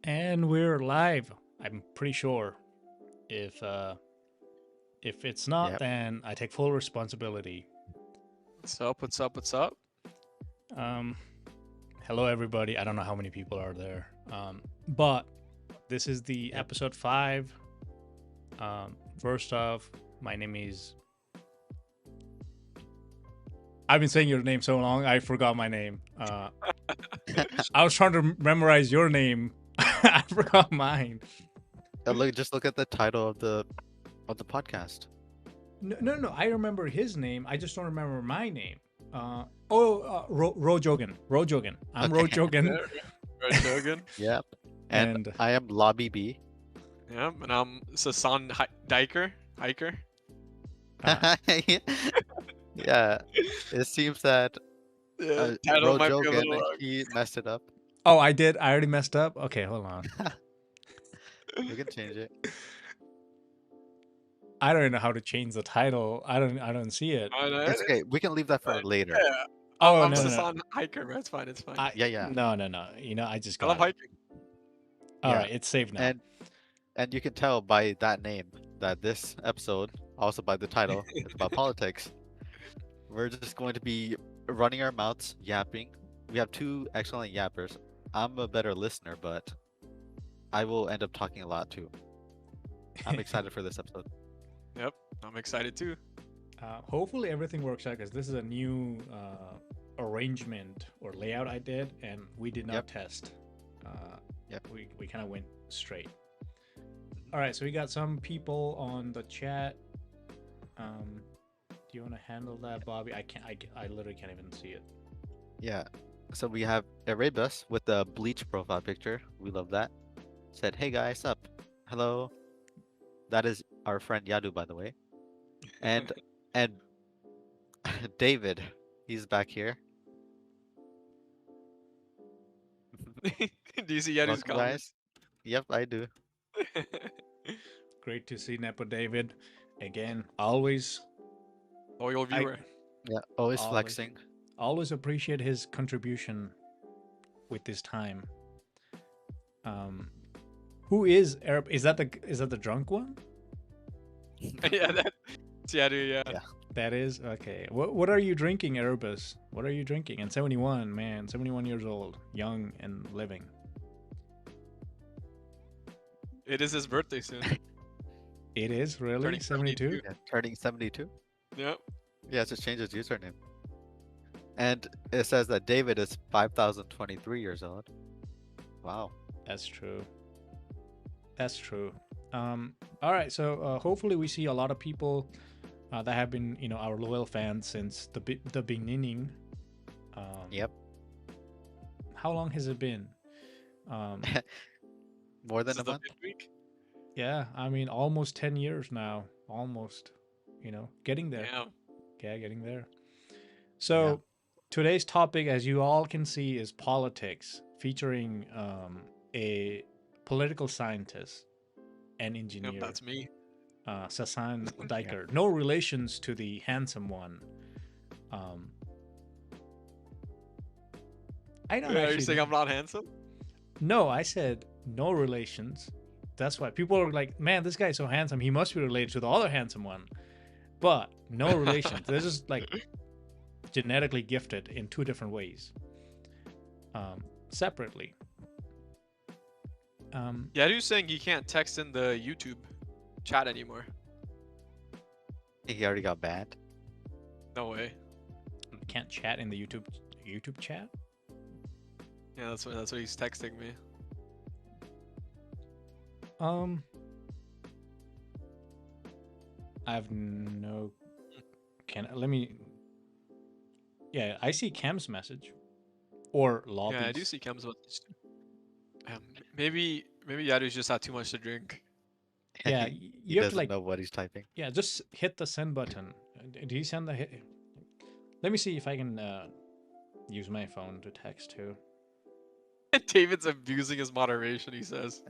And we're live. I'm pretty sure. If uh if it's not, Yep. then I take full responsibility. What's up? What's up? What's up? Um Hello everybody. I don't know how many people are there. But this is the Yep. episode 5. First off, my name is I've been saying your name so long, I forgot my name. I was trying to memorize your name. I forgot mine. Just look at the title of the podcast. No. I remember his name. I just don't remember my name. Rojogan. Rojogan. I'm Okay. Rojogan. Red Dogan. Yep. And, And I am Lobby B. Yeah, and I'm Sasan Diker. Hiker. Yeah. It seems that Yeah, title might be a Rojogan, little wrong. he messed it up. oh, I did. I already messed up. Okay, hold on. We can change it. I don't know how to change the title. I don't see it. It's okay. We can leave that for later. Yeah. Oh I'm no, no, no. Sasan Hiker, man. It's fine. It's fine. Yeah. No. You know, I just I got love it. hiking. All Yeah. right, it's saved now. And you can tell by that name that this episode, also by the title, it's about politics. We're just going to be running our mouths, yapping. We have two excellent yappers. I'm a better listener, but I will end up talking a lot too. I'm excited for this episode. Yep. I'm excited too. Hopefully everything works out because this is a new arrangement or layout I did, and we did not Yep. test. Yep. We kind of went straight. All right, so we got some people on the chat. Do you want to handle that, Bobby? I can't. I literally can't even see it. Yeah. So we have Erebus with the bleach profile picture. We love that. Said, "Hey guys, up? Hello." That is our friend Yadu, by the way. And David, he's back here. Do you see Yadu's Welcome, comment? guys. Yep, I do. Great to see Nepo David again. Always, Loyal viewer. Yeah, always Always. flexing. always appreciate his contribution with this time. Who is Arab? Is that the drunk one? Yeah, it's Yadu. Yeah. Yeah. That is okay. What are you drinking, Erebus? What are you drinking? And 71, man, 71 years old, young and living. It is his birthday soon. It is really Turning 72. Yeah, turning 72. Yep. Yeah, just change his username. And it says that David is 5,023 years old. Wow. That's true. That's true. All right, so hopefully we see a lot of people that have been, our loyal fans since the beginning. Yep. How long has it been? More This than is a the month. midweek. Yeah, I mean, almost 10 years now. Almost, getting there. Yeah. Yeah, getting there. So today's topic, as you all can see, is politics, featuring a political scientist and engineer, Yep. That's me. Sasan Diker. No relations to the handsome one. I don't Yeah, you're actually. saying I'm not handsome? No, I said no relations. That's why people are like, man, this guy's so handsome. He must be related to the other handsome one. But no relations. They're just like genetically gifted in two different ways, separately. Yadu's saying he can't text in the YouTube chat anymore. He already got banned. No way. Can't chat in the YouTube chat. Yeah, that's what he's texting me. I have no. Let me. Yeah, I see Cam's message, or lobbies. Yeah, I do see Cam's message too. Maybe Yadu's just had too much to drink. Yeah, he you have to doesn't like. know what he's typing. Yeah, just hit the send button. Do you send the hit? Let me see if I can use my phone to text too. David's abusing his moderation, he says.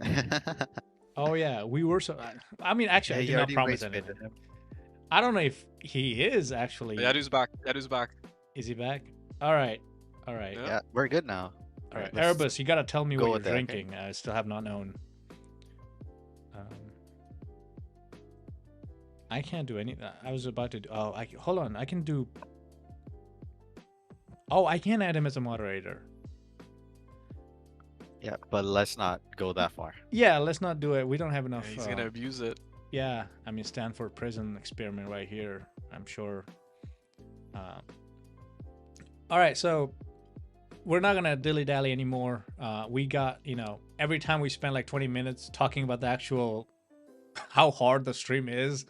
Oh yeah, we were so. I mean, actually, I he did not already promise race anything. baited him. I don't know if he is actually. Yadu's back. Yadu's back. Is he back? All right. Yeah. Yeah, we're good now. All right, let's Erebus, you gotta tell me go what you're with that, okay? drinking. I still have not known. I can't do any. I was about to. Oh, hold on. I can do. Oh, I can add him as a moderator. Yeah, but let's not go that far. Yeah, let's not do it. We don't have enough. Yeah, he's gonna abuse it. Yeah, I mean Stanford prison experiment right here. I'm sure. All right, so we're not gonna dilly dally anymore. We got every time we spend like 20 minutes talking about the actual how hard the stream is.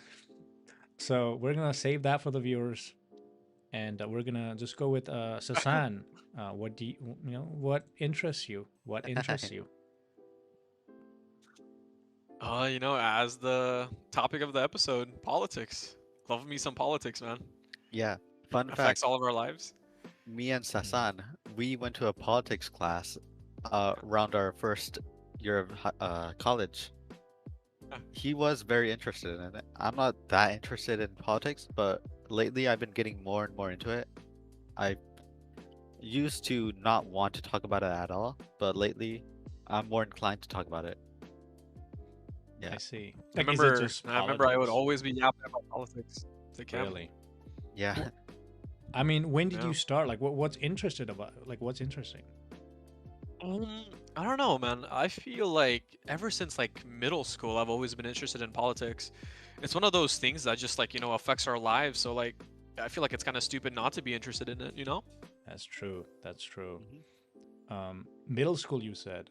So we're gonna save that for the viewers, and we're gonna just go with Sasan. What do what interests you? What interests you? As the topic of the episode, politics. Love me some politics, man. Yeah, fun Affects fact. all of our lives. Me and Sasan, we went to a politics class around our first year of college. He was very interested in it. I'm not that interested in politics, but lately I've been getting more and more into it. I used to not want to talk about it at all, but lately I'm more inclined to talk about it. Yeah. I see. I Like, is it remember, just I remember I would politics? always be yapping about politics to Cam. Really? Yeah. I mean, when did Yeah. you start? Like, what's interested about? Like, what's interesting? I don't know, man. I feel like ever since like middle school, I've always been interested in politics. It's one of those things that just like, affects our lives. So like, I feel like it's kind of stupid not to be interested in it, That's true. That's true. Mhm. Middle school, you said.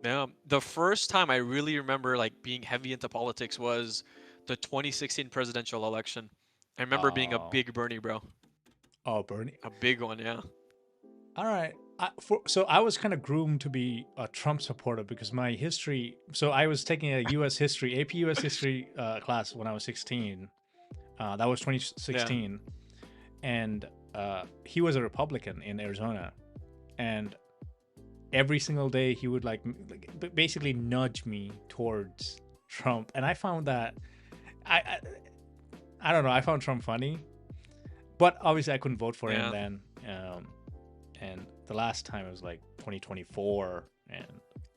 Yeah. The first time I really remember like being heavy into politics was the 2016 presidential election. I remember being a Oh. big Bernie bro. Oh, Bernie. A big one, yeah. All right. So I was kind of groomed to be a Trump supporter because my history. So I was taking a U.S. history, AP U.S. history class when I was 16. That was 2016, and he was a Republican in Arizona, and every single day he would basically nudge me towards Trump, and I found that I don't know. I found Trump funny, but obviously I couldn't vote for him then. And the last time it was like 2024, and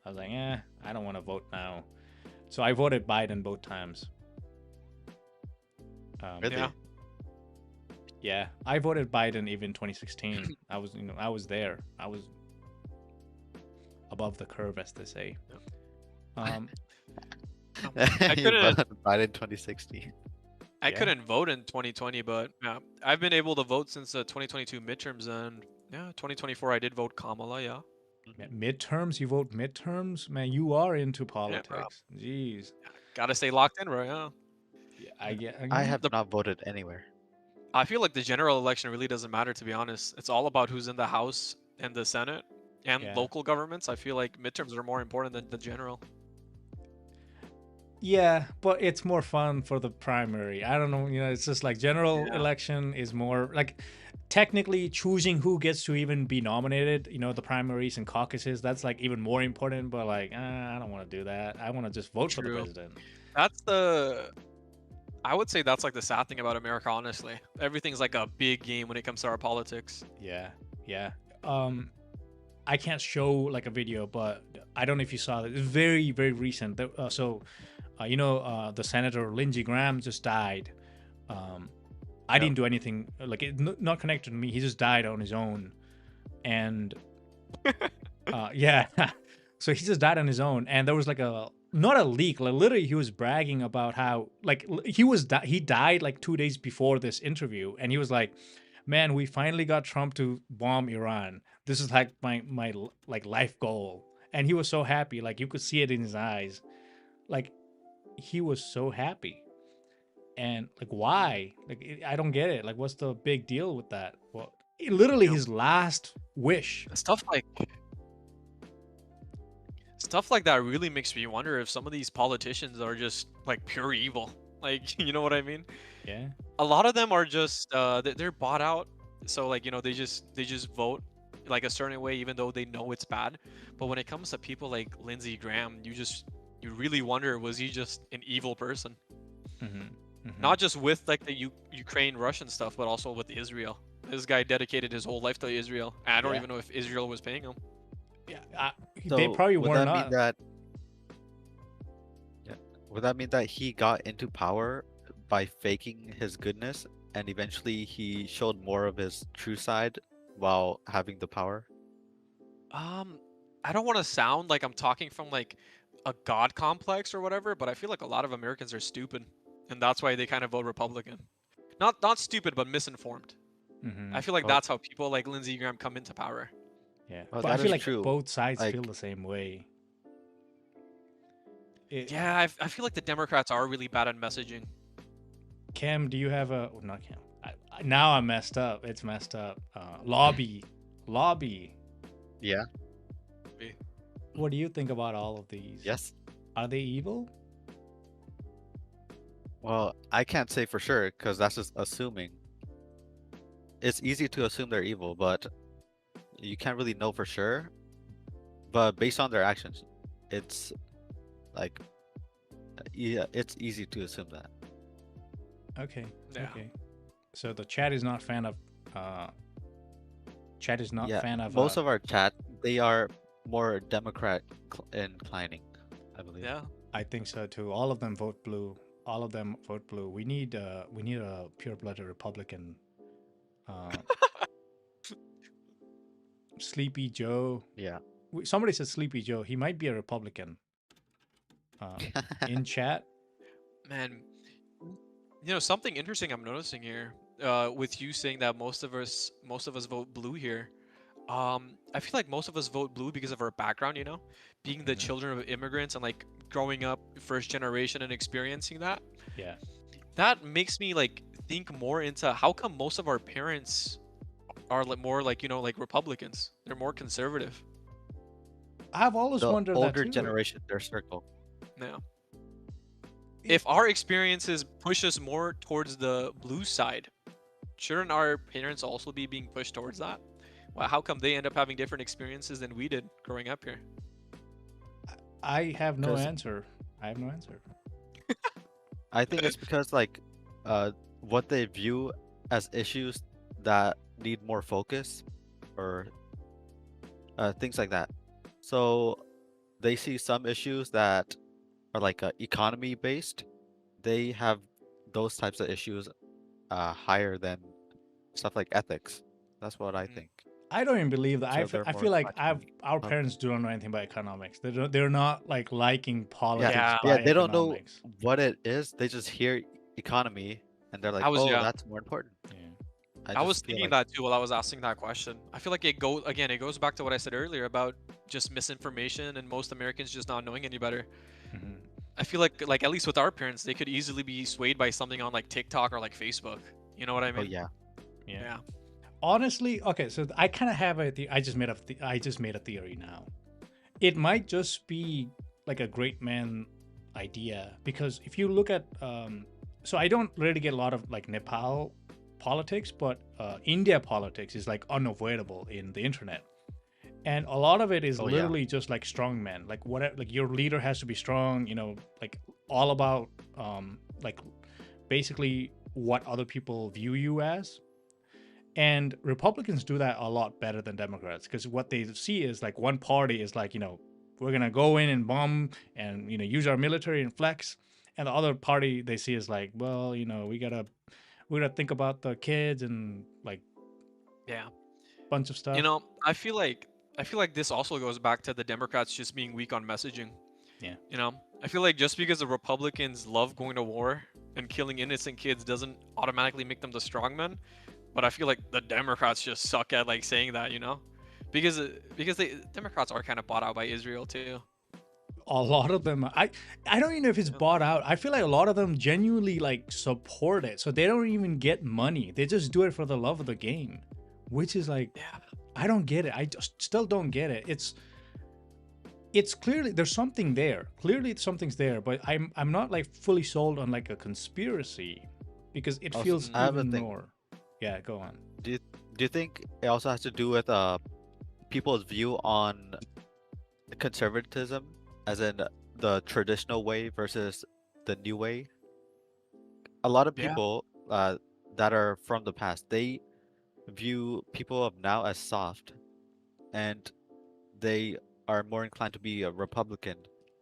I was like, I don't want to vote now. So I voted Biden both times. Really? Yeah, I voted Biden even 2016. I was there. I was above the curve, as they say. I You couldn't. voted Biden 2016. I Yeah. couldn't vote in 2020, but yeah, I've been able to vote since the 2022 midterms, and 2024 I did vote Kamala. Yeah. Midterms? You vote midterms? Man, you are into bro. politics. Jeez. Gotta stay locked in, bro. Yeah. Yeah, I get. I have not voted anywhere. I feel like the general election really doesn't matter, to be honest. It's all about who's in the House and the Senate and Yeah. local governments. I feel like midterms are more important than the general. Yeah, but it's more fun for the primary. I don't know. It's just like general Yeah. election is more like technically choosing who gets to even be nominated. The primaries and caucuses. That's like even more important. But like, I don't want to do that. I want to just vote for the True. president. I would say that's like the sad thing about America, honestly. Everything's like a big game when it comes to our politics. Yeah, yeah. I can't show like a video, but I don't know if you saw it. It's very, very recent. The senator Lindsey Graham just died. I didn't do anything like not connected to me. He just died on his own, and yeah. So he just died on his own, and there was like not a leak. Like literally, he was bragging about how like he died like 2 days before this interview, and he was like, "Man, we finally got Trump to bomb Iran. This is like my like life goal." And he was so happy, like you could see it in his eyes, like he was so happy. And like, why? Like, I don't get it. Like, what's the big deal with that? Well, literally his last wish. Stuff like that really makes me wonder if some of these politicians are just like pure evil. Like, you know what I mean? Yeah. A lot of them are just they're bought out. So like, they just vote like a certain way even though they know it's bad. But when it comes to people like Lindsey Graham, you really wonder, was he just an evil person? Mm-hmm. Mm-hmm. Not just with like the Ukraine Russian stuff, but also with Israel. This guy dedicated his whole life to Israel. And I don't Yeah. even know if Israel was paying him. Yeah, they So probably would were that mean not. that yeah, would that mean that he got into power by faking his goodness and eventually he showed more of his true side while having the power? Um, I don't want to sound like I'm talking from like a god complex or whatever, but I feel like a lot of Americans are stupid, and that's why they kind of vote Republican. Not stupid, but misinformed. Hmm. I feel like Well, that's how people like Lindsey Graham come into power. Yeah, well, but I that feel is like true. both sides feel Like, the same way. It, Yeah, I feel like the Democrats are really bad at messaging. Cam, do you have a? Oh, not Cam. Now I'm messed up. It's messed up. Lobby. yeah, What do you think about all of these? yes. Are they evil? Well, I can't say for sure because that's just assuming. It's easy to assume they're evil, but you can't really know for sure. But based on their actions, it's like, yeah, it's easy to assume that. Okay. Yeah. Okay. So the chat is not fan of. Chat is not Yeah, fan of. most of our chat, they are more Democrat inclining, I believe. Yeah. I think so too. All of them vote blue. All of them vote blue. We need a pure-blooded Republican. Uh, Sleepy Joe. Yeah. Somebody said Sleepy Joe. He might be a Republican. In chat. Man, something interesting I'm noticing here, with you saying that most of us vote blue here. I feel like most of us vote blue because of our background, being the Mhm. children of immigrants and like growing up first generation and experiencing that. Yeah. That makes me like think more into how come most of our parents are like more like like Republicans. They're more conservative. I've always The wondered that older too. generation, their circle. Yeah. If our experiences push us more towards the blue side, shouldn't our parents also be being pushed towards that? Well, how come they end up having different experiences than we did growing up here? I have no 'Cause- answer. I have no answer. I think it's because like what they view as issues that need more focus or things like that. So they see some issues that are like economy based. They have those types of issues higher than stuff like ethics. That's what I Mm. think. I don't even believe that. So they're I more feel like inclined to be our Republican. parents don't know anything about economics. They're not like liking politics Yeah. Yeah, by they don't know economics. what it is. They just hear economy and they're like, I was "Oh, yeah. that's more important." Yeah. I was just feel thinking like, that too while I was asking that question. I feel like it goes back to what I said earlier about just misinformation and most Americans just not knowing any better. Mhm. I feel like at least with our parents, they could easily be swayed by something on like TikTok or like Facebook. You know what I "Oh mean? yeah, Yeah. Yeah. Honestly, okay. So I kind of have I just made a theory now. It might just be like a great man idea because if you look at so I don't really get a lot of like Nepal politics, but India politics is like unavoidable in the internet. And a lot of it is oh yeah." literally just like strong men, like whatever, like your leader has to be strong, like all about like basically what other people view you as. And Republicans do that a lot better than Democrats because what they see is like one party is like, we're gonna go in and bomb and use our military and flex, and the other party they see is like, well, we gotta think about the kids and like Yeah. bunch of stuff. I feel like this also goes back to the Democrats just being weak on messaging. Yeah. I feel like just because the Republicans love going to war and killing innocent kids doesn't automatically make them the strongmen. But I feel like the Democrats just suck at like saying that, because Democrats are kind of bought out by Israel too. A lot of them, I don't even know if it's Yeah. bought out. I feel like a lot of them genuinely like support it, so they don't even get money. They just do it for the love of the game, which is like, Yeah. I don't get it. I just still don't get it. It's clearly there's something there. Clearly something's there, but I'm not like fully sold on like a conspiracy because it Also, feels I have a even thing. more. Yeah, go on. Do you think it also has to do with people's view on conservatism, as in the traditional way versus the new way? A lot of Yeah. people that are from the past, they view people of now as soft, and they are more inclined to be a Republican,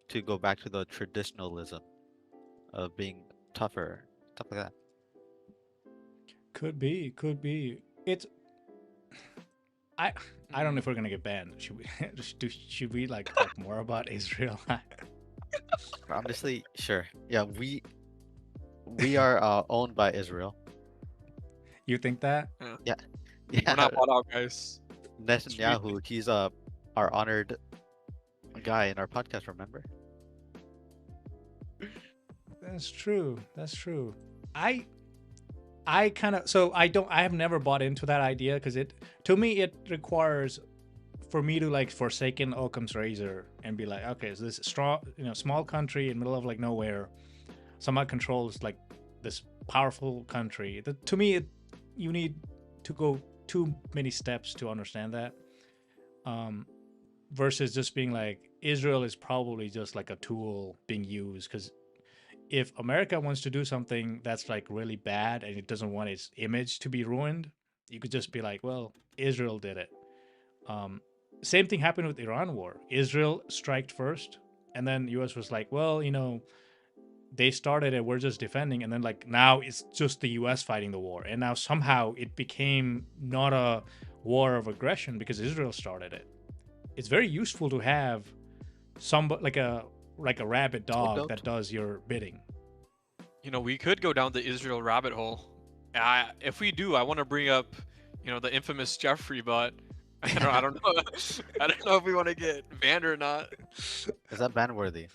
to go back to the traditionalism of being tougher, stuff like that. Could be, could be. It's I I don't know Mm. if we're gonna get banned. Should we should we like talk more about Israel? Honestly, sure. Yeah, we are owned by Israel. You think that? Yeah. Yeah, We're yeah. not bought out, guys. Netanyahu, he's our honored guy in our podcast. Remember? That's true. That's true. I I kind of so I have never bought into that idea because it to me it requires for me to like forsaken Occam's razor and be like, okay, so this strong, small country in the middle of like nowhere, somehow controls like this powerful country. To me, you need to go too many steps to understand that. Um, versus just being like Israel is probably just like a tool being used because if America wants to do something that's like really bad and it doesn't want its image to be ruined, you could just be like, well, Israel did it. Um, Same thing happened with Iran war. Israel striked first, and then US was like, well, they started it, we're just defending, and then like now it's just the US fighting the war. And now somehow it became not a war of aggression because Israel started it. It's very useful to have some like a rabid dog Scapegoat? that does your bidding. We could go down the Israel rabbit hole. If we do, I want to bring up, the infamous Jeffrey, but I don't know. I don't know if we want to get banned or not. Is that ban worthy?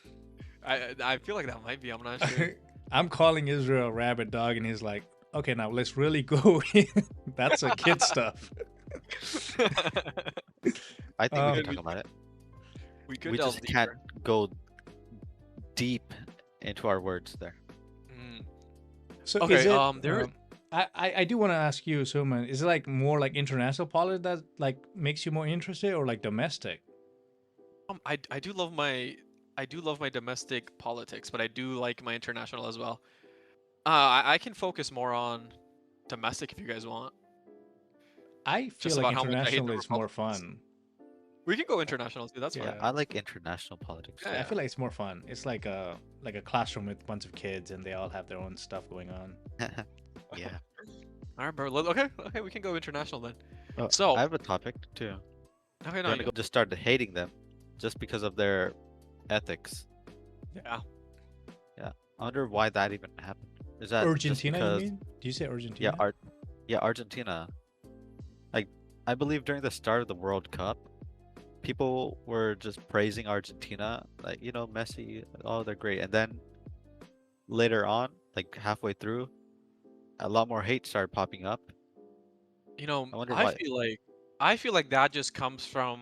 I feel like that might be. I'm not sure. I'm calling Israel rabid dog, and he's like, okay, now let's really go in. That's a kid stuff. I think we Um, can talk about it. We could We delve just can't deeper. go deep into our words there. Mm. So Okay, is it? there. I do want to ask you, Suman. Is it like more like international politics that like makes you more interested, or like domestic? I do love my domestic politics, but I do like my international as well. I can focus more on domestic if you guys want. I feel Just like about how much I hate international the is more Republicans. fun. We can go international too. That's Yeah, fine. Yeah. I like international politics. Yeah, too. I feel like it's more fun. It's like a classroom with a bunch of kids, and they all have their own stuff going on. Yeah. All right, bro. Okay, we can go international then. Oh, So, I have a topic too. okay, We're no, gonna go just start hating them just because of their ethics. yeah. I wonder why that even happened. Is that just Argentina, you because mean? Do you say Argentina? Argentina. Like I believe during the start of the World Cup, people were just praising Argentina, like Messi, oh they're great, and then later on, like halfway through, a lot more hate started popping up. I wonder I why. feel like that just comes from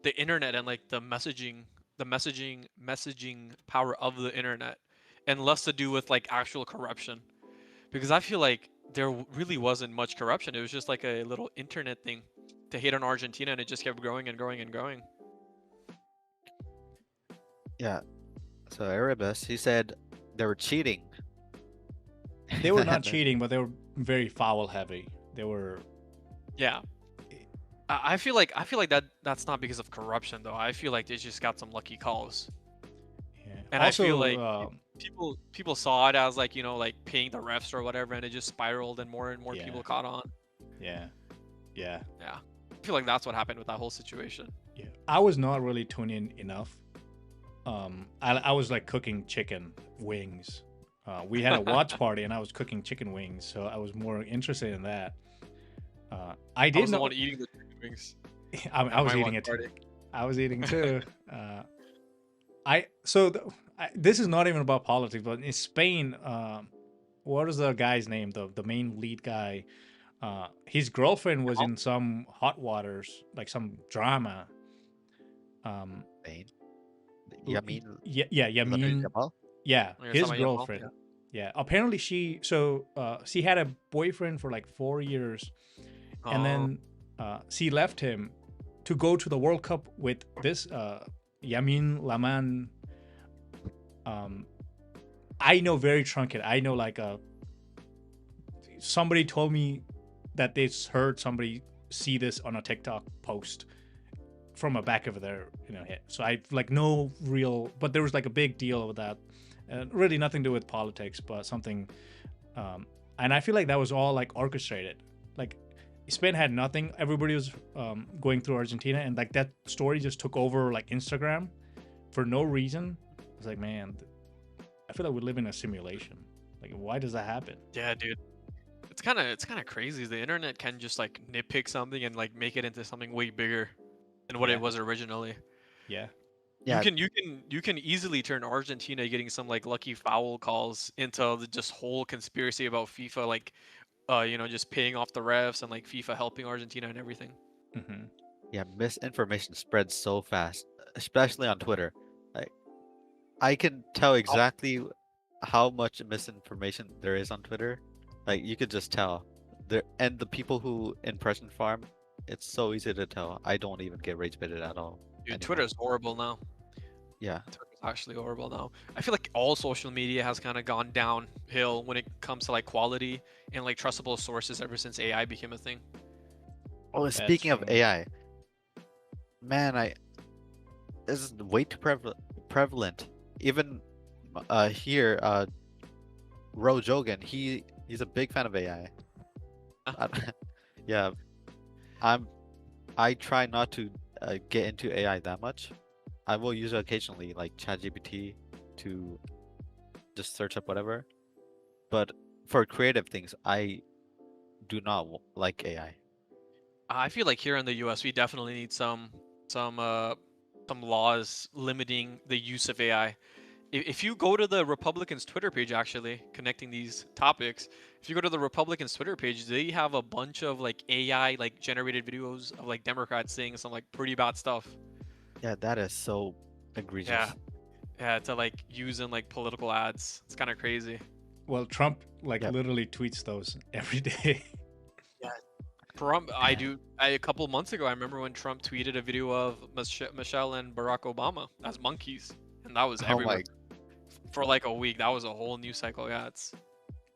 the internet and like the messaging power of the internet, and less to do with like actual corruption. Because I feel like there really wasn't much corruption. It was just like a little internet thing to hate on Argentina, and it just kept growing and growing and growing. Yeah. So Erebus, he said they were cheating. They were not And then- cheating, but they were very foul heavy. They were. Yeah. I feel like that's not because of corruption though. I feel like they just got some lucky calls. Yeah. And Also, I feel like people saw it as like, like paying the refs or whatever, and it just spiraled and more Yeah. people caught on. yeah, yeah, Yeah. I feel like that's what happened with that whole situation. yeah. I was not really tuned in enough. I was like cooking chicken wings. We had a watch party, and I was cooking chicken wings, so I was more interested in that. I I did was the know. one eating the chicken wings I at was my eating watch it too. party. I was eating too. I so th- this is not even about politics, but in Spain, what is the guy's name? The main lead guy. His girlfriend was in some hot waters, like some drama. Spain. L- Yamin, yeah, Lamine Yamin. Yamal? Yeah, You're his talking about Yamal? girlfriend. Yeah, apparently she had a boyfriend for like 4 years, and Oh, then she left him to go to the World Cup with this Yamin Laman. I know very truncated. I know like somebody told me that they heard somebody see this on a TikTok post from a back of their head. So I like no real, but there was like a big deal with that, really nothing to do with politics, but something. And I feel like that was all like orchestrated. Like Spain had nothing. Everybody was going through Argentina, and like that story just took over like Instagram for no reason. I was like, man, I feel like we live in a simulation. Like, why does that happen? Yeah, dude. It's kind of crazy. The internet can just like nitpick something and like make it into something way bigger than what Yeah. it was originally. Yeah. Yeah, You can easily turn Argentina getting some like lucky foul calls into just whole conspiracy about FIFA, like just paying off the refs and like FIFA helping Argentina and everything. Hmm. yeah, misinformation spreads so fast, especially on Twitter. Like, I can tell exactly how much misinformation there is on Twitter. Like, you could just tell. There and the people who impression farm, it's so easy to tell. I don't even get rage baited at all Dude, anymore. Twitter's horrible now. Yeah, Twitter's actually horrible now. I feel like all social media has kind of gone downhill when it comes to like quality and like trustable sources ever since AI became a thing. oh, That's speaking of true. AI, man, this is way too prevalent. Even here, Ro Jogan, he's a big fan of AI. Yeah, I try not to get into AI that much. I will use it occasionally, like ChatGPT, to just search up whatever. But for creative things, I do not like AI. I feel like here in the U.S. we definitely need some laws limiting the use of AI. If you go to the Republicans' Twitter page, actually connecting these topics, if you go to the Republicans' Twitter page, they have a bunch of like AI like generated videos of like Democrats saying some like pretty bad stuff. Yeah, that is so egregious. Yeah, yeah, to like use in like political ads. It's kind of crazy. Well, Trump like Yep. literally tweets those every day. Yeah, Trump. A couple months ago, I remember when Trump tweeted a video of Michelle and Barack Obama as monkeys, and that was Oh everywhere my, for like a week. That was a whole news cycle. Yeah, it's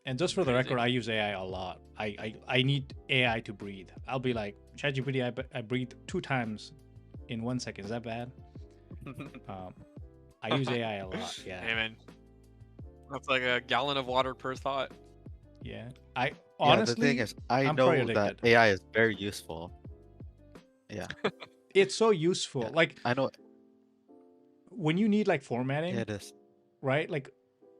And just for the crazy. record, I use AI a lot. I need AI to breathe. I'll be like, ChatGPT, I breathe 2 times in 1 second. Is that bad? I use AI a lot. Yeah. Hey man, that's like a gallon of water per thought. Yeah. I yeah. The thing honestly, is, I I'm know probably that addicted. AI is very useful. Yeah, It's so useful. yeah. Like I know. when you need like Yeah, formatting, it is. right? Like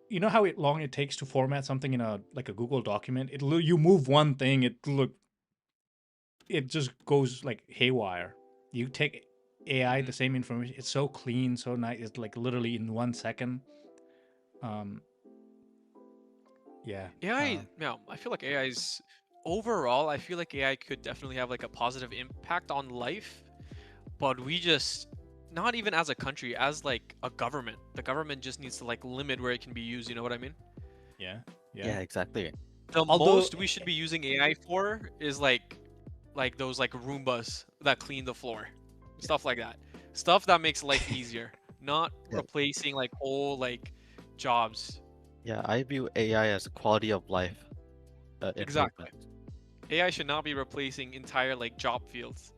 you know how long it takes to format something in a like a Google document? You move one thing, it just goes like haywire. You take AI, the Mhm. same information, it's so clean, so nice. It's like literally in 1 second. Um, yeah. AI, yeah, I feel like AI's overall. I feel like AI could definitely have like a positive impact on life, but we just not even as a country, as like a government. The government just needs to like limit where it can be used. You know what I mean? Yeah. Yeah. Yeah, exactly. The Although, most we should be using AI for is like those like Roombas that clean the floor, stuff like that, stuff that makes life easier, not Yeah, replacing like whole like jobs. yeah. I view AI as a quality of life Exactly. improvement. AI should not be replacing entire like job fields.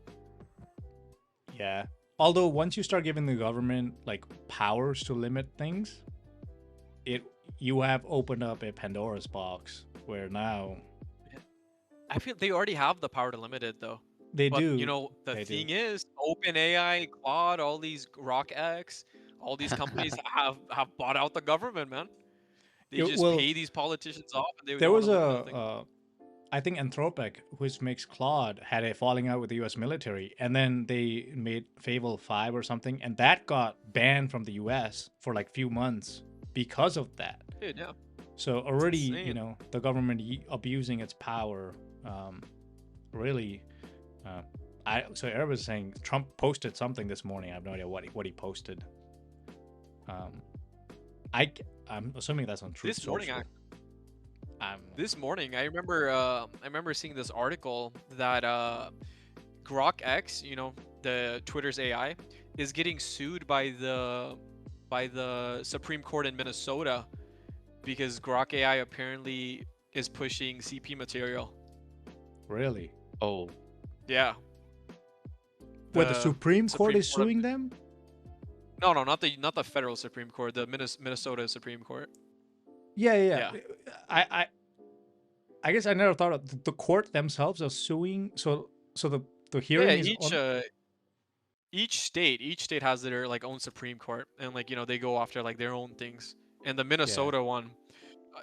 yeah. Although once you start giving the government like powers to limit things, it you have opened up a Pandora's box where now I feel they already have the power to limit it though. they But you do. know, the They do. thing is, OpenAI, Claude, all these Rock X, all these companies have bought out the government, man. They just Well, pay these politicians off, and they there don't want was to limit nothing. I think Anthropic, which makes Claude, had a falling out with the U.S. military, and then they made Fable 5 or something, and that got banned from the U.S. for like few months because of that. Dude, yeah, So it's already, insane. the government abusing its power, really. Uh, so Eric was saying Trump posted something this morning. I have no idea what he posted. Um, I'm assuming that's on Truth This morning, Social. this morning, I remember seeing this article that Grok X, the Twitter's AI, is getting sued by the Supreme Court in Minnesota because Grok AI apparently is pushing CP material. Really? Oh, Yeah. What, the Supreme Court Supreme is Court of- suing them? No, no, not the federal Supreme Court, the Minnesota Supreme Court. Yeah, yeah, Yeah. yeah. I guess I never thought of the court themselves are suing. So the Yeah, hearing is on. each state has their like own Supreme Court, and like they go after like their own things. And the Yeah, Minnesota one,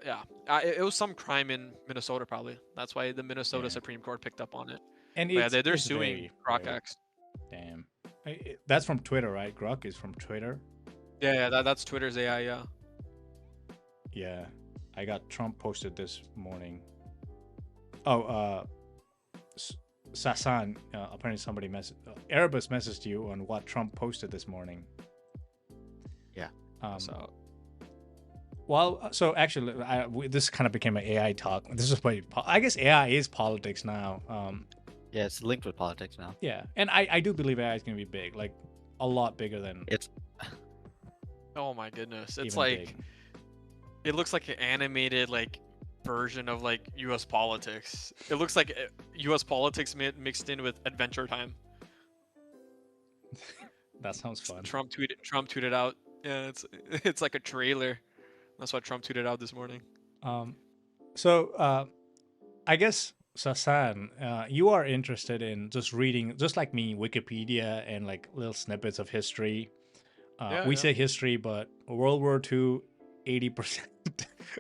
yeah, it was some crime in Minnesota probably. That's why the Minnesota yeah. Supreme Court picked up on it. And But yeah, it's they're it's suing very Crocax. damn. That's from Twitter, right? Grok is from Twitter. Yeah, that's Twitter's AI. Yeah. Yeah, I got Trump posted this morning. Oh, Sasan, apparently somebody Erebus messaged you on what Trump posted this morning. yeah. So Well, so actually, this kind of became an AI talk. This is why I guess AI is politics now. Yeah, it's linked with politics now. Yeah, and I do believe AI is going to be big, like a lot bigger than It's oh my goodness, it's even like big. it looks like an animated like version of like U.S. politics. It looks like U.S. politics mixed in with Adventure Time. That sounds fun. Trump tweeted out. Yeah, it's like a trailer. That's what Trump tweeted out this morning. So I guess Sasan, you are interested in just reading, just like me, Wikipedia and like little snippets of history. Yeah, We yeah. say history, but World War II, 80%,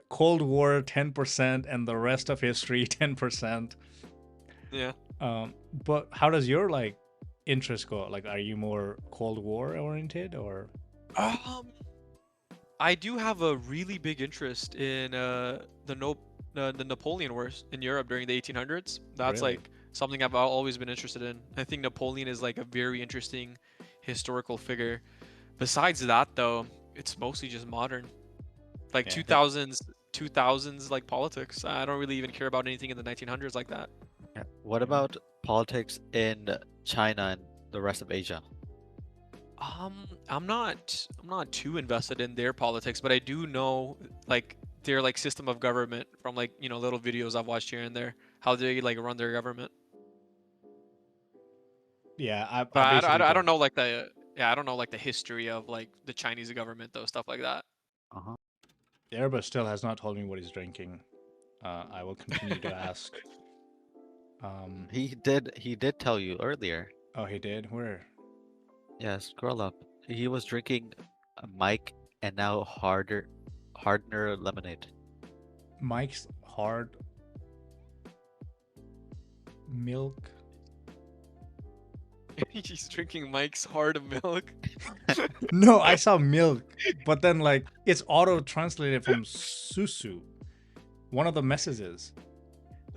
Cold War, 10%, and the rest of history, 10%. Yeah. But how does your like interest go? Like, are you more Cold War oriented or? I do have a really big interest in the Napoleon Wars in Europe during the 1800s. That's Really? like something I've always been interested in. I think Napoleon is like a very interesting historical figure. Besides that, though, it's mostly just modern, like Yeah, 2000s like politics. I don't really even care about anything in the 1900s like that. Yeah. What Yeah. about politics in China and the rest of Asia? I'm not too invested in their politics, but I do know like their like system of government from like little videos I've watched here and there, how they like run their government. Yeah, But I I basically don't know like I don't know like the history of like the Chinese government though, stuff like that. Uh-huh. Airbus still has not told me what he's drinking. I will continue to ask. He did tell you earlier. Oh, he did. Where? Yeah, scroll up. He was drinking a Mike and now hardener lemonade. Mike's hard milk. He's drinking Mike's hard milk. No, I saw milk, but then like it's auto translated from susu. One of the messages.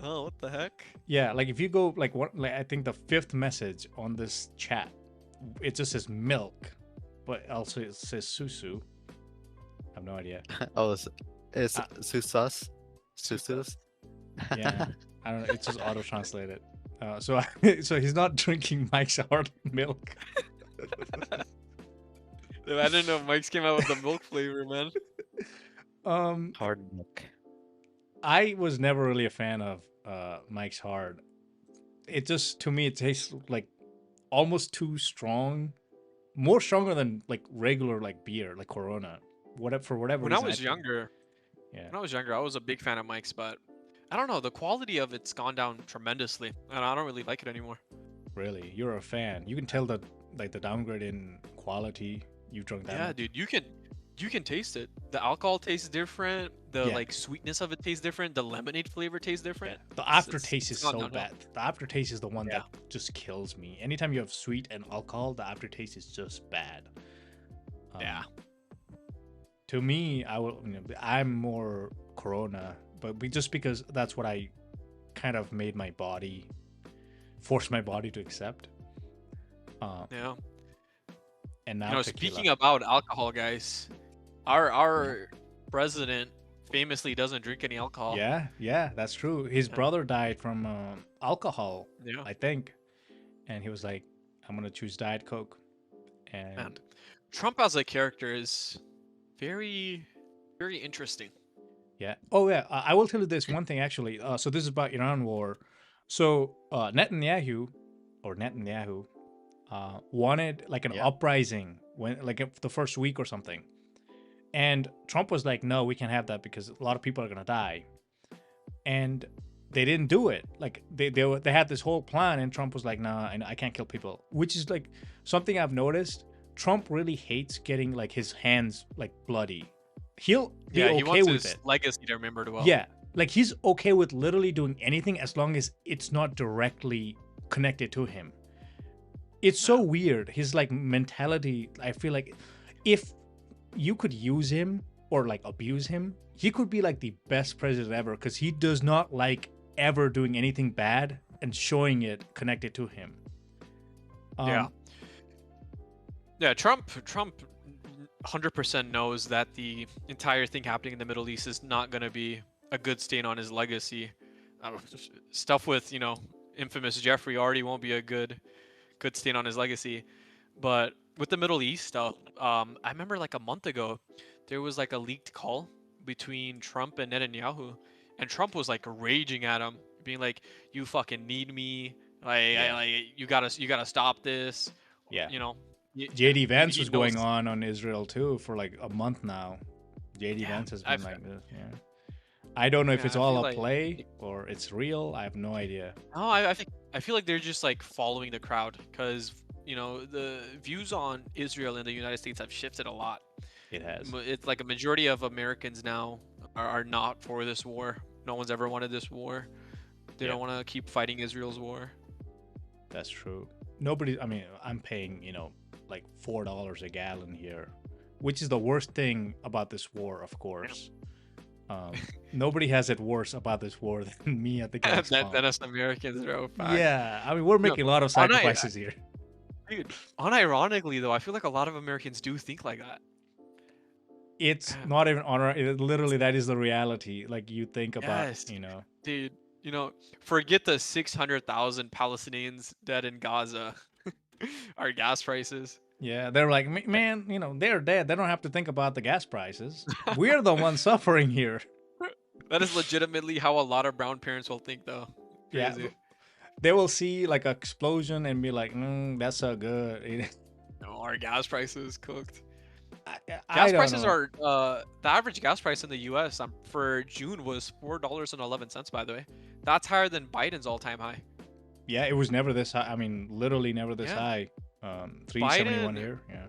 Oh, what the heck? Yeah, like if you go like I think the 5th message on this chat, it just says milk, but also it says susu. I have no idea. Oh, it's Susus? Susus. Susus? Yeah, I don't know. It's just auto translated. So so he's not drinking Mike's hard milk. I didn't know Mike's came out with the milk flavor, man. Hard milk. I was never really a fan of Mike's Hard. It just, to me, it tastes like almost too strong, more stronger than like regular like beer, like Corona. Whatever, for whatever When I reason. was younger, Yeah, I was a big fan of Mike's, but I don't know, the quality of it's gone down tremendously, and I don't really like it anymore. really, you're a fan. You can tell the like the downgrade in quality. You've drunk that Yeah, much. dude, you can taste it. The alcohol tastes different. The Yeah. like sweetness of it tastes different. The lemonade flavor tastes Yeah. different. The It's- aftertaste it's is gone so downhill. bad. The aftertaste is the one Yeah. that just kills me. Anytime you have sweet and alcohol, the aftertaste is just bad. Yeah. To me, I'm more Corona, but just because that's what I kind of made my body, forced my body to accept. Yeah. And now You know, tequila. speaking about alcohol, guys, our president famously doesn't drink any alcohol. Yeah, that's true. His Yeah. brother died from alcohol, Yeah. I think, and he was like, "I'm gonna choose Diet Coke." And Man, Trump as a character is very, very interesting. yeah. Oh yeah. I will tell you this one thing actually. So this is about Iran war. So Netanyahu wanted like an Yeah. uprising when like the first week or something, and Trump was like, "No, we can't have that because a lot of people are gonna die," and they didn't do it. Like they had this whole plan, and Trump was like, "Nah, I can't kill people," which is like something I've noticed. Trump really hates getting like his hands like bloody. He'll be Yeah, he okay wants with his it. legacy to remembered well. Yeah, like he's okay with literally doing anything as long as it's not directly connected to him. It's so weird. His like mentality, I feel like if you could use him or like abuse him, he could be like the best president ever because he does not like ever doing anything bad and showing it connected to him. Yeah. Yeah, Trump 100% knows that the entire thing happening in the Middle East is not going to be a good stain on his legacy. Stuff with, infamous Jeffrey already won't be a good stain on his legacy. But with the Middle East stuff, I remember like a month ago, there was like a leaked call between Trump and Netanyahu, and Trump was like raging at him, being like, "You fucking need me. Like you gotta stop this." Yeah. You know, JD Vance he was knows. going on Israel too for like a month now. JD Yeah, Vance has I been f- like this. Yeah. I don't know if yeah, it's I all feel a like play or it's real. I have no idea. no, I feel like they're just like following the crowd because the views on Israel in the United States have shifted a lot. It has. It's like a majority of Americans now are not for this war. No one's ever wanted this war. They Yeah. don't want to keep fighting Israel's war. That's true. Nobody. I mean, I'm paying like $4 a gallon here, which is the worst thing about this war, of course. Nobody has it worse about this war than me at the gas Than pump. us Americans, bro. Facts. Yeah, I mean, we're No, making a lot of on I- sacrifices here. Dude, unironically though, I feel like a lot of Americans do think like that. It's Yeah. not even honor. Literally, that is the reality. Like you think about, Yes, dude. Forget the 600,000 Palestinians dead in Gaza. Our gas prices. Yeah, they're like, man, they're dead. They don't have to think about the gas prices. We're the ones suffering here. That is legitimately how a lot of brown parents will think, though. Yeah, Crazy. they will see like an explosion and be like, that's so good. Our gas prices cooked. I Gas don't prices know. are the average gas price in the U.S. For June was $4.11. By the way, that's higher than Biden's all-time high. Yeah, it was never this high. I mean, literally never this Yeah. high. 371 Biden- here. Yeah.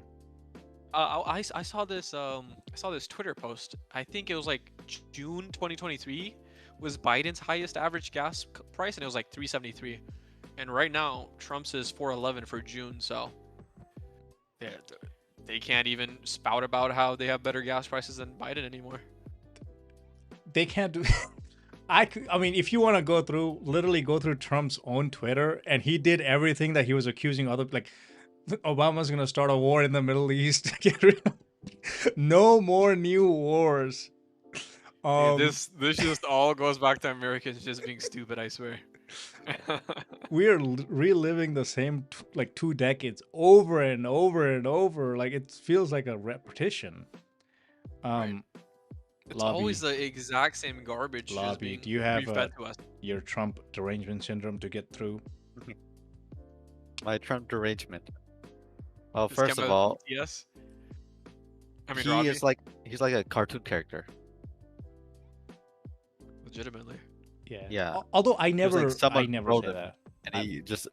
I saw this Twitter post. I think it was like June 2023 was Biden's highest average gas price, and it was like 373. And right now, Trump's is 411 for June. So they can't even spout about how they have better gas prices than Biden anymore. They can't do. I mean, if you want to literally go through Trump's own Twitter, and he did everything that he was accusing other, like, Obama's gonna start a war in the Middle East. No more new wars. Dude, this just all goes back to Americans just being stupid. I swear. We are reliving the same like 2 decades over and over and over. Like it feels like a repetition. Right. It's Lobby. always the exact same garbage just Lobby, being do you have refed to us. your Trump derangement syndrome to get through? My Trump derangement. Well, This first came of out all, BTS. I mean, he Robbie, is he's like a cartoon character. legitimately. Yeah. Yeah. Although I was never, like someone I never wrote say him. that. And he just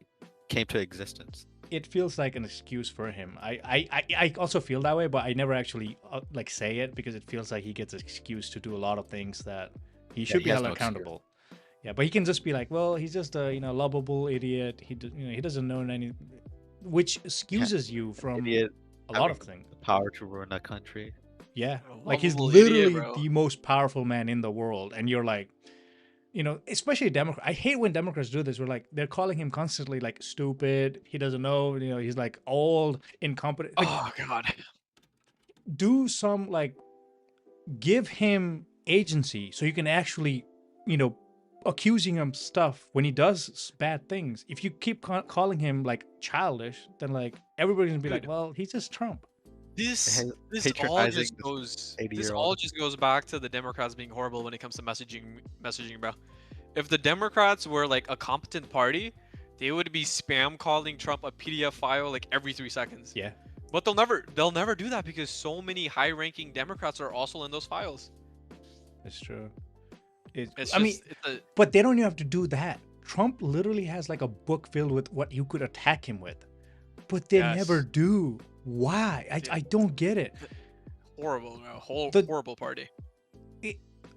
came to existence. It feels like an excuse for him. I also feel that way, but I never actually like say it because it feels like he gets an excuse to do a lot of things that he should he be has held no excuse. accountable. Yeah, but he can just be like, well, he's just a lovable idiot. He doesn't know any, which excuses you from Idiot a lot of having things. the power to ruin a country. Yeah, A like he's lovable idiot, literally bro. the most powerful man in the world, and you're like, especially Democrats. I hate when Democrats do this. We're like, they're calling him constantly like stupid. He doesn't know. He's like old, incompetent. Like, Oh God. do some like, give him agency so you can actually, accusing him stuff when he does bad things. If you keep calling him like childish, then like everybody's gonna be like, Dude. well, he's just Trump. This all patronizing just goes. This 80-year-old. all just goes back to the Democrats being horrible when it comes to messaging, bro. if the Democrats were like a competent party, they would be spam calling Trump a PDF file like every 3 seconds. Yeah, But they'll never do that because so many high-ranking Democrats are also in those files. it's true. It's I just mean, it's a but they don't even have to do that. Trump literally has like a book filled with what you could attack him with, but they never yes. do. Why? I don't get it. Horrible, The- horrible party.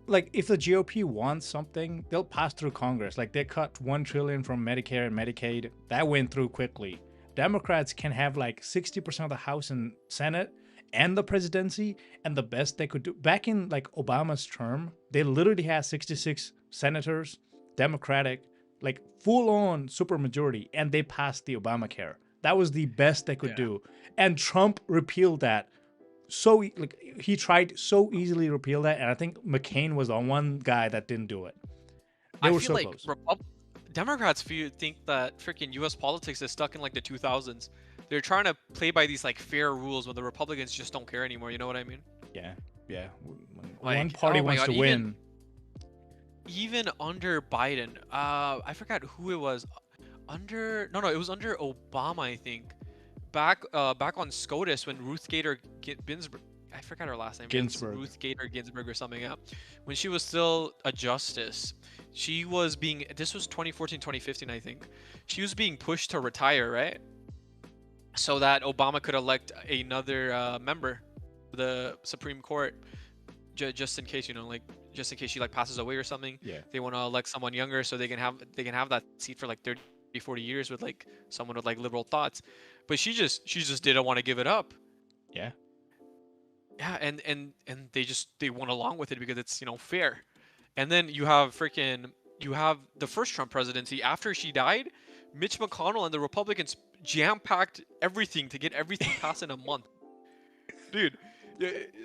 Like if the GOP wants something, they'll pass through Congress. Like they cut 1 trillion from Medicare and Medicaid. That went through quickly. Democrats can have like 60% of the House and Senate and the presidency, and the best they could do back in like Obama's term, they literally had 66 senators, Democratic, like full on supermajority, and they passed the Obamacare. That was the best they could Yeah. do. And Trump repealed that like he tried so easily to repeal that, and I think McCain was the one guy that didn't do it. They I were feel so like close. Democrats think that freaking U.S. politics is stuck in like the 2000s. They're trying to play by these like fair rules when the Republicans just don't care anymore. You know what I mean? Yeah, yeah. When Like, one party oh my wants God, to win. Even under Biden, I forgot who it was. No, it was under Obama, I think. Back on SCOTUS when Ruth Gator Ginsburg, I forgot her last name. It's Ginsburg. Ruth Gator Ginsburg or something. Yeah, when she was still a justice, she was being. This was 2014, 2015, I think. She was being pushed to retire, right? So that Obama could elect another member of the Supreme Court, just in case, like just in case she like passes away or something. Yeah. They want to elect someone younger so they can have that seat for like 30, 40 years with like someone with like liberal thoughts. But she just didn't want to give it up. Yeah. Yeah, and they went along with it because it's fair. And then you have the first Trump presidency after she died. Mitch McConnell and the Republicans jam-packed everything to get everything passed in a month. Dude,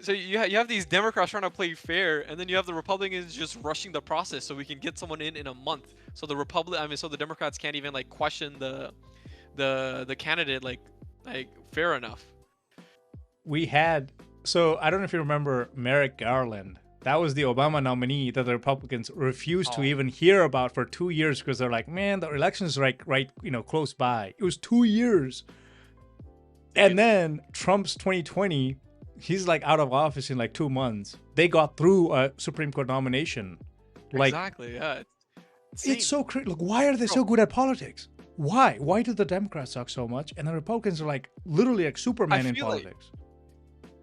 so you have these Democrats trying to play fair, and then you have the Republicans just rushing the process so we can get someone in a month. So the Democrats can't even like question the candidate like fair enough. We had, so I don't know if you remember Merrick Garland. That was the Obama nominee that the Republicans refused to Oh. even hear about for 2 years because they're like, man, the election's right, close by. It was 2 years. And then Trump's 2020, he's like out of office in like 2 months. They got through a Supreme Court nomination. Like, Exactly, yeah. it's so crazy. Like, why are they so good at politics? Why? Why do the Democrats suck so much? And the Republicans are like literally like Superman in politics.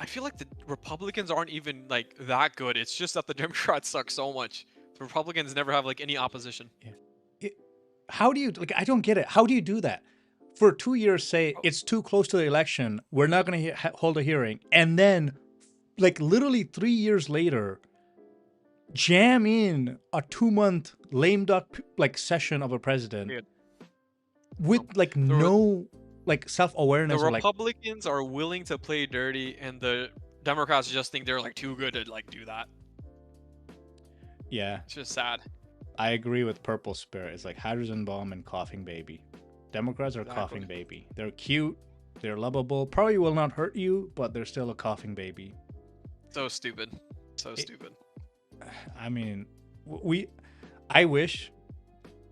I feel like the Republicans aren't even like that good. It's just that the Democrats suck so much. The Republicans never have like any opposition. How do you, like, I don't get it. How do you do that? For 2 years, say it's too close to the election, we're not going to hold a hearing. And then, like, literally 3 years later, jam in a 2-month lame duck, like, session of a president Dude. with, like, no, like, self-awareness. The or, like, Republicans are willing to play dirty, and the Democrats just think they're like too good to like do that. yeah, It's just sad. I agree with Purple Spirit. It's like hydrogen bomb and coughing baby. Democrats are Exactly. coughing baby. They're cute. They're lovable. Probably will not hurt you, but they're still a coughing baby. So stupid. So stupid. I mean, I wish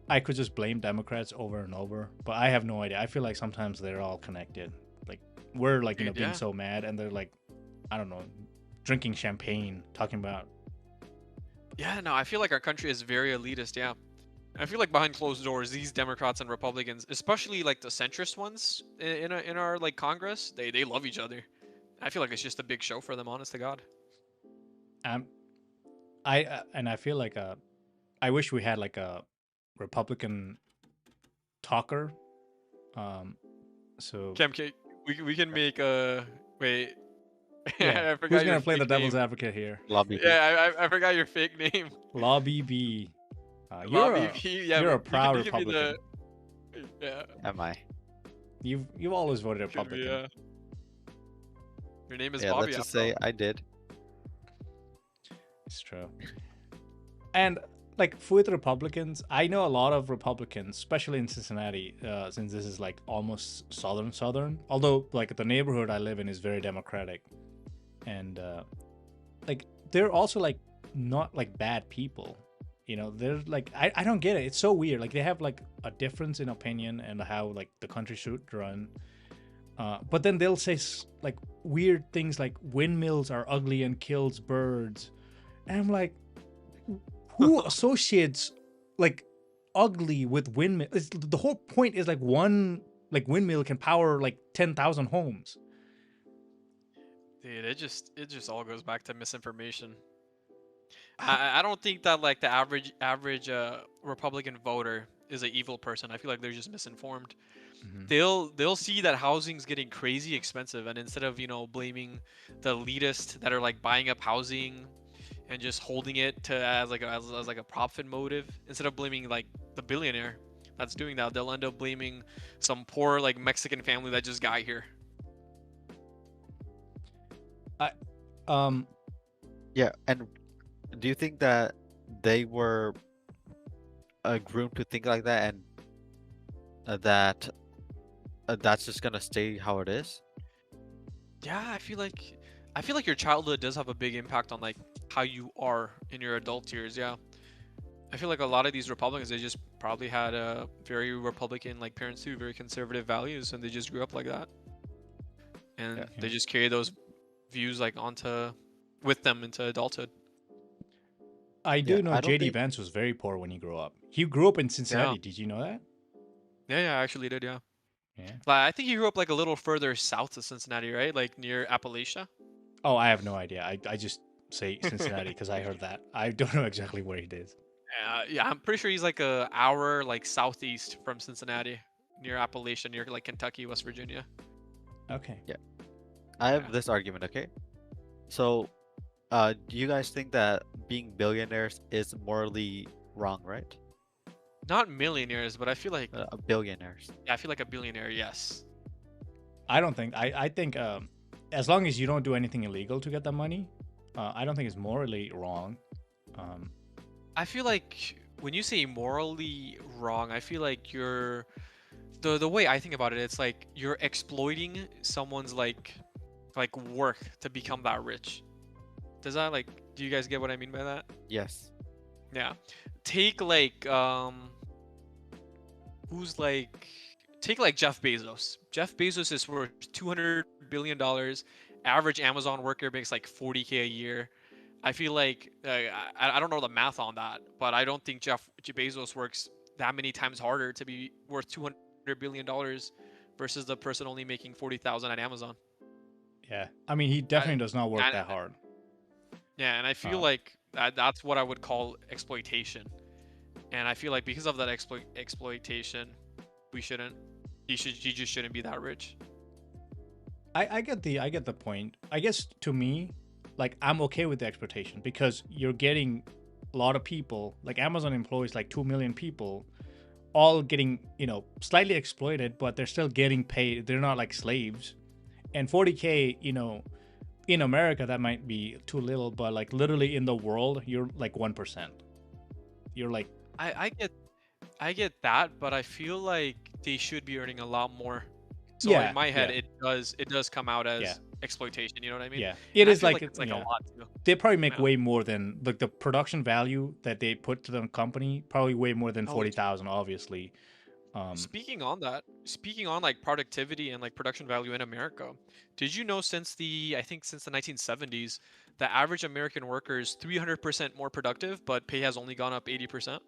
I could just blame Democrats over and over, but I have no idea. I feel like sometimes they're all connected. Like, we're like, Dude, being yeah. so mad, and they're like, I don't know, drinking champagne, talking about. Yeah, no, I feel like our country is very elitist, yeah. I feel like behind closed doors, these Democrats and Republicans, especially like the centrist ones in our like Congress, they love each other. I feel like it's just a big show for them, honest to God. I feel like I wish we had like a Republican talker. So Cam, we can make a wait. yeah, I forgot who's your gonna play the fake devil's name. advocate here? Lobby. Yeah, I forgot your fake name. Lobby B. Lobby B, yeah, you're a but proud you can give me Republican. Yeah. Am I? You've always voted Should be, Republican. Your name is Yeah, Bobby. let's just after say all. I did. It's true. And like with Republicans, I know a lot of Republicans, especially in Cincinnati, since this is like almost southern. Although like the neighborhood I live in is very Democratic, and like they're also like not like bad people. You know, they're like, I don't get it. It's so weird. Like they have like a difference in opinion and how like the country should run. But then they'll say like weird things like windmills are ugly and kills birds, and I'm like, who associates like ugly with windmill? The whole point is like one like windmill can power like 10,000 homes. Dude, it just all goes back to misinformation. How- I don't think that like the average Republican voter is an evil person. I feel like they're just misinformed. Mhm. They'll see that housing's getting crazy expensive, and instead of blaming the elitist that are like buying up housing and just holding it to as like a profit motive, instead of blaming like the billionaire that's doing that, they'll end up blaming some poor like Mexican family that just got here. I um Yeah, and do you think that they were groomed to think like that, and that that's just gonna stay how it is? Yeah, I feel like your childhood does have a big impact on like how you are in your adult years. Yeah. I feel like a lot of these Republicans, they just probably had a very Republican like parents too, very conservative values, and they just grew up like that, and Yeah. they just carry those views like onto with them into adulthood. I Yeah, do know I don't JD think. Vance was very poor when he grew up. He grew up in Yeah, Cincinnati. Did you know that? yeah, I actually did. Yeah, Yeah. like I think he grew up like a little further south of Cincinnati, right? Like near Appalachia. Oh, I have no idea. I just say Cincinnati because I heard that. I don't know exactly where he is. Yeah, I'm pretty sure he's like a hour like southeast from Cincinnati, near Appalachia, near like Kentucky, West Virginia. Okay. Yeah, I Yeah. have this argument. Okay, so do you guys think that being billionaires is morally wrong, right? Not millionaires, but I feel like Billionaires. yeah, I feel like a billionaire. Yes. I don't think. I think as long as you don't do anything illegal to get that money, I don't think it's morally wrong. Um, I feel like when you say morally wrong, I feel like you're the way I think about it, it's like you're exploiting someone's like work to become that rich. Does that like do you guys get what I mean by that? Yes. Yeah. Take like who's like take like Jeff Bezos. Jeff Bezos is worth $200 billion. Average Amazon worker makes like 40K a year. I feel like I don't know the math on that, but I don't think Jeff Bezos works that many times harder to be worth $200 billion versus the person only making 40,000 at Amazon. yeah. I mean, he I, definitely does not work and, that hard. yeah, and I feel Uh, like that's what I would call exploitation. And I feel like because of that exploitation, we shouldn't. He just shouldn't be that rich. I get the point. I guess to me, like I'm okay with the exploitation because you're getting a lot of people. Like Amazon employs like 2 million people, all getting slightly exploited, but they're still getting paid. They're not like slaves. And 40K, in America that might be too little, but like literally in the world, you're like 1%. You're like I get that, but I feel like they should be earning a lot more. So yeah in my head, yeah it does come out yeah as exploitation. You know what I mean? yeah. It And I is feel like like it's like a yeah. lot too. They probably make Yeah. way more than like the production value that they put to the company. Probably way more than Oh, 40,000, obviously. speaking on like productivity and like production value in America, did you know since the 1970s, the average American worker is 300% more productive, but pay has only gone up 80%?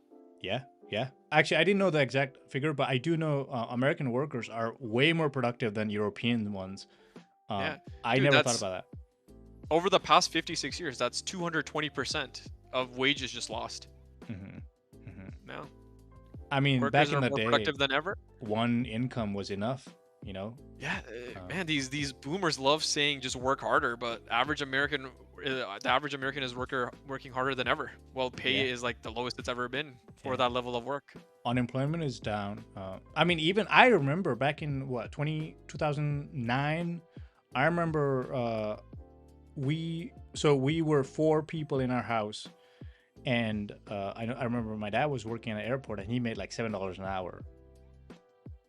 Yeah, yeah. Actually, I didn't know the exact figure, but I do know American workers are way more productive than European ones. Yeah, I dude, never thought that's about that. over the past 56 years. That's 220% of wages just lost. Hmm. Hmm. Now, I mean, workers back in are the more day, productive than ever. one income was enough. You know. Yeah, Uh, man, these boomers love saying just work harder, but the average American is working harder than ever. Well, yeah, pay is like the lowest it's ever been for yeah. that level of work. Unemployment is down. I mean, even I remember back in what 2009. I remember we were four people in our house, and I remember my dad was working at an airport, and he made like $7 an hour,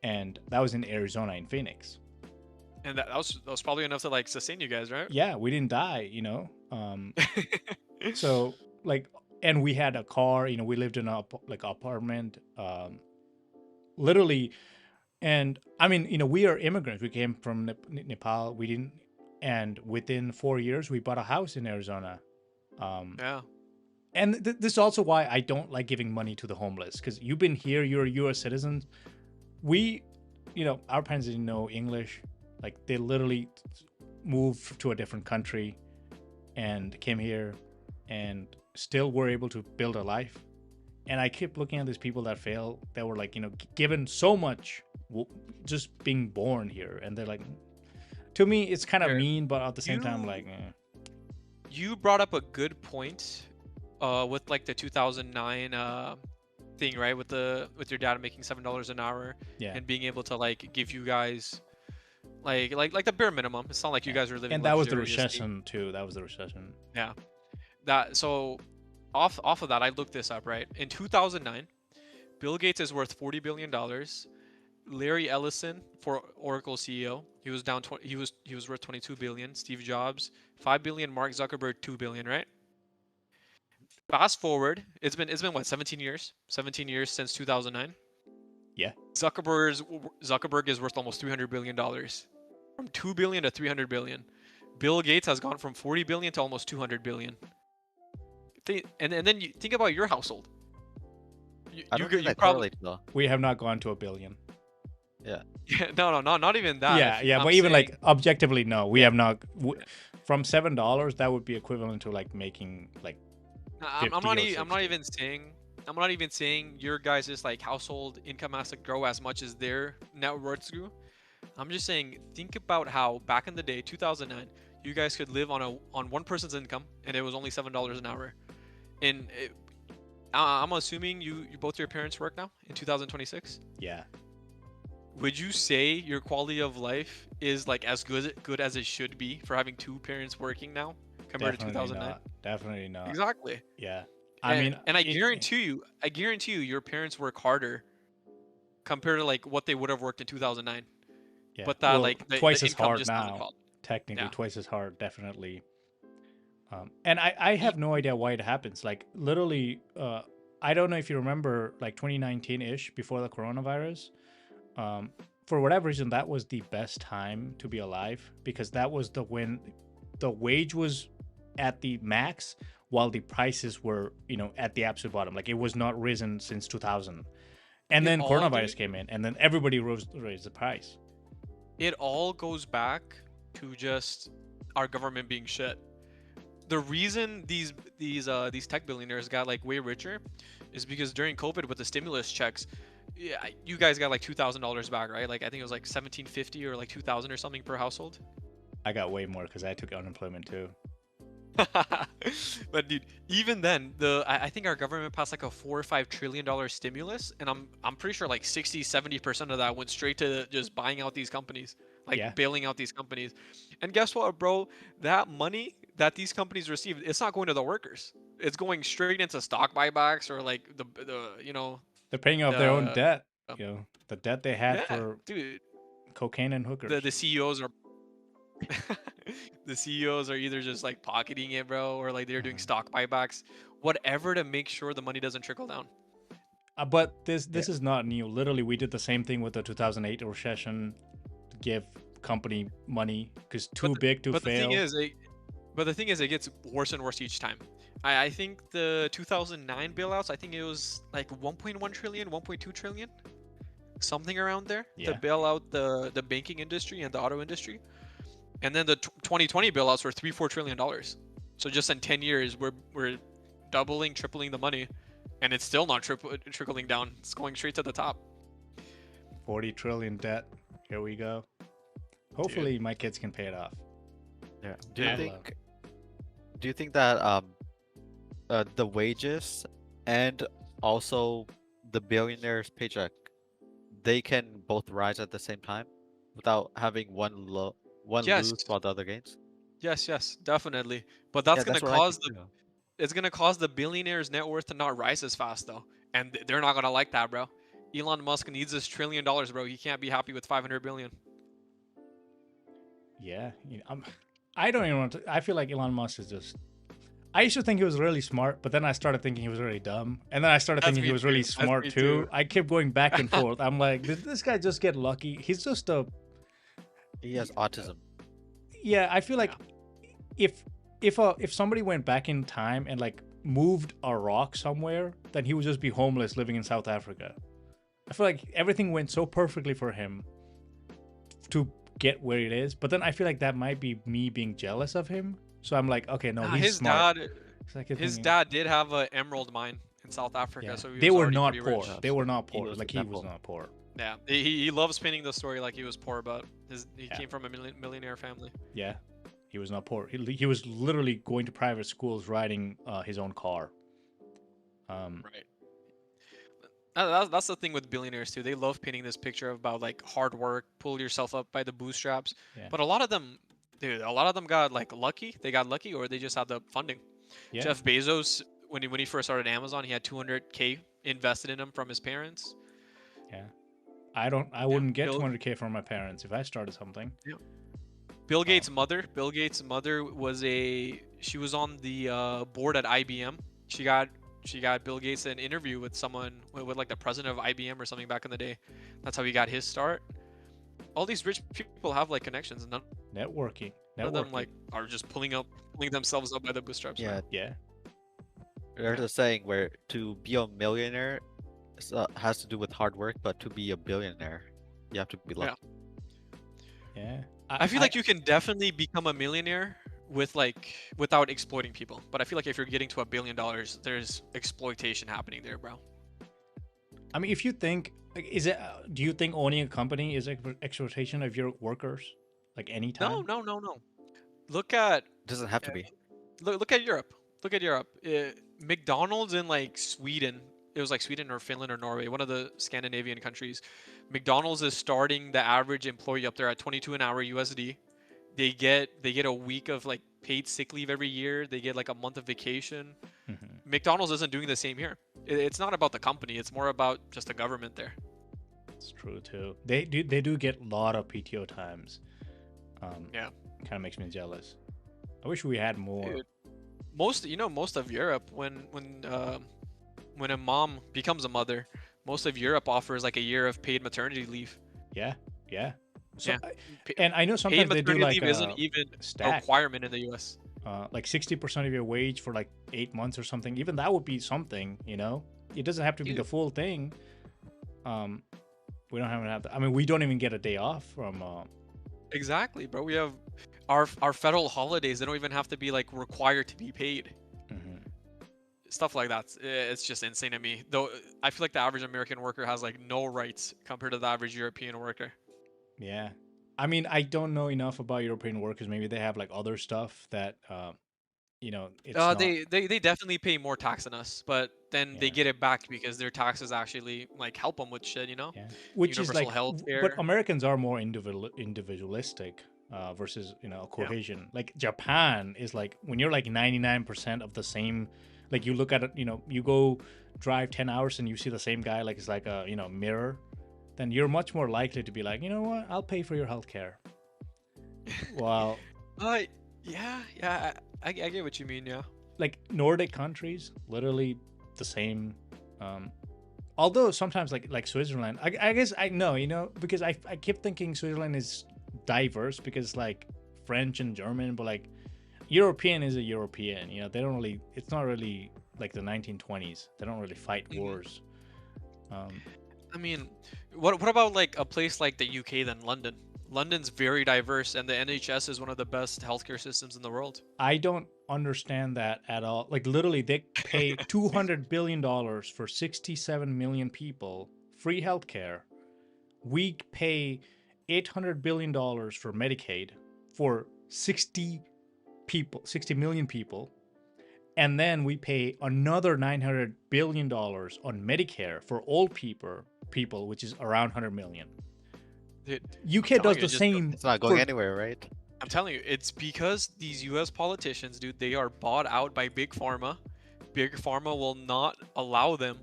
and that was in Arizona, in Phoenix. And that was probably enough to like sustain you guys, right? Yeah, we didn't die. So like and we had a car. You know, we lived in a like apartment, literally. And I mean, you know, we are immigrants. We came from Nepal. We didn't, and within 4 years, we bought a house in Arizona. Um, Yeah. and this is also why I don't like giving money to the homeless, because you've been here, you're a U.S. citizen. We, you know, our parents didn't know English. Like they literally moved to a different country and came here, and still were able to build a life. And I keep looking at these people that fail, that were like, you know, given so much, just being born here, and they're like, to me, it's kind of Here, mean, but at the same time, you like, you brought up a good point, with like the 2009 thing, right? With your dad making $7 an hour yeah, and being able to like give you guys like the bare minimum. It's not like you yeah. guys were living And that was the luxuriously. recession too. That was the recession. Yeah. That so off of that, I looked this up, right? In 2009, Bill Gates is worth $40 billion. Larry Ellison, for Oracle CEO, he was down 20, he was worth 22 billion. Steve Jobs, 5 billion. Mark Zuckerberg, 2 billion, right? Fast forward, it's been what, 17 years? 17 years since 2009. Yeah, Zuckerberg is worth almost $300 billion, from 2 billion to 300 billion. Bill Gates has gone from 40 billion to almost 200 billion. And then you think about your household. I don't think You that probably correlates though. we have not gone to a billion. Yeah. no, not even that. Yeah, yeah, I'm but even saying, like objectively, no, we yeah, have not. From $7, that would be equivalent to like making like I'm 50 not or even 60. I'm not even saying your guys' like household income has to grow as much as their net worths grew. I'm just saying, think about how back in the day, 2009, you guys could live on one person's income, and it was only $7 an hour. And I'm assuming you both your parents work now in 2026. Yeah, Would you say your quality of life is like as good as it should be for having two parents working now compared to definitely 2009? not. Definitely not. Exactly. Yeah, I mean, And I guarantee you, your parents work harder compared to like what they would have worked in 2009. yeah. But that Well, like twice the as income hard just hasn't now. caught. Technically, Yeah. twice as hard. Definitely. And I E- have no idea why it happens. Like literally, I don't know if you remember, like 2019-ish, before the coronavirus. Um, for whatever reason, that was the best time to be alive, because that was the when the wage was at the max, while the prices were, you know, at the absolute bottom. Like it was not risen since 2000. And It then all, coronavirus dude. came in, and then everybody raised the price. It all goes back to just our government being shit. The reason these tech billionaires got like way richer is because during COVID with the stimulus checks, yeah, you guys got like $2,000 back, right? Like I think it was like 1750 or like 2,000 or something per household. I got way more because I took unemployment too. But dude, even then, I think our government passed like a $4 or $5 trillion stimulus, and I'm pretty sure like 60-70% of that went straight to just buying out these companies, Yeah, like bailing out these companies. And guess what, bro? That money that these companies receive, it's not going to the workers. It's going straight into stock buybacks or like the they're paying off their own the debt. um, You know, the debt they had yeah, for dude. cocaine and hookers. The CEOs are the CEOs are either just like pocketing it, bro, or like they're doing Mhm. stock buybacks, whatever to make sure the money doesn't trickle down. But this Yeah. this is not new. Literally, we did the same thing with the 2008 recession. Give company money because But too big to but the thing fail. is, it gets worse and worse each time. I think the 2009 bailouts, I think it was like 1.1 trillion, 1.2 trillion, something around there to Yeah, bail out the banking industry and the auto industry. And then the 2020 bailouts were 3-4 trillion dollars. So just in 10 years, we're doubling, tripling the money, and it's still not trickling down. It's going straight to the top, 40 trillion debt. Here we go. dude. Hopefully, my kids can pay it off. Yeah. Yeah. Do you think that the wages and also the billionaire's paycheck, they can both rise at the same time without having one Yes, lose while the other gains? yes, definitely. But Yeah, that's what I think too. it's gonna cause the billionaire's net worth to not rise as fast though, and they're not gonna like that, bro. Elon Musk needs this $1 trillion, bro. He can't be happy with 500 billion. Yeah, I don't even want to. I feel like Elon Musk is just. I used to think he was really smart, but then I started thinking he was really dumb, and then I started That's thinking he me was really too. That's smart me too. too. I kept going back and forth. I'm like, did this guy just get lucky? He's just a He has autism. yeah. I feel like Yeah. if somebody went back in time and like moved a rock somewhere, then he would just be homeless living in South Africa. I feel like everything went so perfectly for him to get where it is, but then I feel like that might be me being jealous of him. So I'm like, okay, no, Nah, he's smart. It's like his thinking, dad did have an emerald mine in South Africa, yeah, so he they was were already not pretty poor. rich. They were not He poor. was Like the he was devil. not poor. Yeah, he loves spinning the story like he was poor, but he Yeah. came from a millionaire family. Yeah, he was not poor. He was literally going to private schools, riding his own car. Right. That's the thing with billionaires too. They love painting this picture about like hard work, pull yourself up by the bootstraps. Yeah. But a lot of them, dude, a lot of them got like lucky. They got lucky, or they just had the funding. Yeah. Jeff Bezos, when he first started Amazon, he had 200K invested in him from his parents. Yeah. I wouldn't get Bill- 200K from my parents if I started something. Bill Gates' mother. Bill Gates' mother she was on the board at IBM. She got Bill Gates an interview with someone with like the president of IBM or something back in the day. That's how he got his start. All these rich people have like connections, and none Networking. of them like are just pulling themselves up by the bootstraps. Yeah, man. Yeah. there's a saying where to be a millionaire has to do with hard work, but to be a billionaire, you have to be lucky. Yeah. I feel like you can definitely become a millionaire without exploiting people. But I feel like if you're getting to $1 billion, there's exploitation happening there, bro. I mean, if you think, like, do you think owning a company is exploitation of your workers? Like any time? No. Look at Doesn't have to be. look at Europe. Look at Europe. McDonald's in like Sweden. It was like Sweden or Finland or Norway, one of the Scandinavian countries. McDonald's is starting the average employee up there at 22 an hour USD. They get a week of like paid sick leave every year. They get like a month of vacation. Mhm. McDonald's isn't doing the same here. It's not about the company. It's more about just the government there. It's true too. They do get a lot of PTO times. Yeah. Kind of makes me jealous. I wish we had more. Dude, most of Europe when a mom becomes a mother, most of Europe offers like a year of paid maternity leave. Yeah. Yeah. So, Yeah. and I know Paid sometimes they do maternity like leave isn't even a stack. requirement in the US. Like 60% of your wage for like 8 months or something. Even that would be something, you know. It doesn't have to be the Dude. full thing. We don't have to. I mean, we don't even get a day off from. Exactly, bro. We have our federal holidays. They don't even have to be like required to be paid. Mhm. Stuff like that. It's just insane to me. Though I feel like the average American worker has like no rights compared to the average European worker. Yeah. I mean, I don't know enough about European workers. Maybe they have like other stuff that, it's not. They definitely pay more tax than us, but then they Yeah. get it back because their taxes actually like help them with shit, you know? Yeah. Which is Universal like, health but care. Americans are more individualistic versus, cohesion. Like Japan is like, when you're like 99% of the same, like you look at it, you go drive 10 hours and you see the same guy, like it's like a, mirror, then you're much more likely to be like, you know what, I'll pay for your healthcare. Well, Yeah, I get what you mean, yeah. like Nordic countries, literally the same. Although sometimes like Switzerland, I guess I know, because I keep thinking Switzerland is diverse because like French and German, but like European is a European, they don't really, it's not really like the 1920s. They don't really fight wars. I mean, what about like a place like the UK than London? London's very diverse, and the NHS is one of the best healthcare systems in the world. I don't understand that at all. Like literally, they pay $200 billion for 67 million people free healthcare. We pay $800 billion for Medicaid for 60 million people. And then we pay another $900 billion on Medicare for old people, which is around 100 million. Dude, UK does you, the just- same. It's not going for- anywhere, right? I'm telling you, it's because these US politicians, dude, they are bought out by Big Pharma. Big Pharma will not allow them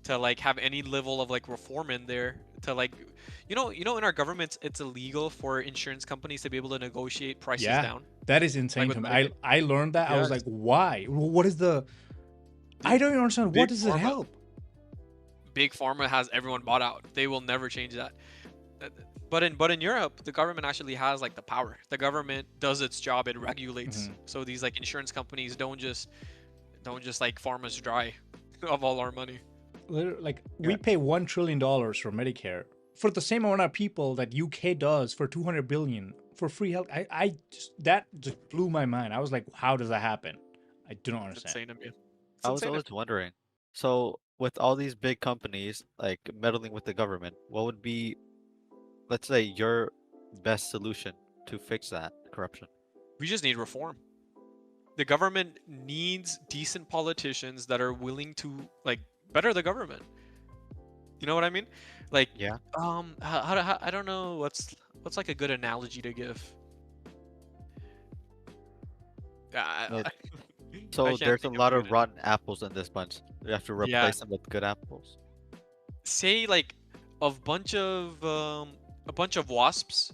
to like have any level of like reform in there. to like, in our government, it's illegal for insurance companies to be able to negotiate prices Yeah, down, that is insane like with to me. Medicaid. I learned that. I was Yes, like, why? What is the? I dude. don't even understand. What Big does it pharma, help? big pharma has everyone bought out. They will never change that. Uh, But in Europe, the government actually has like the power. The government does its job. It regulates. Mhm. So these like insurance companies don't just like farm us dry of all our money. Like Yeah. we pay $1 trillion for Medicare for the same amount of people that UK does for 200 billion for free health. I just that just blew my mind. I was like, how does that happen? I do not It's understand. insane to me. It's I was insane to always wondering. So, with all these big companies like meddling with the government, what would be, let's say, your best solution to fix that corruption? We just need reform. The government needs decent politicians that are willing to like better the government. You know what I mean? Like, Yeah. I don't know what's like a good analogy to give. I, It, I, I so can't there's a think of a lot good of rotten apples in this bunch. You have to Yeah, replace them with good apples. say like a bunch of wasps.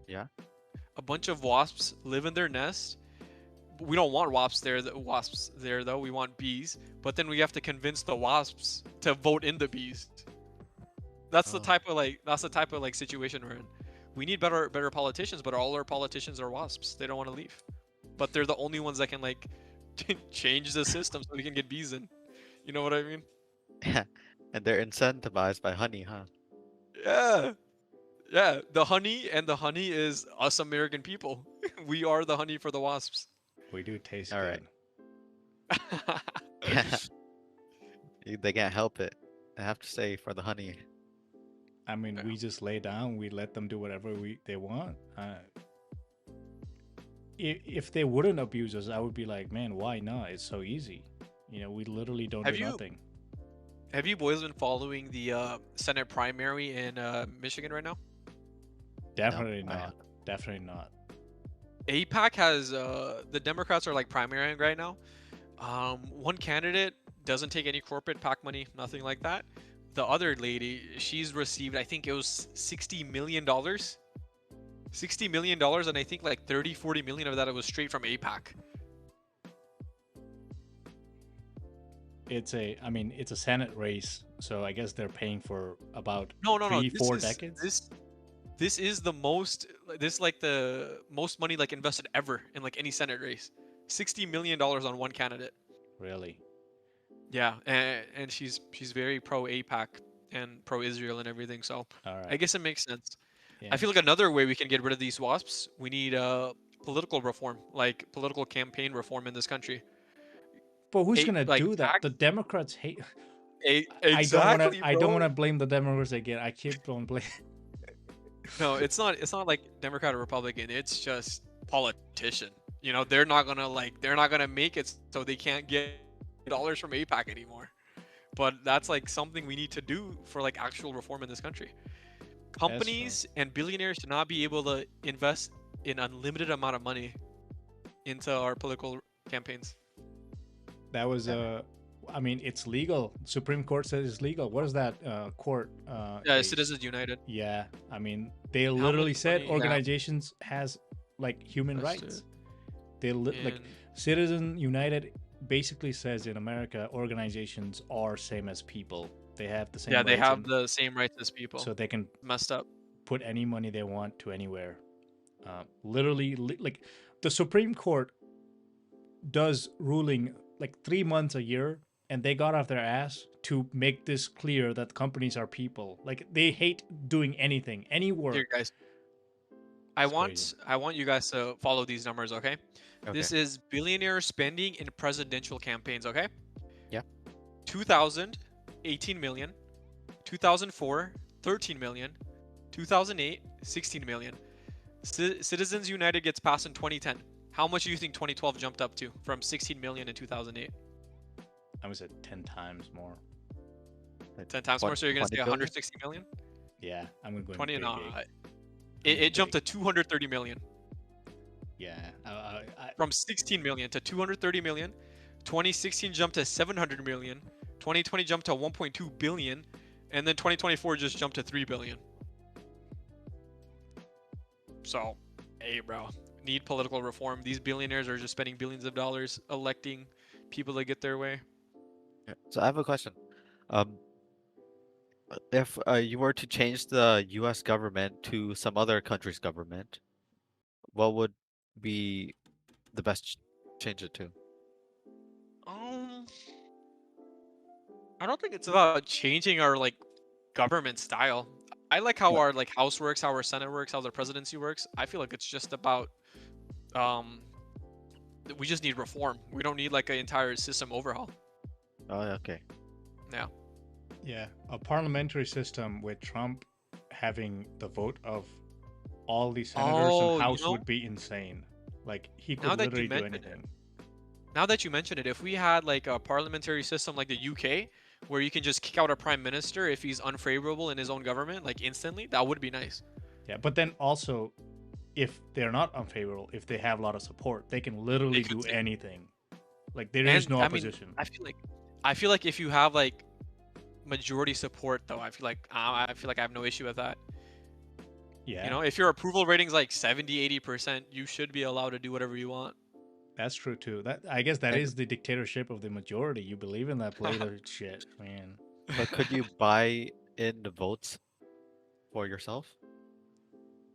Yeah. A bunch of wasps live in their nest. We don't want wasps there though. We want bees. But then we have to convince the wasps to vote in the bees. Oh. That's the type of like situation we're in. We need better politicians, but all our politicians are wasps. They don't want to leave. But they're the only ones that can like change the system so we can get bees in. You know what I mean? And they're incentivized by honey, huh? Yeah. Yeah, the honey is us American people. We are the honey for the wasps. We do taste All right. good. Yeah. They can't help it. I have to say for the honey. I mean, Yeah. we just lay down. We let them do whatever they want. If they wouldn't abuse us, I would be like, man, why not? It's so easy. We literally don't Have do you nothing. have you boys been following the Senate primary in Michigan right now? Definitely I not. Definitely not. APAC has the Democrats are like primarying right now. One candidate doesn't take any corporate PAC money, nothing like that. The other lady, she's received, I think it was $60 million. $60 million, and I think like 30-40 million of that was straight from APAC. I mean, it's a Senate race, so I guess they're paying for about No, no, no. three, 4 decades. This is the most money like invested ever in like any Senate race. $60 million on one candidate. Really? Yeah, and she's very pro APAC and pro Israel and everything. So All I right. guess it makes sense. Yeah. I feel like another way we can get rid of these wasps, we need political reform, like political campaign reform in this country. But who's gonna Like do that? PAC, The Democrats hate. I don't want to. exactly, I don't bro. want to blame the Democrats again. I keep on blame. No, it's not like Democrat or Republican. It's just politician. They're not gonna make it so they can't get dollars from APAC anymore. But that's like something we need to do for like actual reform in this country. That's true. Companies and billionaires should not be able to invest in unlimited amount of money into our political campaigns. That was I mean, it's legal. Supreme Court says it's legal. What is that court? Yeah, Case? Citizens United. Yeah, I mean, they How literally much said money? Yeah, organizations has like human that's rights. it. Like And Citizen United basically says in America, organizations are same as people. They have the same yeah, they rights, have and the same rights as people. so they can Messed up. put any money they want to anywhere. Literally, like the Supreme Court does ruling like 3 months a year, and they got off their ass to make this clear that companies are people. Like they hate doing anything, any Here, work. guys. I It's crazy. want you guys to follow these numbers, okay? Okay. This is billionaire spending in presidential campaigns, okay? Yeah. 2000, 18 million. 2004, 13 million. 2008, 16 million. Citizens United gets passed in 2010. How much do you think 2012 jumped up to from 16 million in 2008? I would say 10 times more. Like 10 times more, so you're going to 20 say billion? 160 million? Yeah, I'm gonna go 20, big, no, big. it jumped to 230 million. Yeah, From 16 million to 230 million. 2016 jumped to 700 million. 2020 jumped to 1.2 billion. and then 2024 just jumped to 3 billion. So, hey, bro, need political reform. These billionaires are just spending billions of dollars electing people to get their way. Yeah. So I have a question. Um, if you were to change the U.S. government to some other country's government, what would be the best change it to? Um, I don't think it's about changing our like government style. I like how But our like House works, how our Senate works, how the presidency works. I feel like it's just about um we just need reform. We don't need like an entire system overhaul. oh, okay. Yeah. Yeah, a parliamentary system with Trump having the vote of all the senators and Oh, you House know, would be insane. Like he now could that you literally do mention it, anything. now that you mention it, if we had like a parliamentary system like the UK, where you can just kick out a prime minister if he's unfavorable in his own government, like instantly, that would be nice. Yeah, but then also, if they're not unfavorable, if they have a lot of support, they can They literally could do say, anything. Like there is and no I mean, opposition. I feel like if you have like majority support, though, I feel like I have no issue with that. Yeah, You know, if your approval rating's like 70-80%, you should be allowed to do whatever you want. that's true too. That I guess that And is the dictatorship of the majority. You believe in that Plato shit, man. but could you buy in the votes for yourself?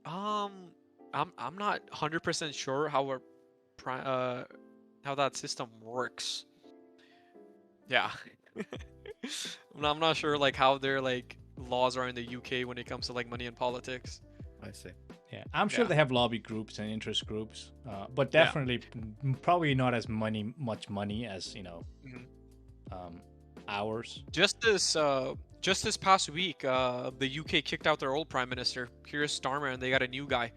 Um, I'm not 100% sure how how that system works. Yeah. I'm not sure like how their like laws are in the UK when it comes to like money and politics. I see. Yeah, I'm sure Yeah. they have lobby groups and interest groups, but Yeah. definitely probably not as much money as Mhm. um, ours. Just this past week, the UK kicked out their old prime minister, Keir Starmer, and they got a new guy.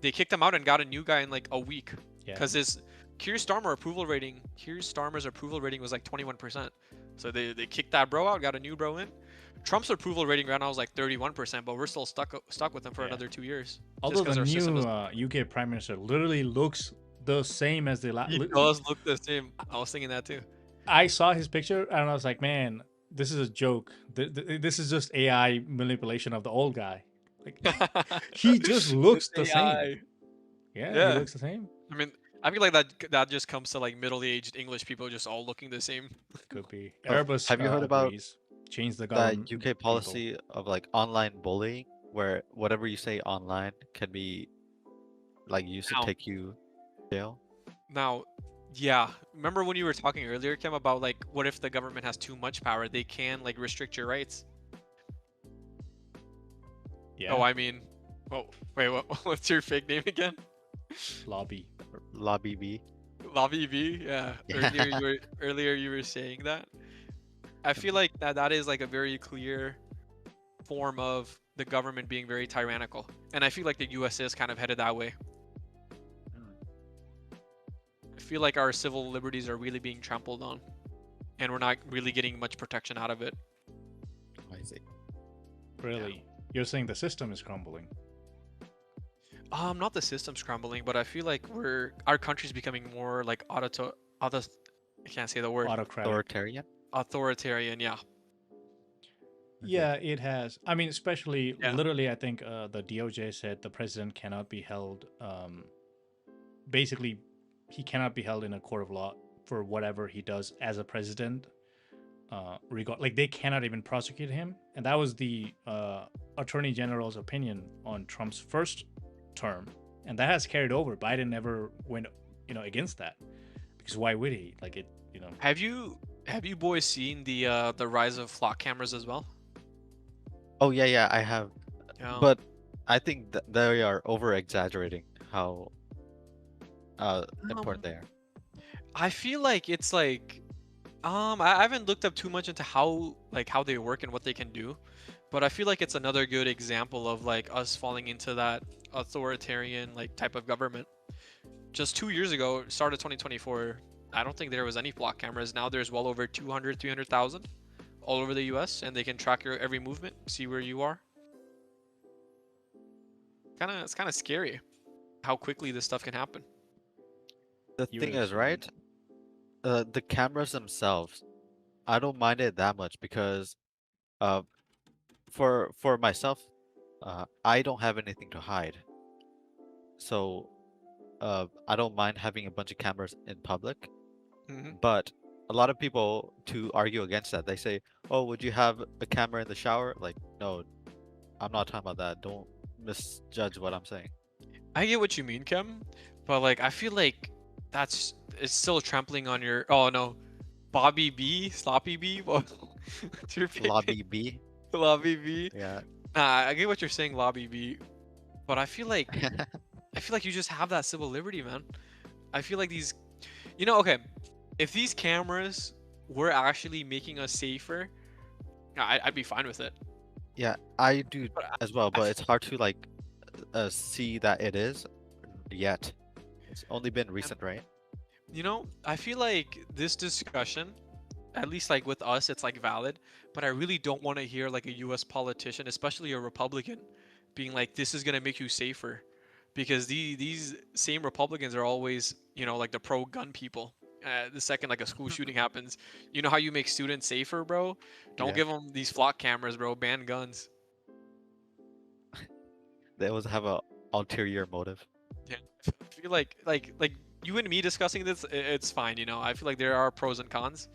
They kicked him out and got a new guy in like a week Yeah, because his Keir Starmer's approval rating was like 21%. So they kicked that bro out, got a new bro in. Trump's approval rating right now is like 31%, but we're still stuck with him for Yeah. another 2 years. although the Because our system new is UK prime minister literally looks the same as the last. he does look the same. I was thinking that too. I saw his picture and I was like, man, this is a joke. This is just AI manipulation of the old guy. Like he just looks It's the same. AI. Yeah, he Yeah. looks the same. I mean, I feel like that just comes to like middle-aged English people just all looking the same. Could be. Oh, Airbus have you heard about agrees. Change the that government UK people. policy of like online bullying, where whatever you say online can be like used to Now, take you to jail? now, yeah. Remember when you were talking earlier, Kim, about like what if the government has too much power? They can like restrict your rights. Yeah. Oh, I mean, oh, wait, what's your fake name again? Lobby. Lobby B. Lobby V. Yeah. Yeah. Earlier you were saying that. I feel like that is like a very clear form of the government being very tyrannical, and I feel like the U.S. is kind of headed that way. I feel like our civil liberties are really being trampled on, and we're not really getting much protection out of it. I see. Really? You're saying the system is crumbling? Not the system's crumbling, but I feel like our country's becoming more like I can't say the word. Autocratic. Authoritarian? Authoritarian, yeah. Yeah, it has. I mean, especially Yeah. literally, I think the DOJ said the president cannot be held. Basically, he cannot be held in a court of law for whatever he does as a president. Like they cannot even prosecute him, and that was the attorney general's opinion on Trump's first term, and that has carried over. Biden never went, against that, because why would he? Like it, Have you boys seen the rise of flock cameras as well? Oh yeah, I have. Yeah. But I think that they are over exaggerating how important they are. I feel like it's like I haven't looked up too much into how they work and what they can do, but I feel like it's another good example of like us falling into that authoritarian like type of government. Just 2 years ago, start of 2024, I don't think there was any flock cameras. Now there's well over 300,000 all over the US, and they can track your every movement, see where you are. It's kind of scary how quickly this stuff can happen. The You thing would is, right? The cameras themselves, I don't mind it that much because for myself, I don't have anything to hide, so I don't mind having a bunch of cameras in public. Hmm. But a lot of people to argue against that, they say, "Oh, would you have a camera in the shower?" Like, no, I'm not talking about that. Don't misjudge what I'm saying. I get what you mean, Kim, but like I feel like that's it's still trampling on your. Oh no, Bobby B, Sloppy B. What's your opinion? Lobby B. Lobby B. Yeah. Nah, I get what you're saying, Lobby B, but I feel like you just have that civil liberty, man. I feel like these, okay, if these cameras were actually making us safer, I'd be fine with it. Yeah, I do But as well, I but it's hard to like see that it is yet. It's only been recent, right? I feel like this discussion, at least like with us, it's like valid, but I really don't want to hear like a US politician, especially a Republican, being like, this is gonna make you safer. Because these same Republicans are always, like the pro gun people. The second like a school shooting happens, you know how you make students safer, bro? Don't Yeah. give them these flock cameras, bro. Ban guns. They always have a ulterior motive. Yeah, I feel like you and me discussing this, it's fine. I feel like there are pros and cons,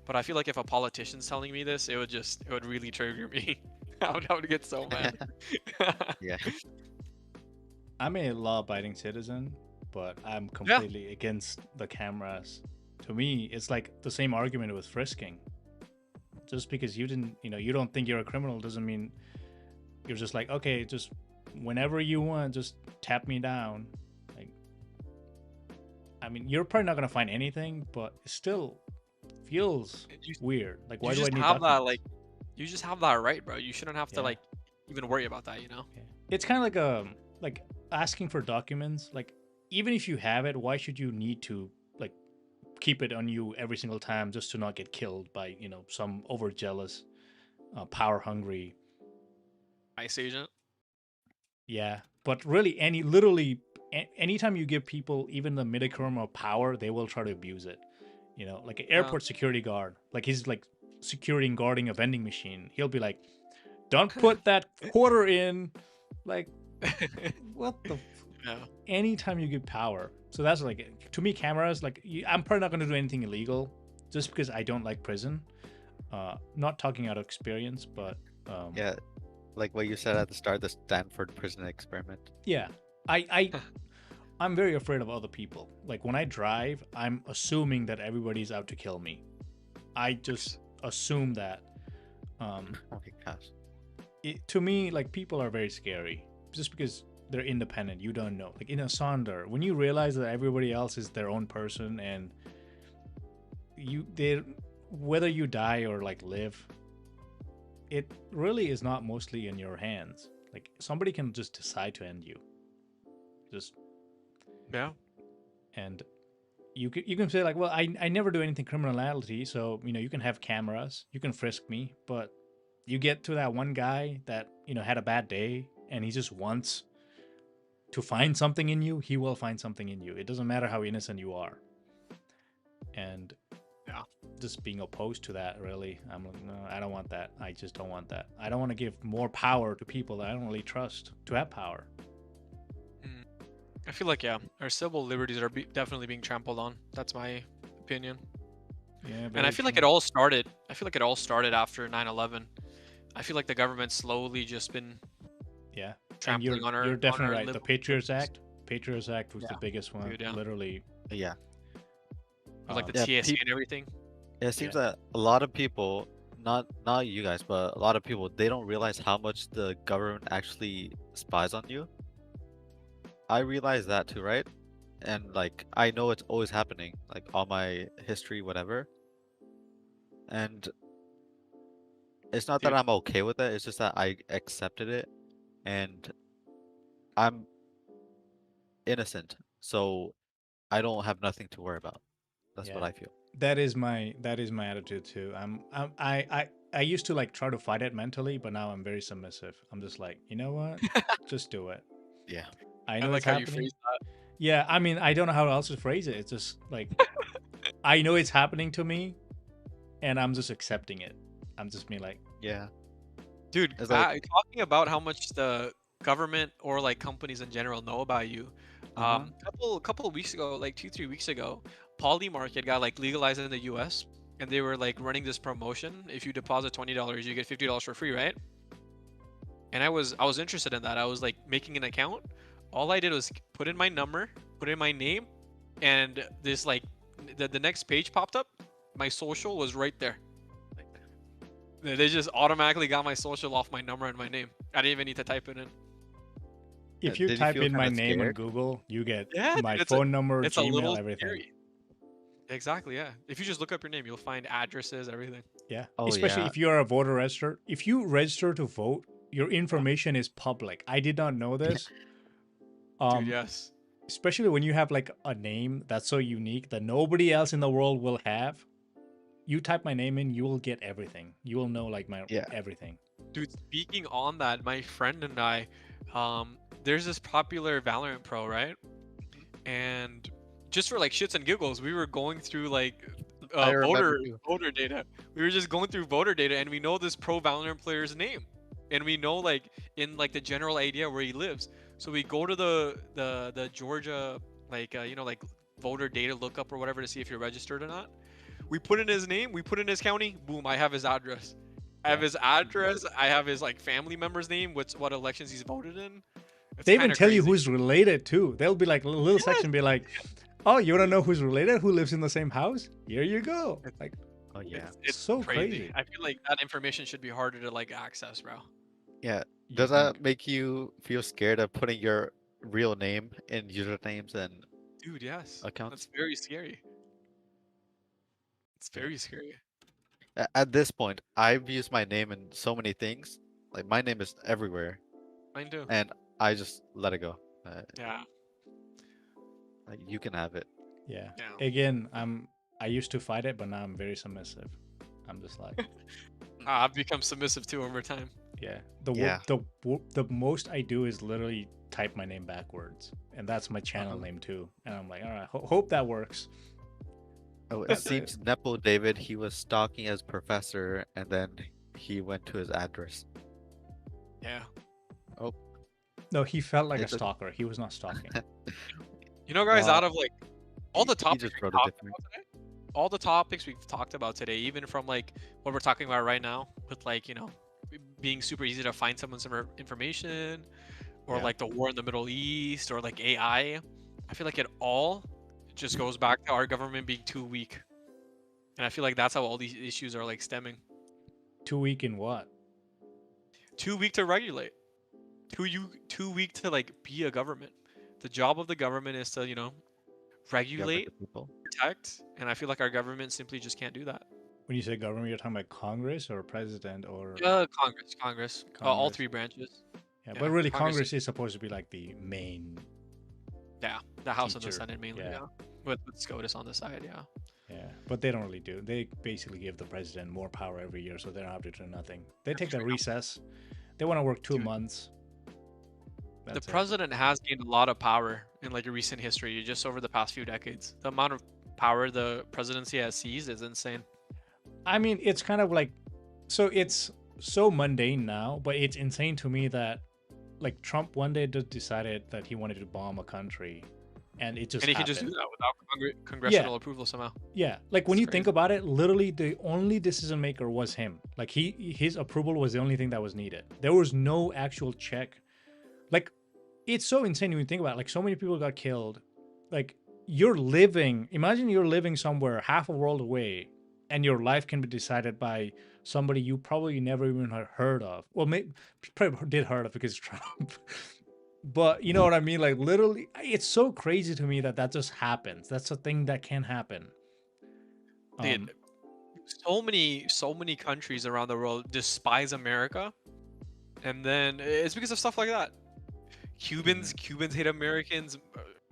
but I feel like if a politician's telling me this, it would really trigger me. I would get so mad. Yeah. I'm a law-abiding citizen, but I'm Yeah. completely against the cameras. To me, it's like the same argument with frisking. Just because you didn't, you don't think you're a criminal doesn't mean you're just like, okay, just whenever you want, just tap me down. Like, I mean, you're probably not gonna find anything, but it still feels You, weird. Like, you why do I just need have that documents? like you just have that right, bro. You shouldn't have to Yeah. like even worry about that. Yeah. It's kind of like asking for documents. Like, even if you have it, why should you need to like keep it on you every single time just to not get killed by some overjealous, power hungry? Ice agent. Yeah, but really, literally, anytime you give people even the midicum of power, they will try to abuse it. Like an Yeah. airport security guard, like he's like securing guarding a vending machine. He'll be like, "Don't put that quarter in." Like, what the? Yeah. Anytime you give power, so that's like to me, cameras. Like, I'm probably not going to do anything illegal, just because I don't like prison. Not talking out of experience, but Yeah. Like what you said at the start, the Stanford prison experiment. yeah, I I'm very afraid of other people. Like when I drive, I'm assuming that everybody's out to kill me. I just assume that. Um, Oh my gosh. to me, like people are very scary just because they're independent. You don't know. Like in a Sonder, when you realize that everybody else is their own person and they whether you die or like live, it really is not mostly in your hands. Like somebody can just decide to end you. Just Yeah. and you can say like, well, I never do anything criminality, so you can have cameras, you can frisk me, but you get to that one guy that had a bad day and he just wants to find something in you, he will find something in you. It doesn't matter how innocent you are. And Yeah. just being opposed to that, really, I'm like, no, I don't want that. I just don't want that. I don't want to give more power to people that I don't really trust to have power. Mm. I feel like, yeah, our civil liberties are definitely being trampled on. That's my opinion. Yeah, And I very feel like true. it all started. I feel like it all started after 9/11. I feel like the government's slowly just been Yeah, and trampling on you're our definitely right. The liberal Patriots liberties. Act, Patriots Act was the Yeah, biggest one. dude. Yeah, Literally, Yeah. with like the Yeah. TSA and everything. It seems yeah, that a lot of people, not you guys, but a lot of people, they don't realize how much the government actually spies on you. I realize that too, right? And like I know it's always happening, like all my history, whatever. And it's not that Dude, I'm okay with it, it's just that I accepted it and I'm innocent, so I don't have nothing to worry about. That's what yeah. I feel. That is my attitude too. I used to like try to fight it mentally, but now I'm very submissive. I'm just like, you know what? Just do it. Yeah. I I know like it's how you happening. phrase that. Yeah, I mean, I don't know how else to phrase it. It's just like I know it's happening to me, and I'm just accepting it. I'm just being like, Yeah. Dude, It's like, talking about how much the government or like companies in general know about you. uh-huh. Couple of weeks ago, like 2 3 weeks ago, Poly Market got like legalized in the U.S. and they were like running this promotion. If you deposit $20, you get $50 for free, right? And I was interested in that. I was like making an account. All I did was put in my number, put in my name, and this like the next page popped up. My social was right there. Like, they just automatically got my social off my number and my name. I didn't even need to type it in. If you Did you type feel in kind my of name on scared? Google, you get Yeah, my dude, phone number, it's a little Gmail, everything. scary. Exactly, yeah. If you just look up your name, you'll find addresses, everything. Yeah. Oh Especially yeah, if you're a voter register. If you register to vote, your information is public. I did not know this. Dude, Um, yes. especially when you have like a name that's so unique that nobody else in the world will have. You type my name in, you will get everything. You will know like my yeah. everything. Dude, speaking on that, my friend and I, there's this popular Valorant pro, right? And just for like shits and giggles, we were going through like I remember voter too. voter data. We were just going through voter data, and we know this pro Valorant player's name, and we know like in like the general idea where he lives. So we go to the Georgia like like voter data lookup or whatever to see if you're registered or not. We put in his name, we put in his county, boom, I have his address. I have Yeah. his address, I have his like family member's name, what elections he's voted in. It's They even kind of tell you crazy. who's related too. They'll be like a little Yeah, section, be like, "Oh, you want to know who's related? Who lives in the same house? Here you go." it's, Like Oh yeah, it's so crazy. crazy. I feel like that information should be harder to like access, bro. yeah. You Does think? that make you feel scared of putting your real name in usernames and Dude, yes. That's accounts? very scary. It's Yeah. very scary. At this point, I've used my name in so many things. Like my name is everywhere, Mine too. and I just let it go. Yeah. Like you can have it. Yeah. Yeah. Again, I used to fight it, but now I'm very submissive. I'm just like, I've become submissive too over time. yeah. The Yeah. the most I do is literally type my name backwards, and that's my channel Uh-huh. name too. And I'm like, all right, hope that works. Oh, it That's it. seems Nepo David, he was stalking his professor, and then he went to his address. Yeah. Oh, No, he felt like a it's a, stalker. He was not stalking. You know, guys, well, out of like all the he topics just we've wrote it talked different. about today, all the topics we've talked about today, even from like what we're talking about right now, with like being super easy to find someone's information, or Yeah. like the war in the Middle East, or like AI. I feel like it all just goes back to our government being too weak, and I feel like that's how all these issues are like stemming. Too weak in what? Too weak to regulate. Too weak to like be a government. The job of the government is to Govern regulate, the people. protect, and I feel like our government simply just can't do that. When you say government, you're talking about Congress or president or Congress, all Congress. three branches. Yeah, Yeah, but really, Congress. Congress is supposed to be like the main. Yeah, the House and the Teacher, Senate mainly. yeah. Yeah, with SCOTUS on the side. Yeah. Yeah, but they don't really do. They basically give the president more power every year, so they don't have to do nothing. They take a recess. They want to work 2 Dude. months. The That's it. president has gained a lot of power in like recent history, just over the past few decades. The amount of power the presidency has seized is insane. I mean, it's kind of like, so it's so mundane now, but it's insane to me that, like, Trump one day just decided that he wanted to bomb a country, and it just And he can just do happened. that without congressional approval somehow. Yeah, like when It's you think crazy. about it, literally the only decision maker was him. Like his approval was the only thing that was needed. There was no actual check. Like, it's so insane when you think about it. Like, so many people got killed. Like, imagine you're living somewhere half a world away, and your life can be decided by somebody you probably never even heard of. Well, maybe probably did heard of because Trump. But you know what I mean? Like, literally, it's so crazy to me that that just happens. That's a thing that can happen. Dude, so many countries around the world despise America, and then it's because of stuff like that. Cubans hate Americans.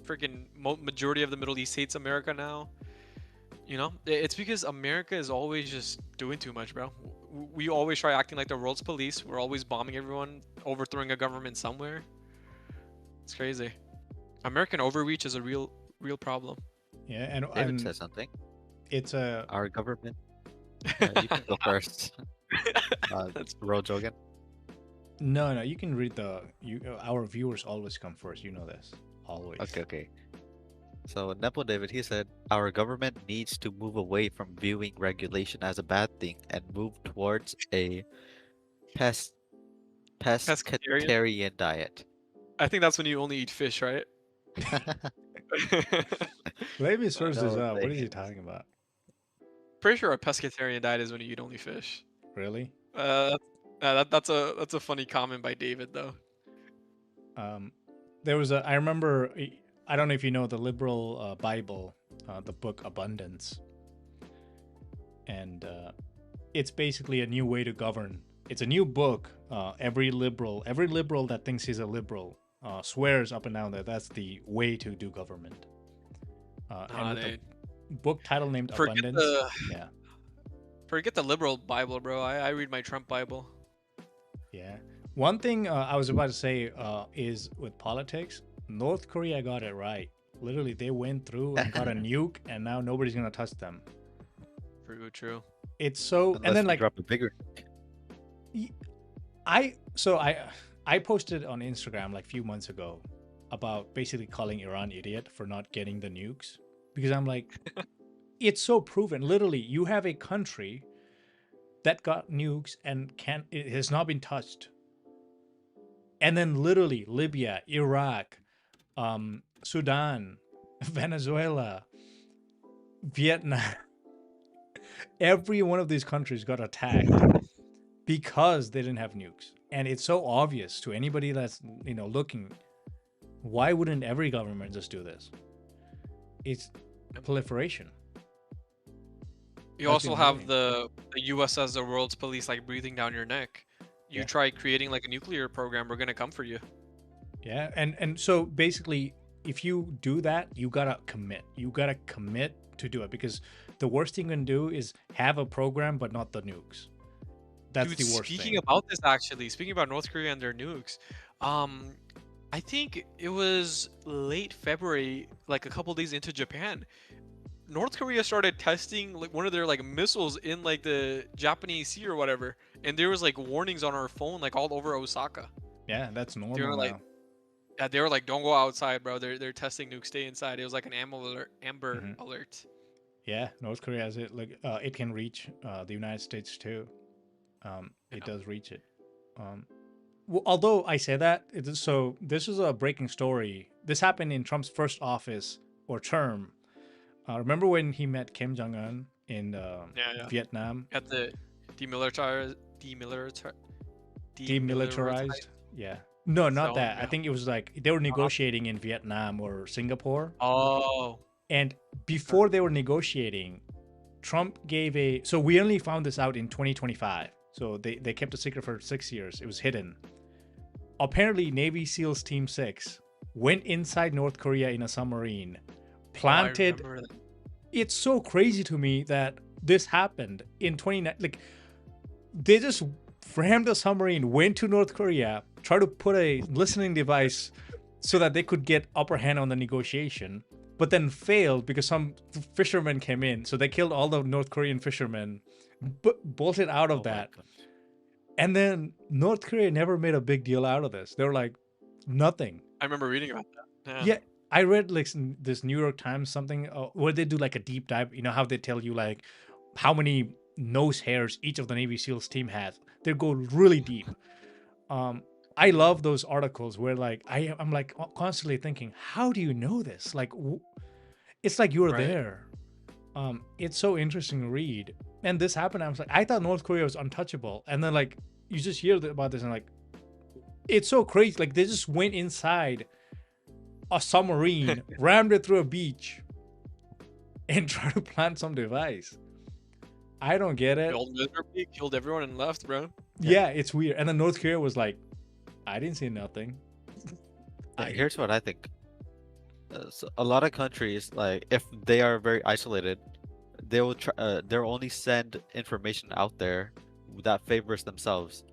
Freaking majority of the Middle East hates America now. It's because America is always just doing too much, bro. We always try acting like the world's police. We're always bombing everyone, overthrowing a government somewhere. It's crazy. American overreach is a real problem. Yeah, and David said something. it's a Our government. You can go first. That's Road Jogan. No, no, you can read our viewers always come first. You know this. Always. Okay, okay. So Nepo David, he said, our government needs to move away from viewing regulation as a bad thing and move towards a pest Pescatarian. pescatarian diet. I think that's when you only eat fish, right? Let me search this No up. What is he thanks. talking about? Pretty sure a pescatarian diet is when you eat only fish. Really? Uh, that's a funny comment by David though. There was I remember. I don't know if you know the liberal Bible, the book Abundance, and it's basically a new way to govern. It's a new book. Every liberal that thinks he's a liberal, swears up and down that that's the way to do government. And with the book title named Forget Abundance, the yeah, forget the liberal Bible, bro. I read my Trump Bible. yeah. One thing I was about to say is with politics, North Korea got it right. Literally, they went through and got a nuke, and now nobody's gonna touch them. True. It's so, Unless and then we like drop a bigger. I posted on Instagram like a few months ago about basically calling Iran idiot for not getting the nukes because I'm like, it's so proven. Literally, you have a country that got nukes and it has not been touched, and then literally Libya, Iraq, Sudan, Venezuela, Vietnam, every one of these countries got attacked because they didn't have nukes. And it's so obvious to anybody that's looking. Why wouldn't every government just do this? It's proliferation. You That's also been have moving. the U.S. as the world's police, like breathing down your neck. You Yeah. try creating like a nuclear program, we're gonna come for you. Yeah, and so basically, if you do that, you gotta commit. You gotta commit to do it because the worst thing you can do is have a program but not the nukes. That's Dude, the worst speaking thing. about this, actually, speaking about North Korea and their nukes, um, I think it was late February, like a couple days into Japan. North Korea started testing like one of their like missiles in like the Japanese sea or whatever, and there was like warnings on our phone like all over Osaka. Yeah, that's They normal were like, now. yeah, they were like, don't go outside, bro. They're testing nukes. Stay inside. It was like an amber Hmm. alert. Yeah, North Korea has it. Like, it can reach the United States too. It Yeah. does reach it. Um, well, although I say that, so this is a breaking story. This happened in Trump's first office or term. Remember when he met Kim Jong Un in Yeah. Vietnam? At the demilitarized, demilitarized Demilitarized. Yeah. No, not zone. that. I Yeah. think it was like they were negotiating in Vietnam or Singapore. Oh. And before they were negotiating, Trump gave a. So we only found this out in 2025. So they kept it secret for 6 years. It was hidden. Apparently, Navy SEALs Team 6 went inside North Korea in a submarine, Oh, I planted. remember that. It's so crazy to me that this happened in 29. Like, they just rammed the submarine, went to North Korea, tried to put a listening device so that they could get upper hand on the negotiation, but then failed because some fishermen came in. So they killed all the North Korean fishermen, bolted out of Oh my that. god. And then North Korea never made a big deal out of this. They were like, nothing. I remember reading about that. Yeah. Yeah, I read like this New York Times something where they do like a deep dive. You know how they tell you like how many nose hairs each of the Navy SEALs team has. They go really deep. I love those articles where like I'm like constantly thinking, how do you know this? Like, it's like you're Right. there. It's so interesting to read. And this happened. I was like, I thought North Korea was untouchable, and then like you just hear about this and like, it's so crazy. Like they just went inside a submarine, rammed it through a beach, and tried to plant some device. I don't get it. Killed miserably, killed everyone and left, bro. Yeah, it's weird. And then North Korea was like, I didn't see nothing. Here's what I think. So a lot of countries, like if they are very isolated, they will try. They'll only send information out there that favors themselves.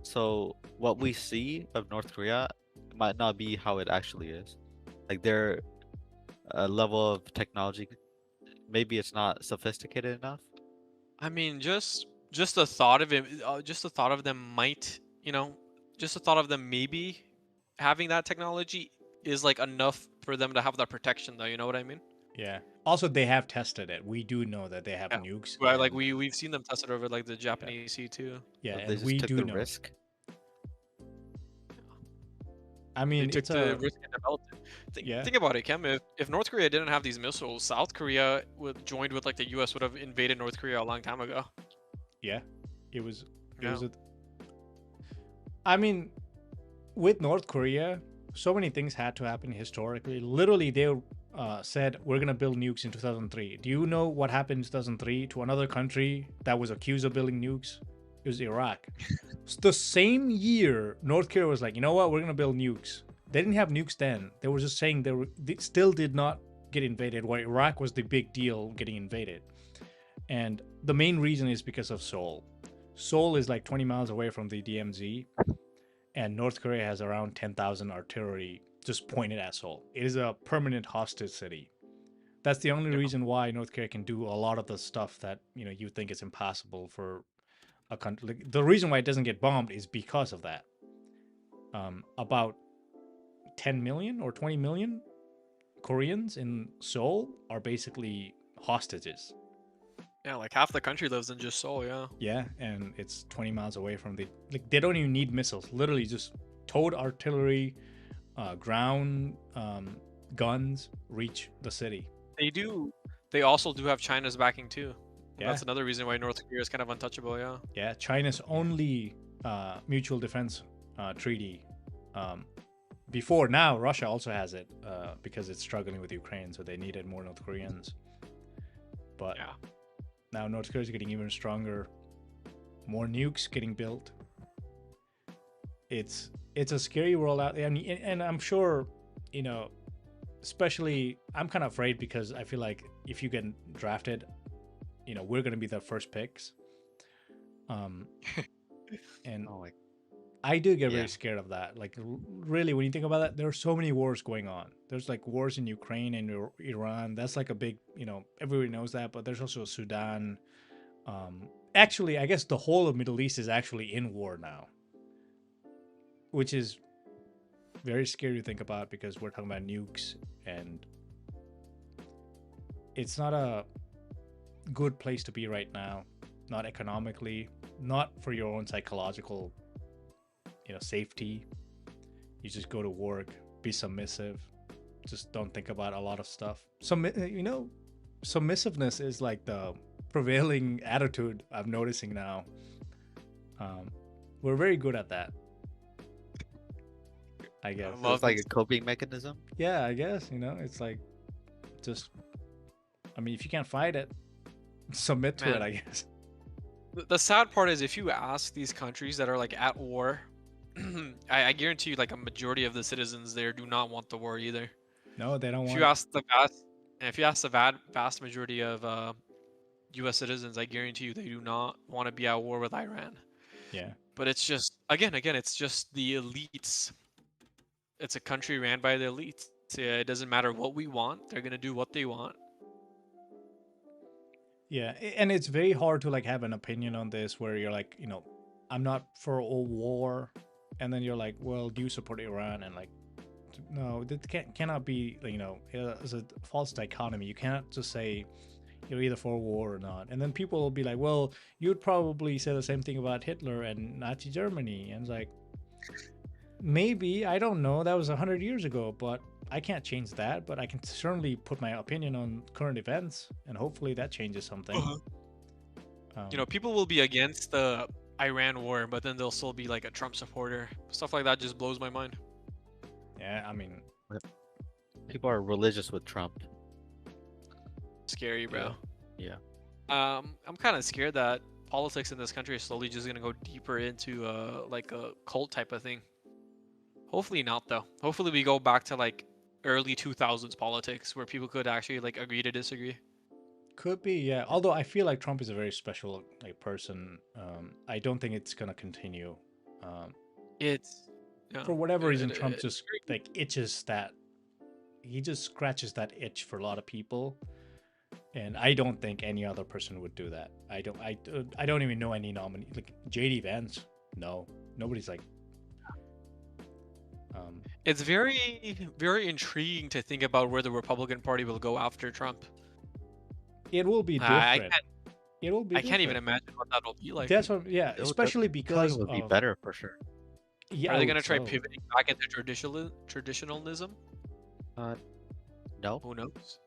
So what we see of North Korea might not be how it actually is. Like their level of technology, maybe it's not sophisticated enough. I mean, just the thought of it, just the thought of them might, just the thought of them maybe having that technology is like enough for them to have that protection, though. You know what I mean? Yeah. Also, they have tested it. We do know that they have Yeah. nukes, Right, like and we've seen them test it over like the yeah, Japanese sea too. yeah, So they and just we took do the know. risk. I They mean, took it's the a risk and developed it. yeah, Think about it, Kem. If North Korea didn't have these missiles, South Korea would joined with like the U.S. would have invaded North Korea a long time ago. yeah. It was it Yeah. was a. I mean, with North Korea, so many things had to happen historically. Literally, they said we're gonna build nukes in 2003. Do you know what happened in 2003 to another country that was accused of building nukes? It was Iraq. It's the same year, North Korea was like, you know what, we're gonna build nukes. They didn't have nukes then. They were just saying they still did not get invaded. Where Iraq was the big deal getting invaded, and the main reason is because of Seoul. Seoul is like 20 miles away from the DMZ, and North Korea has around 10,000 artillery just pointed at Seoul. It is a permanent hostage city. That's the only Yeah. reason why North Korea can do a lot of the stuff that you think is impossible for a country. Like, the reason why it doesn't get bombed is because of that. About 10 million or 20 million Koreans in Seoul are basically hostages. Yeah, like half the country lives in just Seoul. Yeah. Yeah, and it's 20 miles away from the like. They don't even need missiles. Literally, just towed artillery, ground guns reach the city. They do. They also do have China's backing too. Yeah. That's another reason why North Korea is kind of untouchable. Yeah. Yeah, China's only mutual defense treaty. Before now, Russia also has it because it's struggling with Ukraine, so they needed more North Koreans. But Yeah. now North Korea is getting even stronger. More nukes getting built. It's a scary world out there, and I'm sure, especially I'm kind of afraid because I feel like if you get drafted, we're gonna be the first picks. And Oh my. I do get Yeah. very scared of that. Like, really, when you think about that, there are so many wars going on. There's like wars in Ukraine and Iran. That's like a big, everybody knows that. But there's also Sudan. Actually, I guess the whole of Middle East is actually in war now, which is very scary to think about because we're talking about nukes, and it's not a good place to be right now. Not economically, not for your own psychological safety. You just go to work, be submissive, just don't think about a lot of stuff. Submissiveness is like the prevailing attitude I'm noticing now. We're very good at that, I guess. love It's like it. a coping mechanism. Yeah, I guess, it's like just, I mean, if you can't fight it, submit to it, Man. I guess. The sad part is if you ask these countries that are like at war, I guarantee you like a majority of the citizens there do not want the war either. No, they don't If want you it. ask the vast majority of U.S. citizens, I guarantee you they do not want to be at war with Iran. Yeah. But it's just again, it's just the elites. It's a country ran by the elites. Yeah, it doesn't matter what we want; they're gonna do what they want. Yeah, and it's very hard to like have an opinion on this where you're like, I'm not for a war, and then you're like, well, do you support Iran? And like, no, that cannot be, it's a false dichotomy. You cannot just say you're either for war or not, and then people will be like, well, you'd probably say the same thing about Hitler and Nazi Germany, and it's like, maybe, I don't know, that was 100 years ago, but I can't change that, but I can certainly put my opinion on current events, and hopefully that changes something. People will be against the Iran war, but then they'll still be like a Trump supporter. Stuff like that just blows my mind. Yeah, I mean, People are religious with Trump. Scary, bro. Yeah. I'm kind of scared that politics in this country is slowly just gonna go deeper into like a cult type of thing. Hopefully not, though. Hopefully we go back to like early 2000s politics where people could actually like agree to disagree. could be, yeah. Although I feel like Trump is a very special person. I don't think it's gonna continue. It's yeah, For whatever reason, it- Trump it- just like itches that. He just scratches that itch for a lot of people, and I don't think any other person would do that. I don't even know any nominee like JD Vance. No, nobody's like It's very intriguing to think about where the Republican Party will go after Trump. It will be I different. It will be I can't even different. imagine what that'll be like. That's what, yeah, especially I feel like because it would be of, better for sure. yeah, Are I they would gonna try so. pivoting back into traditionalism? No. Who knows?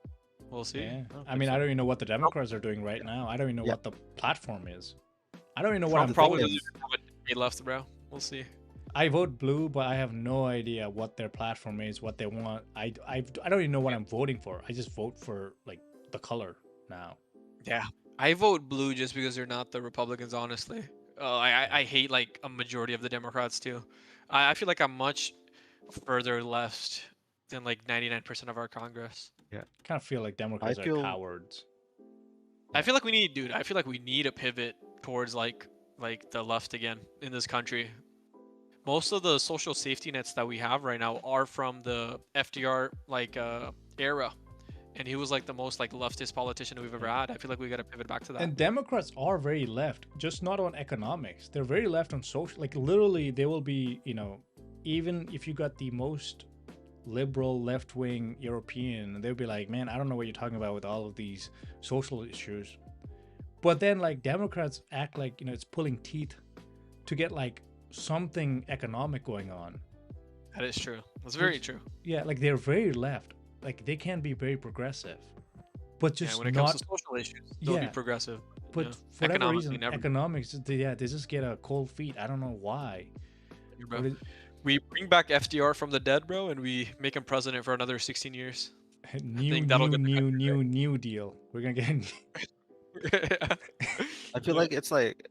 We'll see. Yeah. don't I think mean, I so. don't even know what the Democrats are doing right now. I don't even know Yeah. what the platform is. I don't even know what Trump I'm probably voting. doesn't have a day left, bro. We'll see. I vote blue, but I have no idea what their platform is, what they want. I don't even know what I'm voting for. I just vote for like the color now. Yeah, I vote blue just because they're not the Republicans, honestly. I hate like a majority of the Democrats too. I feel like I'm much further left than like 99% of our Congress. I kind of feel like I Democrats are feel cowards. I feel like we need, dude. I feel like we need a pivot towards like the left again in this country. Most of the social safety nets that we have right now are from the FDR era, and he was like the most like leftist politician we've ever had. I feel like we got to pivot back to that. And Democrats are very left, just not on economics. They're very left on social. Like literally, they will be, even if you got the most liberal left-wing European, they'll be like, man, I don't know what you're talking about with all of these social issues. But then like Democrats act like, it's pulling teeth to get like something economic going on. That is true. That's very true. Yeah, like they're very left. Like they can be very progressive, but just Yeah, when it not. comes to social issues, they'll be Yeah. progressive. But yeah. for whatever Economically, reason, never. economics, they just get a cold feet. I don't know why. Bro. But We bring back FDR from the dead, bro, and we make him president for another 16 years. new that'll get the new deal. We're gonna get. I feel like it's like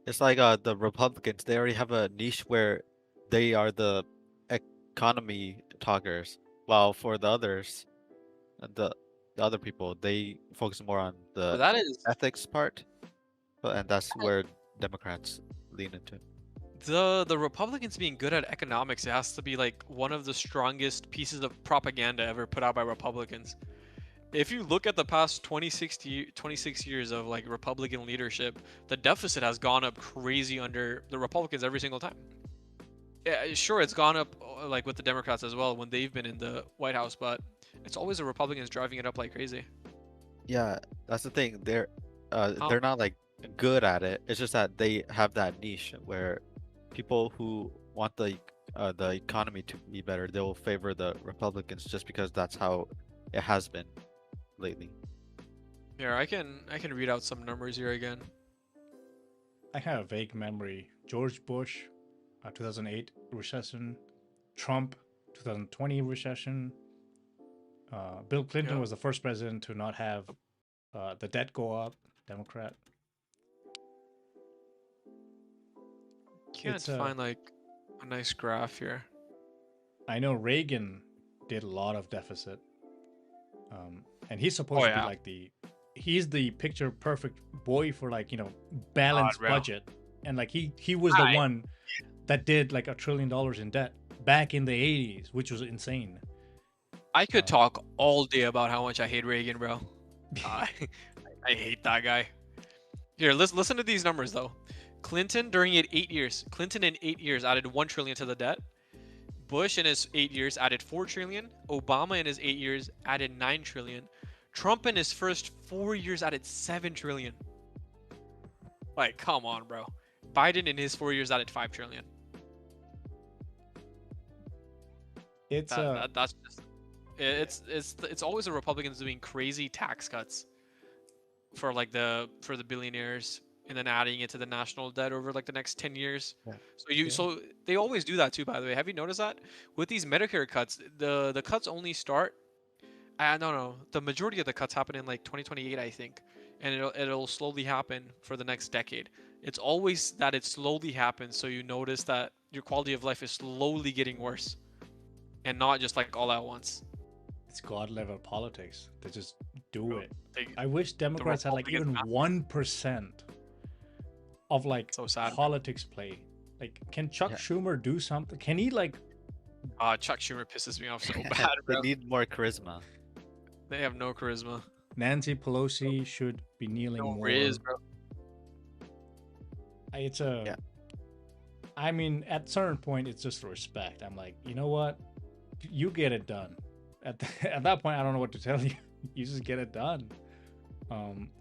the Republicans. They already have a niche where they are the economy talkers, while for the others, the other people, they focus more on the that is ethics part, and that's where Democrats lean into. the Republicans being good at economics. It has to be like one of the strongest pieces of propaganda ever put out by Republicans. If you look at the past 26 years of like Republican leadership, the deficit has gone up crazy under the Republicans every single time. Yeah, sure, it's gone up like with the Democrats as well when they've been in the White House, but it's always the Republicans driving it up like crazy. Yeah, that's the thing. They're not like good at it. It's just that they have that niche where people who want the economy to be better, they will favor the Republicans just because that's how it has been lately. Here, I can read out some numbers here again. I have a vague memory. George Bush, 2008 recession. Trump, 2020 recession. Bill Clinton Yeah. was the first president to not have the debt go up. Democrat. Can't It's, find like a nice graph here. I know Reagan did a lot of deficit. And he's supposed to be like he's the picture perfect boy for like, balanced bro. budget. And like he was the one that did like $1 trillion in debt back in the 80s, which was insane. I could talk all day about how much I hate Reagan, bro. I hate that guy. Here, listen to these numbers though. Clinton during 8 years. Clinton in 8 years added 1 trillion to the debt. Bush in his 8 years added 4 trillion. Obama in his 8 years added 9 trillion. Trump in his first 4 years added 7 trillion. Like, come on, bro. Biden in his 4 years added 5 trillion. It's That's just it's always the Republicans doing crazy tax cuts for the billionaires and then adding it to the national debt over like the next 10 years. Yeah. So they always do that too, by the way. Have you noticed that? With these Medicare cuts, the cuts only start no, the majority of the cuts happen in like 2028, I think. And it'll slowly happen for the next decade. It's always that it slowly happens, so you notice that your quality of life is slowly getting worse. And not just like all at once. It's god level politics. They just do Bro, it. I wish Democrats had like even 1% of like So sad. politics play. Like, can Chuck Schumer do something? Can he like? Chuck Schumer pisses me off so bad, They bro. need more charisma. They have no charisma. Nancy Pelosi should be kneeling No more. riz, bro. It's a. I mean, at certain point, it's just respect. I'm like, you know what? You get it done. At that point, I don't know what to tell you. You just get it done.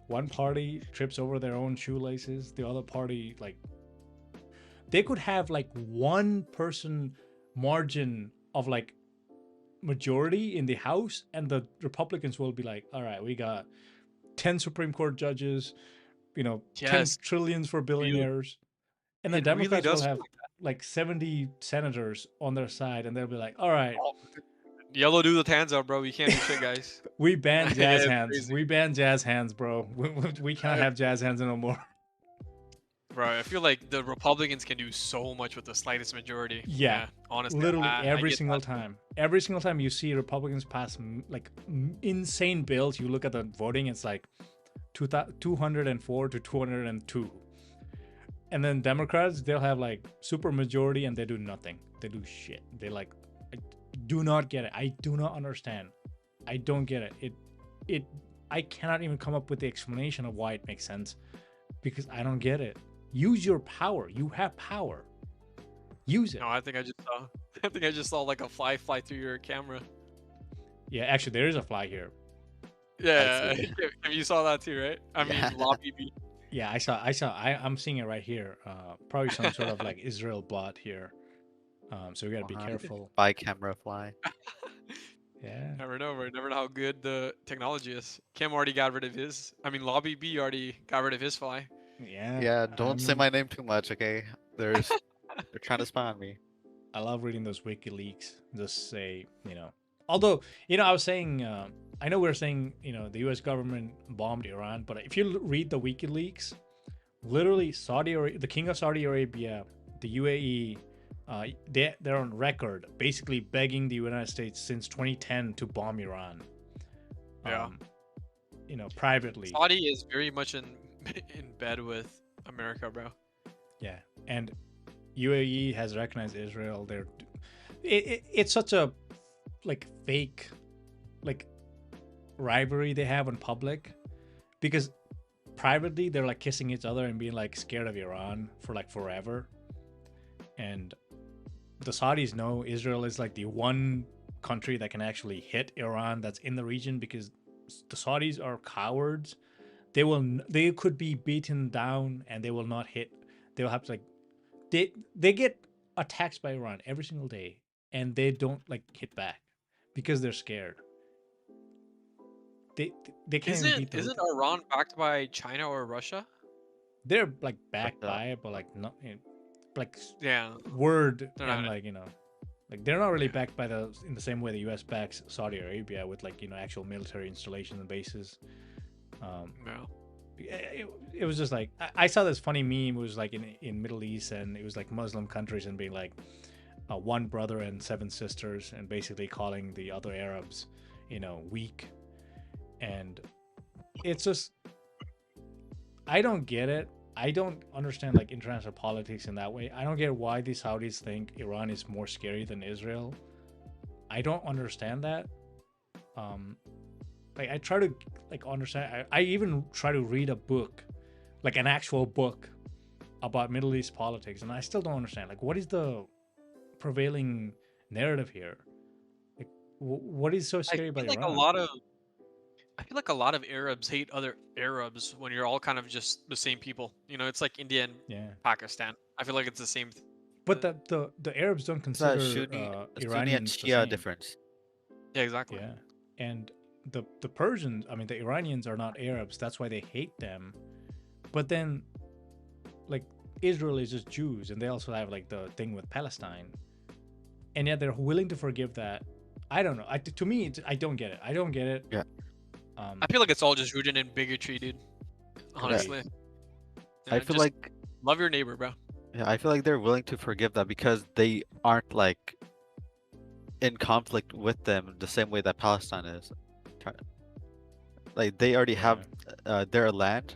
One party trips over their own shoelaces. The other party, like, they could have like one person margin of like majority in the House, and the Republicans will be like, all right, we got 10 Supreme Court judges, 10 Yes, trillions for really, billionaires. And the it really Democrats will does feel have like 70 senators on their side, and they'll be like, all right, like yellow do the hands up, bro. You can't do shit, guys. we ban Yeah, jazz it's hands. crazy. We ban jazz hands, bro. We cannot have jazz hands no more. Bro, I feel like the Republicans can do so much with the slightest majority. Yeah, Honestly, literally I every get single that. time. Every single time you see Republicans pass insane bills, you look at the voting, it's like 204 to 202. And then Democrats, they'll have like super majority and they do nothing. They do shit. They like, I do not get it. I do not understand. I don't get it. I cannot even come up with the explanation of why it makes sense, because I don't get it. Use your power. You have power. Use it. No, I think I just saw. I think I just saw like a fly through your camera. Yeah, actually, there is a fly here. Yeah, see. if you saw that too, right? I Yeah. mean, lobby B. Yeah, I'm seeing it right here. Probably some sort of like Israel bot here. So we gotta be Uh-huh. careful. By camera fly. Yeah. Never know, bro. Never know how good the technology is. Kim already got rid of his. I mean, lobby B already got rid of his fly. Yeah. Yeah, don't say mean, my name too much, okay? They're trying to spy on me. I love reading those WikiLeaks. Just say, Although, I was saying, I know we're saying, the U.S. government bombed Iran, but if you read the WikiLeaks, literally the King of Saudi Arabia, the UAE, they're on record basically begging the United States since 2010 to bomb Iran. Yeah. Privately. Saudi is very much in bed with America, bro. Yeah, and UAE has recognized Israel. It's such a like fake like rivalry they have in public, because privately they're like kissing each other and being like scared of Iran for like forever. And the Saudis know Israel is like the one country that can actually hit Iran that's in the region, because the Saudis are cowards. They could be beaten down and they will not hit. They'll have to like they get attacked by Iran every single day and they don't like hit back because they're scared. They can't even beat Isn't them. Iran backed by China or Russia? They're like backed But, by it, but like not like Yeah. word They're and not- like like they're not really backed by in the same way the U.S. backs Saudi Arabia with like actual military installations and bases. No. It was just like I saw this funny meme. It was like in Middle East, and it was like Muslim countries and being like one brother and seven sisters, and basically calling the other Arabs weak. And it's just, I don't get it. I don't understand like international politics in that way. I don't get why the Saudis think Iran is more scary than Israel. I don't understand that. Like I try to like understand. I even try to read a book, like an actual book about Middle East politics, and I still don't understand. Like, what is the prevailing narrative here? Like, what is so scary about Iran? I feel like a lot of Arabs hate other Arabs when you're all kind of just the same people. It's like India and Yeah, Pakistan. I feel like it's the same. but the Arabs don't It's a consider Sunni and Iranians the Shia same. difference. Yeah, exactly. Yeah, and the Persians, I mean, the Iranians are not Arabs. That's why they hate them. But then, like, Israel is just Jews, and they also have like the thing with Palestine, and yet they're willing to forgive that. I don't know. To me, I don't get it. I don't get it. Yeah. I feel like it's all just rooted in bigotry, dude. Honestly. I feel like love your neighbor, bro. Yeah, I feel like they're willing to forgive that because they aren't like in conflict with them the same way that Palestine is. Like they already have their land.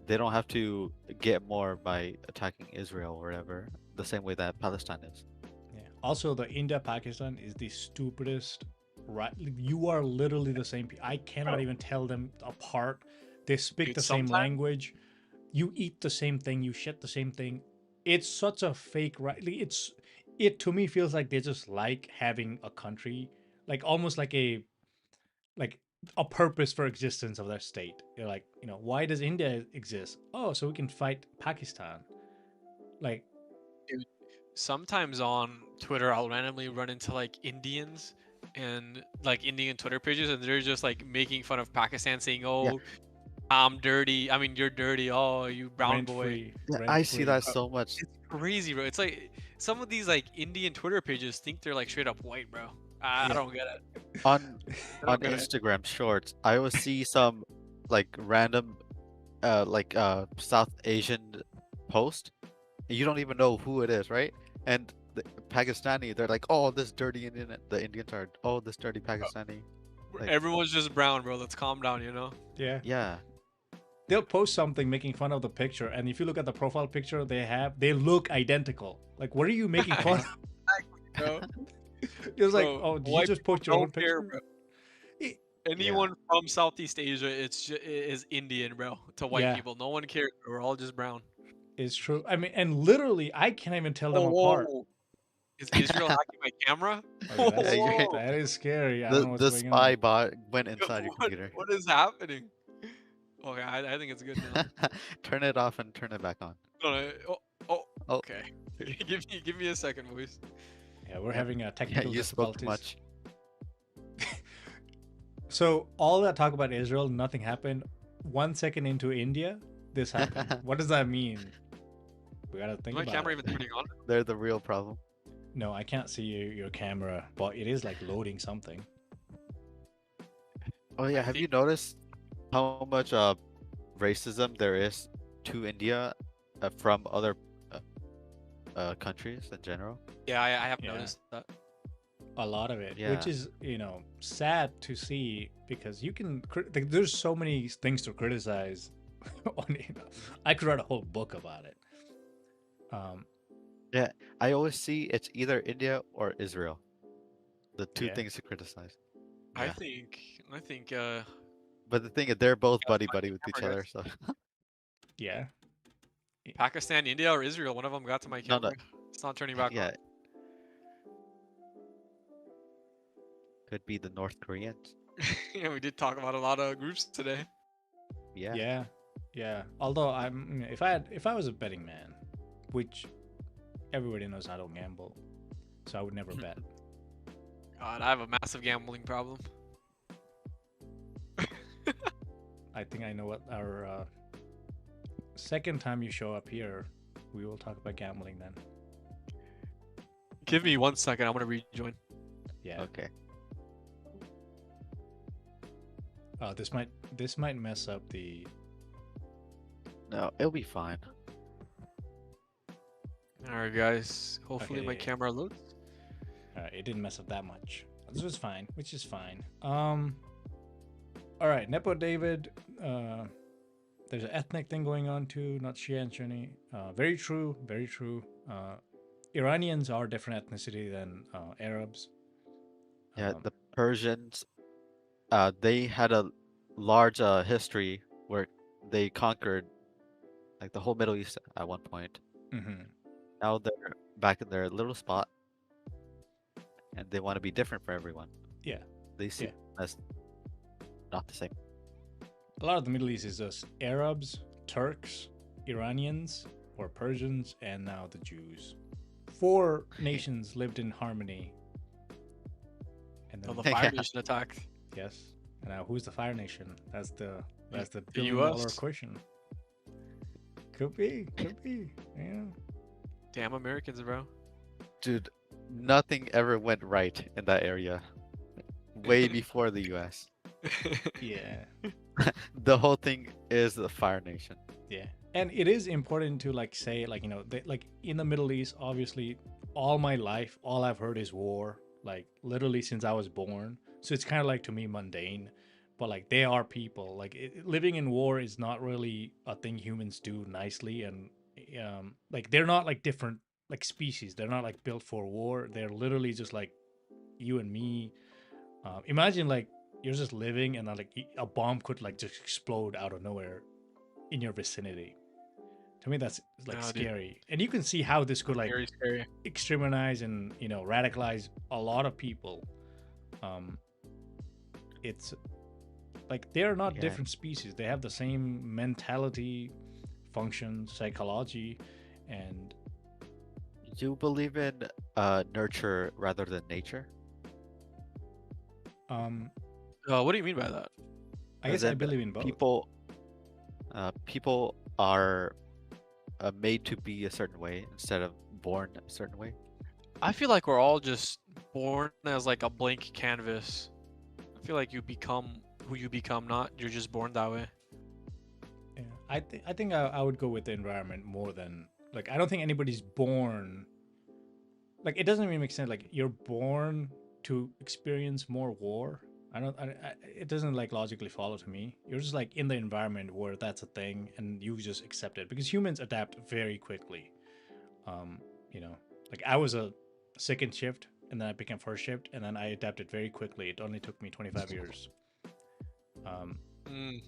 They don't have to get more by attacking Israel or whatever, the same way that Palestine is. Yeah. Also, the India Pakistan is the stupidest. Right, you are literally the same. I cannot even tell them apart. They speak Dude, the same sometimes- language. You eat the same thing. You shit the same thing. it's such a fake right. It to me feels like they just like having a country, like almost like a purpose for existence of their state. They're like, why does India exist? Oh, so we can fight Pakistan. Like, Dude, sometimes on Twitter, I'll randomly run into like Indians and like Indian Twitter pages, and they're just like making fun of Pakistan, saying, Yeah, "Oh, I'm dirty. I mean, you're dirty. Oh, you brown rent boy." free, yeah, rent I see free. that so much It's crazy, bro. It's like some of these like Indian Twitter pages think they're like straight up white, bro. I Yeah. don't get it. on I on don't get it. Instagram Shorts. I will see some like random South Asian post. And you don't even know who it is, right? And the Pakistani, they're like, "Oh, this dirty Indian." The Indians are, "Oh, this dirty Pakistani." Like, Everyone's just brown, bro. Let's calm down, you know? Yeah. yeah, They'll post something making fun of the picture, and if you look at the profile picture they look identical. Like, what are you making fun of? Bro, It was like, bro, oh, did you white just people post your own don't care, picture? bro. It- Anyone from Southeast Asia, is Indian, bro. To white yeah, people, no one cares. We're all just brown. it's true. I mean, and literally, I can't even tell them Oh, apart. whoa! Is Israel hacking my camera? Okay, yeah, you're Whoa! that is scary. I don't the know what's the going on. spy bot went inside your What computer. what is happening? Okay, I think it's good now. Turn it off and turn it back on. No, no, oh, Oh, okay. Give me a second, boys. Yeah, we're yeah, having yeah, technical you spoke too difficulties. much. So all that talk about Israel, nothing happened. 1 second into India, this happened. What does that mean? We gotta Is think my about camera it. even turning on? They're the real problem. No, I can't see your camera, but it is like loading something. Oh yeah, I have you think noticed how much racism there is to India from other uh, countries in general? yeah, I have Yeah. noticed that. A lot of it, which Yeah. is sad to see because there's so many things to criticize on it. I could write a whole book about it. Yeah, I always see it's either India or Israel. The two Yeah. things to criticize. I Yeah. think But the thing is, they're both gotta buddy find buddy the with each camera, other, guys. so Yeah. Pakistan, India, or Israel. One of them got to my no, no, camera. It's not turning back yeah, on. could be the North Koreans. Yeah, we did talk about a lot of groups today. Yeah. Yeah. Yeah. Although if I was a betting man, which everybody knows I don't gamble, so I would never bet. God, I have a massive gambling problem. I think I know what our second time you show up here, we will talk about gambling then. Give me 1 second. I'm gonna rejoin. Yeah. Okay. This might mess up the. No, it'll be fine. All right, guys. Hopefully my Okay. camera loads. It didn't mess up that much. This was fine, which is fine. All right, Nepo David. There's an ethnic thing going on too, not Shia and Sunni. Very true, very true. Iranians are different ethnicity than Arabs. Yeah, the Persians, they had a large history where they conquered like the whole Middle East at one point. Mhm. Now they're back in their little spot, and they want to be different for everyone. Yeah. They see Yeah. as not the same. A lot of the Middle East is just Arabs, Turks, Iranians, or Persians, and now the Jews. 4 nations lived in harmony. And Oh, then, the Fire Yeah. Nation attacked. yes. And now who's the Fire Nation? That's the The $1 billion US? question. Could be. Yeah. Damn Americans, bro. Dude, nothing ever went right in that area. Way before the US. Yeah. The whole thing is the Fire Nation. Yeah, and it is important to say like in the Middle East, obviously, all my life, all I've heard is war, like literally since I was born. So it's kind of like to me mundane, but like they are people. Like living in war is not really a thing humans do nicely, and like they're not like different like species. They're not like built for war. They're literally just like you and me. Imagine like you're just living and like a bomb could like just explode out of nowhere in your vicinity. To me, that's like No, dude. scary, and you can see how this could like Very scary. extremize and radicalize a lot of people. Um, it's like they're not Yeah. different species; they have the same mentality, function, psychology, and You believe in nurture rather than nature? um, What do you mean by that? I As guess I in believe in both. people are made to be a certain way instead of born a certain way. I feel like we're all just born as like a blank canvas. I feel like you become who you become, not you're just born that way. Yeah, I think I would go with the environment more than like I don't think anybody's born like it doesn't even make sense like you're born to experience more war. I don't it doesn't like logically follow to me. You're just like in the environment where that's a thing and you just accept it because humans adapt very quickly. Um, you know, like I was a second shift and then I became first shift and then I adapted very quickly. It only took me 25 years. Um, Mm.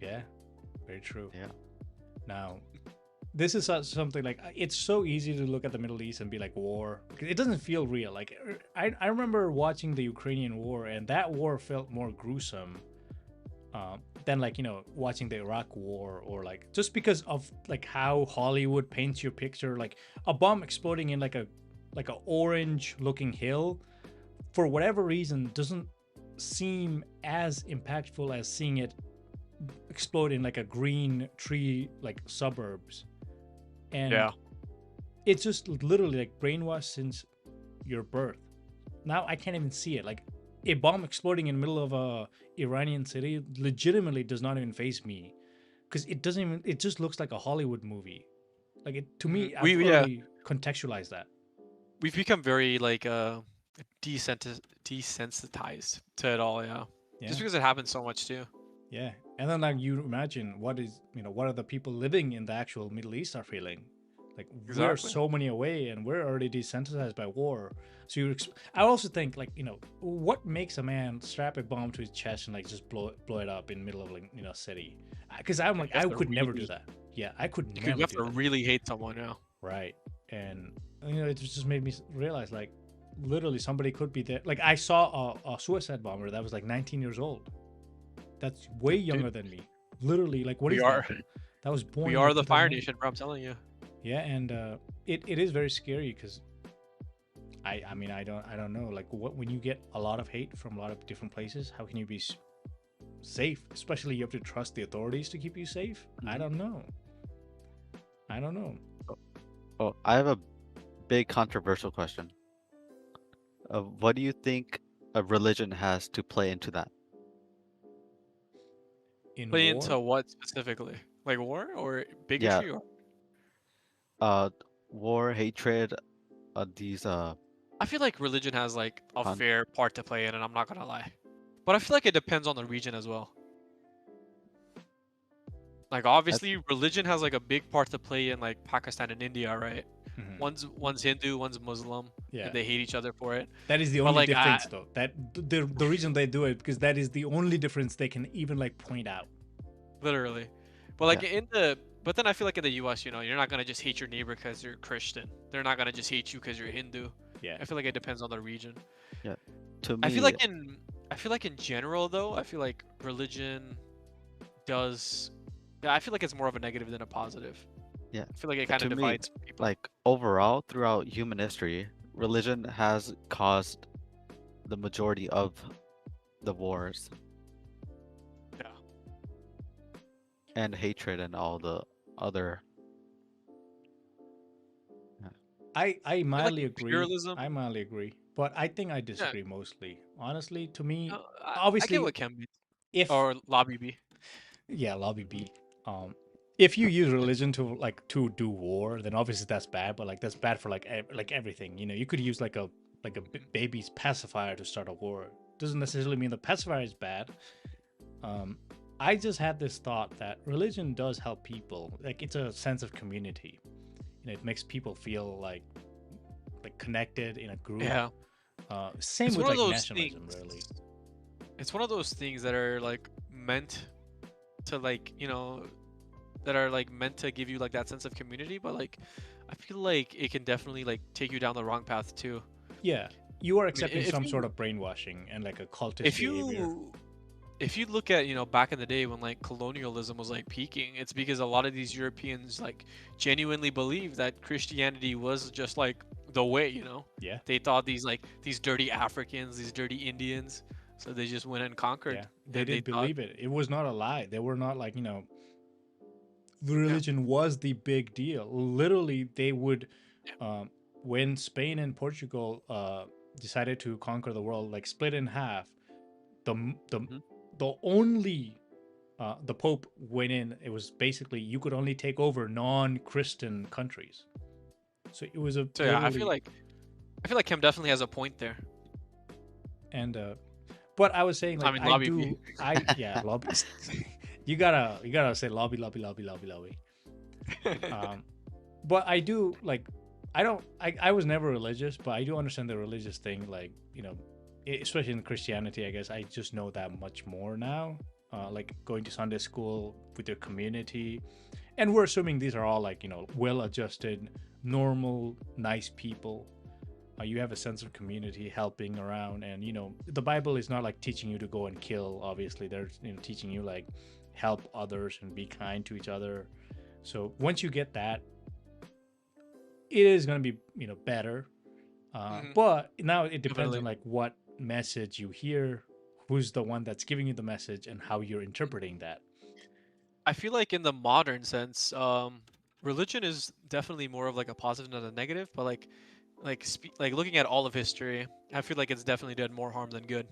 yeah, very true. Yeah. Now, this is something like it's so easy to look at the Middle East and be like war. It doesn't feel real. Like I remember watching the Ukrainian war, and that war felt more gruesome than like watching the Iraq war or like just because of like how Hollywood paints your picture, like a bomb exploding in like a orange looking hill for whatever reason doesn't seem as impactful as seeing it explode in like a green tree like suburbs. And Yeah. it's just literally like brainwashed since your birth. Now I can't even see it. Like a bomb exploding in the middle of a Iranian city legitimately does not even faze me because it doesn't even. It just looks like a Hollywood movie. Like it to me, I've We yeah, already contextualized that. we've become very like desensitized to it all, yeah. Yeah, Just because it happens so much too. yeah. And then like you imagine what is what are the people living in the actual Middle East are feeling. Like we're Exactly. so many away and we're already desensitized by war. So I also think like what makes a man strap a bomb to his chest and like just blow it up in the middle of like city? Because I'm like You have I to could never do really that. Yeah, I could you never have do to that. really hate someone, yeah. Right. And it just made me realize like literally somebody could be there. Like I saw a suicide bomber that was like 19 years old. That's way younger Dude, than me. Literally, like what we is are that? That was born we in are like the Fire 2008. Nation, bro, I'm telling you. Yeah, and it is very scary because I mean I don't know like what when you get a lot of hate from a lot of different places, how can you be safe? Especially you have to trust the authorities to keep you safe. I Mhm. don't know. I don't know. Oh, I have a big controversial question. What do you think a religion has to play into that? In Play war, into what specifically? Like war or Yeah, bigotry or uh, war, hatred, these I feel like religion has like a con fair part to play in it, I'm not gonna lie. But I feel like it depends on the region as well. Like I, obviously religion has like a big part to play in like Pakistan and India, right? mhm, One's Hindu, one's Muslim, yeah, and they hate each other for it. that is the But only like difference though. That the reason they do it because that is the only difference they can even like point out. literally. But yeah, like in the but then I feel like in the US, you're not gonna just hate your neighbor because you're Christian. They're not gonna just hate you because you're Hindu. Yeah, I feel like it depends on the region. yeah. To I feel me, like in I feel like in general though, I feel like religion does yeah, I feel like it's more of a negative than a positive. yeah, I feel like it kind to of me, divides people. like overall throughout human history, religion has caused the majority of the wars Yeah. and hatred and all the other. Yeah. I I feel like mildly agree. imperialism. I mildly agree, but I think I Yeah, disagree mostly. Honestly, to me, I get obviously, what can be if or lobby be. yeah, lobby B. If you use religion to like to do war, then obviously that's bad. But like that's bad for like like everything. You could use like a baby's pacifier to start a war. Doesn't necessarily mean the pacifier is bad. Um, I just had this thought that religion does help people. Like it's a sense of community. It makes people feel like connected in a group. Yeah. Same It's with one of like those nationalism, things. really. It's one of those things that are like meant to like, that are like meant to give you like that sense of community, but like I feel like it can definitely like take you down the wrong path too. Yeah, you are I mean, accepting some sort of brainwashing and like a cultish if behavior. you if you look at, back in the day when like colonialism was like peaking, it's because a lot of these Europeans like genuinely believed that Christianity was just like the way. Yeah, They thought these dirty Africans, these dirty Indians, so they just went and yeah, conquered. they And they did thought, believe it. It was not a lie. They were not like the yeah, religion was the big deal. Literally, they would, um, when Spain and Portugal decided to conquer the world, like split in half. The m- the Mhm. the only the Pope went in. It was basically you could only take over non-Christian countries. So it was a so yeah, literally I feel like Kim definitely has a point there. and but I was saying I like mean, I lobby B. do yeah lobbies. You gotta say lobby. Um, but I do like I was never religious, but I do understand the religious thing. Like especially in Christianity, I guess I just know that much more now. Like going to Sunday school with your community, and we're assuming these are all like well-adjusted, normal, nice people. You have a sense of community, helping around, and the Bible is not like teaching you to go and kill. Obviously, they're teaching you like help others and be kind to each other. So once you get that, it is going to be better. Mhm, But now it depends on definitely. like what message you hear, who's the one that's giving you the message, and how you're interpreting that. I feel like in the modern sense, religion is definitely more of like a positive than a negative, but like looking at all of history, I feel like it's definitely done more harm than good.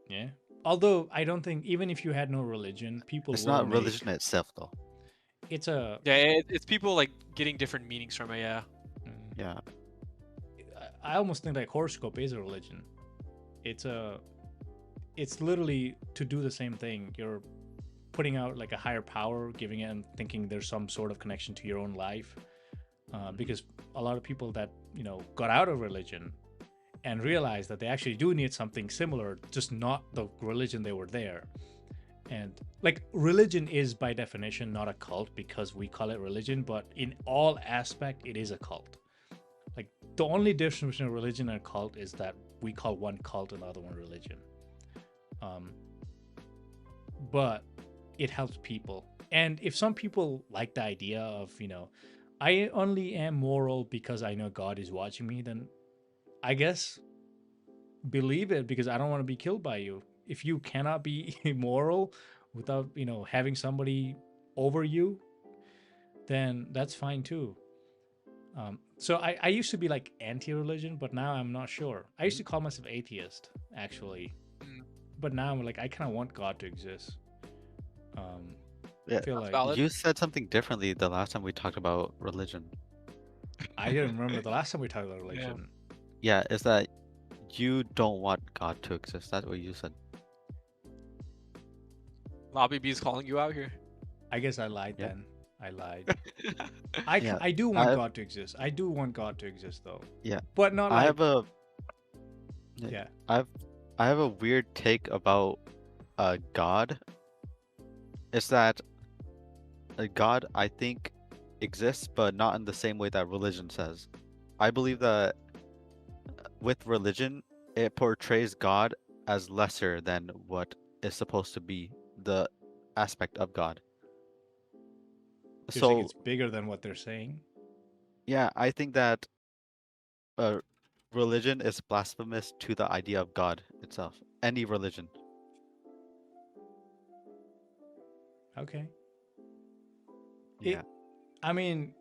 Yeah. Although I don't think even if you had no religion, people It's will not make religion itself, though. it's a. Yeah, it's people like getting different meanings from it. Yeah. mm, Yeah. I almost think like horoscope is a religion. It's a. It's literally to do the same thing. You're putting out like a higher power, giving it and thinking there's some sort of connection to your own life. Mhm. Because a lot of people that got out of religion and realized that they actually do need something similar, just not the religion they were there. And like religion is by definition not a cult because we call it religion, but in all aspect it is a cult. Like the only difference between a religion and a cult is that we call one cult and the other one religion. Um, but it helps people. And if some people like the idea of, I only am moral because I know God is watching me, then I guess believe it because I don't want to be killed by you. If you cannot be moral without, having somebody over you, then that's fine too. So I used to be like anti-religion, but now I'm not sure. I used Mhm. to call myself atheist, actually, Mm, but now I'm like I kind of want God to exist. Um, Yeah. feel that's like valid. You said something differently the last time we talked about religion. I didn't remember the last time we talked about Yeah. religion. Yeah, is that you don't want God to exist. That's what you said. Lobby B is calling you out here. I guess I lied Yeah. then. I lied. Yeah. I do want I've God to exist. I do want God to exist though, yeah. but not I like have a yeah, yeah. I've I have a weird take about God. It's that God, I think, exists, but not in the same way that religion says. I believe that with religion, it portrays God as lesser than what is supposed to be the aspect of God. You're saying So, it's bigger than what they're saying. yeah, I think that uh, religion is blasphemous to the idea of God itself. Any religion. Okay. It. Yeah. I mean,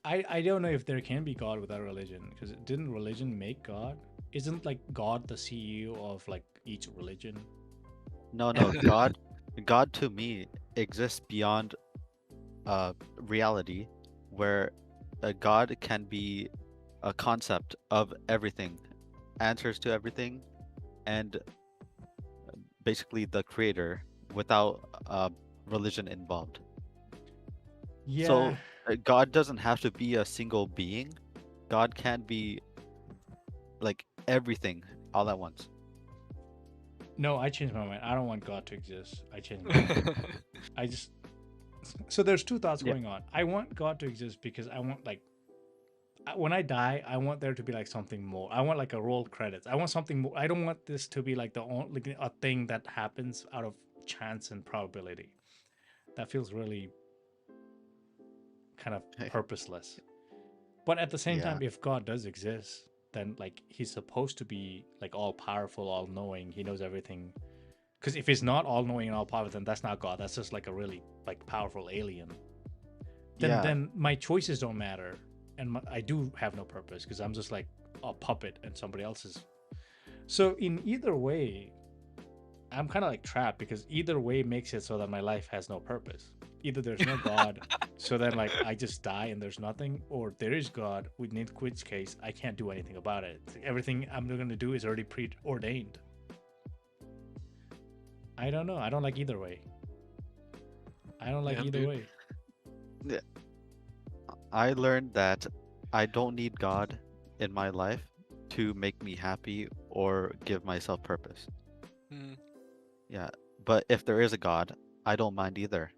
I don't know if there can be God without religion because didn't religion make God? Isn't like God the CEO of like each religion? No, no, God to me exists beyond reality, where a God can be a concept of everything, answers to everything, and basically the creator without religion involved. Yeah. So God doesn't have to be a single being. God can be like everything all at once. No, I changed my mind. I don't want God to exist. I changed my mind. I just So there's two thoughts Yeah. going on. I want God to exist because I want like when I die, I want there to be like something more. I want like a roll credits. I want something more. I don't want this to be like the only like a thing that happens out of chance and probability. That feels really kind of purposeless. But at the same Yeah. time, if God does exist, then like he's supposed to be like all powerful, all knowing. He knows everything. Because if he's not all knowing and all powerful, then that's not God. That's just like a really like powerful alien. Yeah. Then my choices don't matter, and I do have no purpose because I'm just like a puppet and somebody else's. So in either way, I'm kind of like trapped because either way makes it so that my life has no purpose. Either there's no God, so then like I just die and there's nothing, or there is God, in which case I can't do anything about it. Everything I'm gonna do is already preordained. I don't know. I don't like either way. I don't like Damn, either dude. way. Yeah. I learned that I don't need God in my life to make me happy or give myself purpose. Mm. Yeah. But if there is a God, I don't mind either.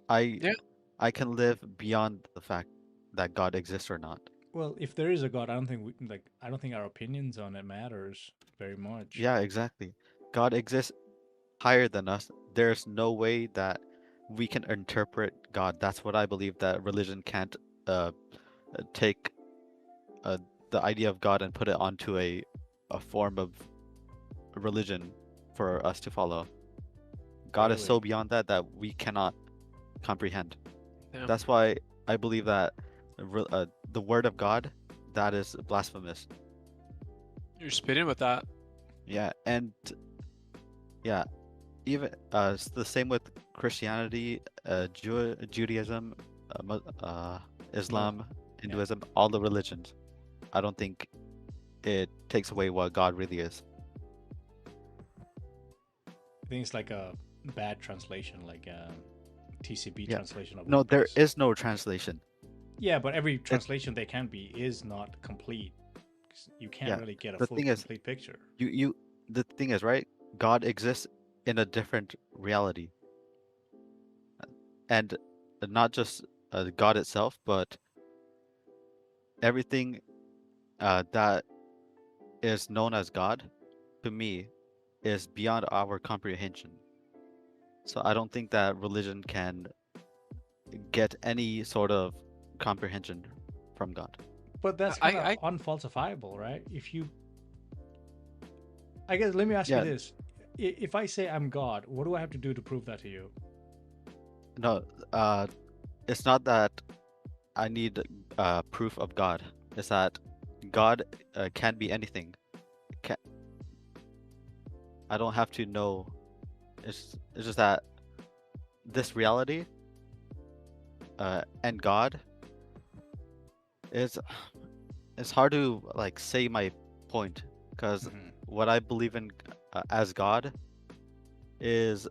I Yeah. I can live beyond the fact that God exists or not. Well, if there is a God, I don't think I don't think our opinions on it matters very much. Yeah, exactly. God exists higher than us. There's no way that we can interpret God. That's what I believe, that religion can't uh, take uh, the idea of God and put it onto a form of religion for us to follow. God is so Really? beyond that that we cannot comprehend. Damn. That's why I believe that the word of God, that is blasphemous. You're spitting with that. Yeah, and yeah, even it's the same with Christianity, Judaism, Well, Islam, yeah. Hinduism, all the religions. I don't think it takes away what God really is. I think it's like a bad translation, like a TCB Yeah. translation of No, there words. is no translation. Yeah, but every It, translation they can be is not complete. 'Cause you can't yeah. really get a The full thing is, complete picture. you the thing is, right? God exists in a different reality, and not just God itself, but everything that is known as God, to me, is beyond our comprehension. So I don't think that religion can get any sort of comprehension from God. But that's kind of I unfalsifiable, right? If you, I guess, let me ask you Yeah, this: if I say I'm God, what do I have to do to prove that to you? no, it's not that I need proof of God. It's that God can be anything. Can, I don't have to know. It's just that this reality and God is, it's hard to like say my point, because Mhm. what I believe in as God is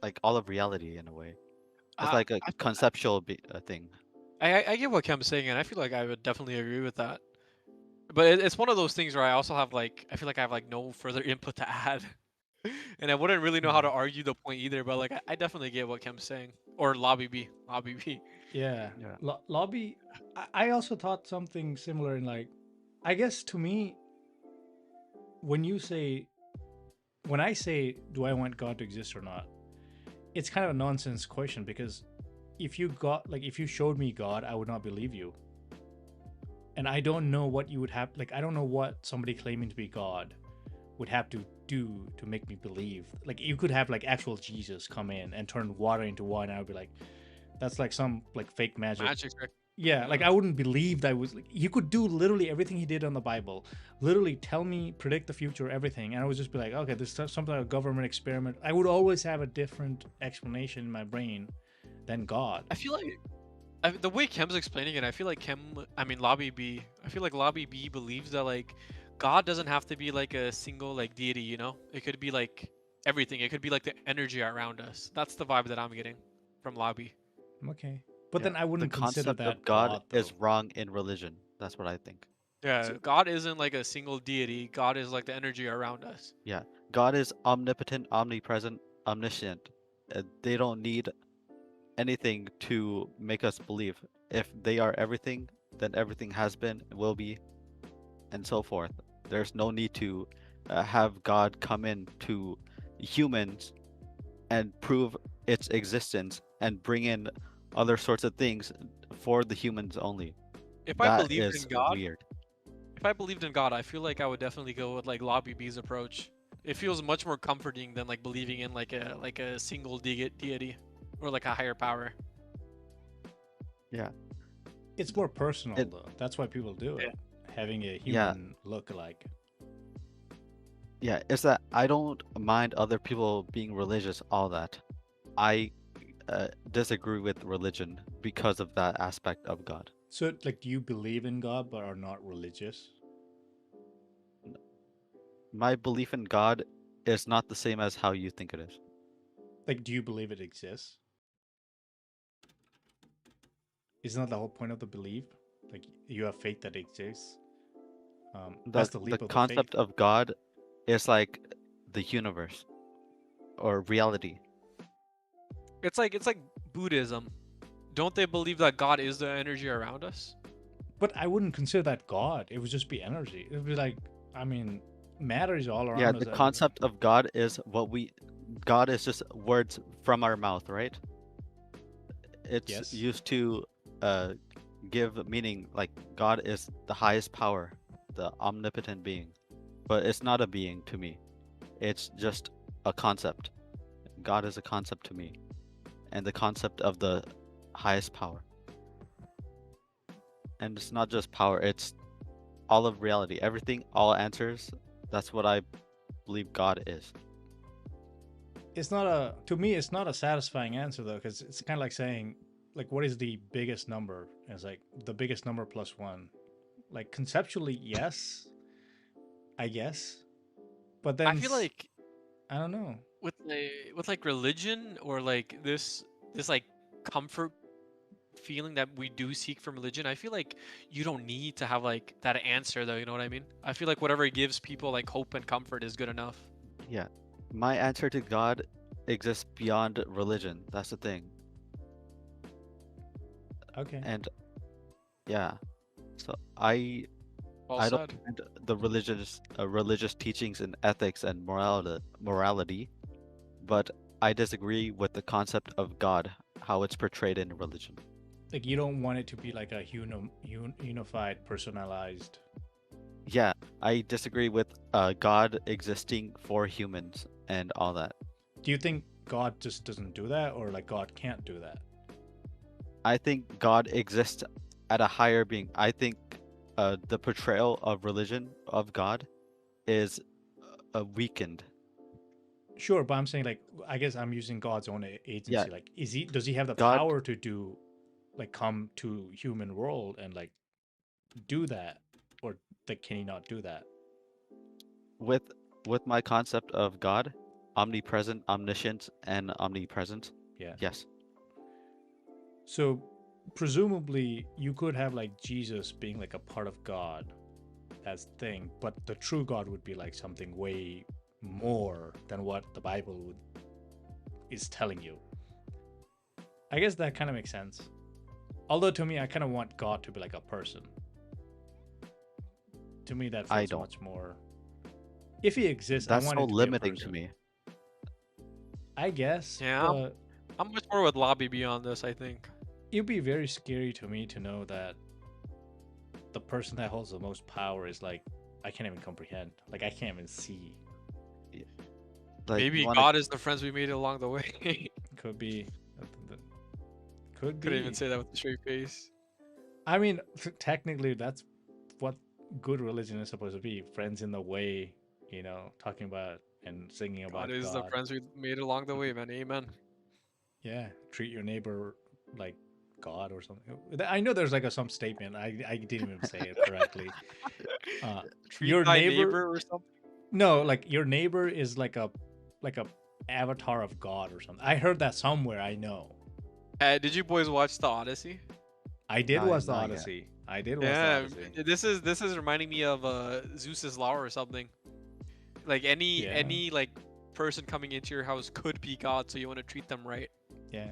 like all of reality in a way. It's I like a conceptual thing. I get what Kem's saying, and I feel like I would definitely agree with that. But it's one of those things where I also have like I feel like I have like no further input to add, and I wouldn't really know how to Mhm. argue the point either. But like I definitely get what Kem's saying, or lobby B. Yeah, Yeah. lobby. I also thought something similar in like, I guess to me, when you say, when I say, do I want God to exist or not? It's kind of a nonsense question because if you got like if you showed me God, I would not believe you. And I don't know what you would have like I don't know what somebody claiming to be God would have to do to make me believe. Like you could have like actual Jesus come in and turn water into wine, and I would be like, that's like some like fake magic. Magic trick. Yeah, like Yeah. I wouldn't believe that was like he could do literally everything he did on the Bible. Literally tell me, predict the future, everything. And I would just be like, okay, this is something like a government experiment. I would always have a different explanation in my brain than God. I feel like the way Kem's explaining it, I feel like I mean Lobby B, I feel like Lobby B believes that like God doesn't have to be like a single like deity, you know? It could be like everything. It could be like the energy around us. That's the vibe that I'm getting from Lobby. Okay. But Yeah. then I The wouldn't consider concept of that God God is though. wrong in religion. That's what I think. Yeah, So God isn't like a single deity. God is like the energy around us. Yeah. God is omnipotent, omnipresent, omniscient. They don't need anything to make us believe. If they are everything, then everything has been, will be, and so forth. There's no need to have God come in to humans and prove its existence and bring in other sorts of things for the humans only. If I That believed in is God, weird. if I believed in God, I feel like I would definitely go with like Lobby B's approach. It feels much more comforting than like believing in like a single deity or like a higher power. Yeah. It's more personal It, though. That's why people do Yeah. it. Having a yeah. human look alike. Yeah. It's that I don't mind other people being religious, all that. I disagree with religion because of that aspect of God. So, like, do you believe in God but are not religious? My belief in God is not the same as how you think it is. Like, do you believe it exists? Isn't that the whole point of the belief? Like, you have faith that it exists. The That's the the leap of the faith. concept of God is like the universe or reality. It's like Buddhism. Don't they believe that God is the energy around us? But I wouldn't consider that God. It would just be energy. It would be like, I mean, matter is all Yeah, around us. the concept of God is God is just words from our mouth, right? It's Yes. used to uh give meaning, like God is the highest power, the omnipotent being. But it's not a being to me. It's just a concept. God is a concept to me, and the concept of the highest power. And it's not just power, it's all of reality. Everything, all answers. That's what I believe God is. It's not a, to me, it's not a satisfying answer though, because it's kind of like saying, like, what is the biggest number? And it's like the biggest number plus one. Like, conceptually, yes, I guess. But I then, feel like I don't know. with like religion or like this like comfort feeling that we do seek from religion, I feel like you don't need to have like that answer though, you know what I mean? I feel like whatever gives people like hope and comfort is good enough. Yeah. My answer to God exists beyond religion. That's the thing. Okay. And yeah. So Well I don't said. mind the religious teachings and ethics and morality, but I disagree with the concept of God, how it's portrayed in religion. Like, you don't want it to be like a unified, personalized. Yeah, I disagree with God existing for humans and all that. Do you think God just doesn't do that, or like God can't do that? I think God exists at a higher being. I think the portrayal of religion of God is weakened. Sure, but I'm saying, like, I guess I'm using God's own Yeah, agency. Like, does he have the God power to do, like, come to human world and like do that, or like, can he not do that? with with my concept of God, omnipresent, omniscient, and omnipresent. Yeah. Yes. So presumably you could have like Jesus being like a part of God as thing, but the true God would be like something way more than what the Bible is telling you. I guess that kind of makes sense. Although to me, I kind of want God to be like a person. To me, that I feels don't. much more. If he exists, I That's want so it to be a limiting to person. me. I guess, Yeah, but I'm much more with Lobby beyond this, I think. it'd be very scary to me to know that the person that holds the most power is like, I can't even comprehend. Like, I can't even see. Like you Maybe want to. God is the friends we made along the way. Could be. Could Couldn't even be. say that with a straight face. I mean, technically, that's what good religion is supposed to be. Friends in the way, talking about and singing about God is the God. friends we made along the way, man. Amen. Yeah, treat your neighbor like God or something. I know there's like some statement. I didn't even say it correctly. Treat Your thy neighbor. neighbor or something. No, like your neighbor is like a avatar of God or something. I heard that somewhere. I know. Did you boys watch the Odyssey? I did No, watch the not yet. Odyssey. I did watch the Yeah, Odyssey. this is reminding me of Zeus's law or something. Like Yeah. any like person coming into your house could be God, so you want to treat them right. Yeah.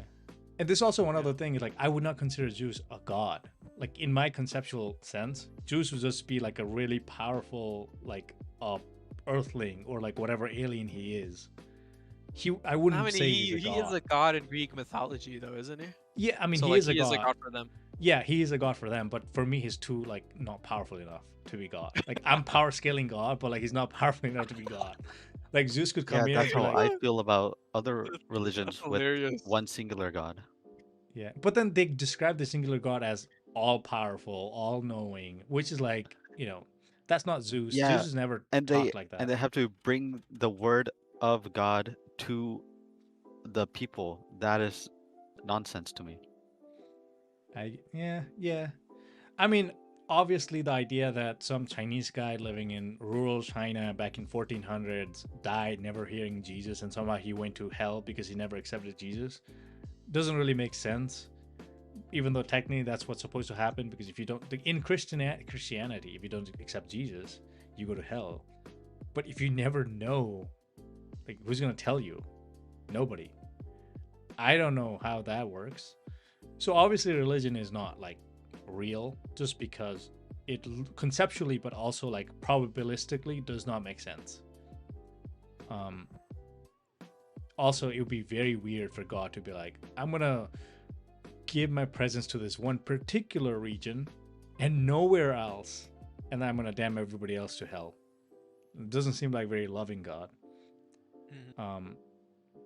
And there's also one other thing, like I would not consider Zeus a god. Like in my conceptual sense, Zeus would just be like a really powerful, like earthling or like whatever alien he is. I I wouldn't mean, say he's a he is god. a god in Greek mythology, though, isn't he? Yeah, I mean So he like is a he is a god. god for them. Yeah, he is a god for them, but for me he's too like not powerful enough to be god. Like I'm power scaling God, but like he's not powerful enough to be God. Like Zeus could Yeah, come in and that's be how like, I feel about other That's religions with hilarious. one singular god. yeah. But then they describe the singular God as all powerful, all knowing, which is like, that's not Zeus. Yeah, Zeus has never and talked like they that. have to bring the word of God to the people. That is nonsense to me. Yeah. I mean, obviously the idea that some Chinese guy living in rural China back in 1400s died never hearing Jesus and somehow he went to hell because he never accepted Jesus doesn't really make sense. Even though technically that's what's supposed to happen, because if you don't, in Christianity, if you don't accept Jesus, you go to hell. But if you never know, like who's gonna tell you? Nobody. I don't know how that works. So obviously religion is not like real just because it conceptually but also like probabilistically does not make sense. Also it would be very weird for God to be like, I'm gonna give my presence to this one particular region and nowhere else, and I'm gonna damn everybody else to hell. It doesn't seem like very loving God.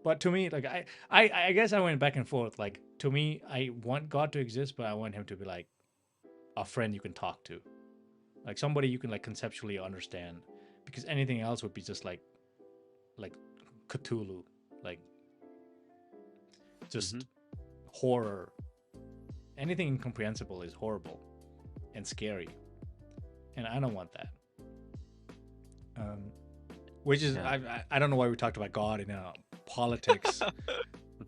But to me, like I guess I went back and forth. Like to me, I want God to exist, but I want him to be like a friend you can talk to, like somebody you can like conceptually understand. Because anything else would be just like Cthulhu, like just horror. Anything incomprehensible is horrible and scary, and I don't want that. Which is I don't know why we talked about God in politics.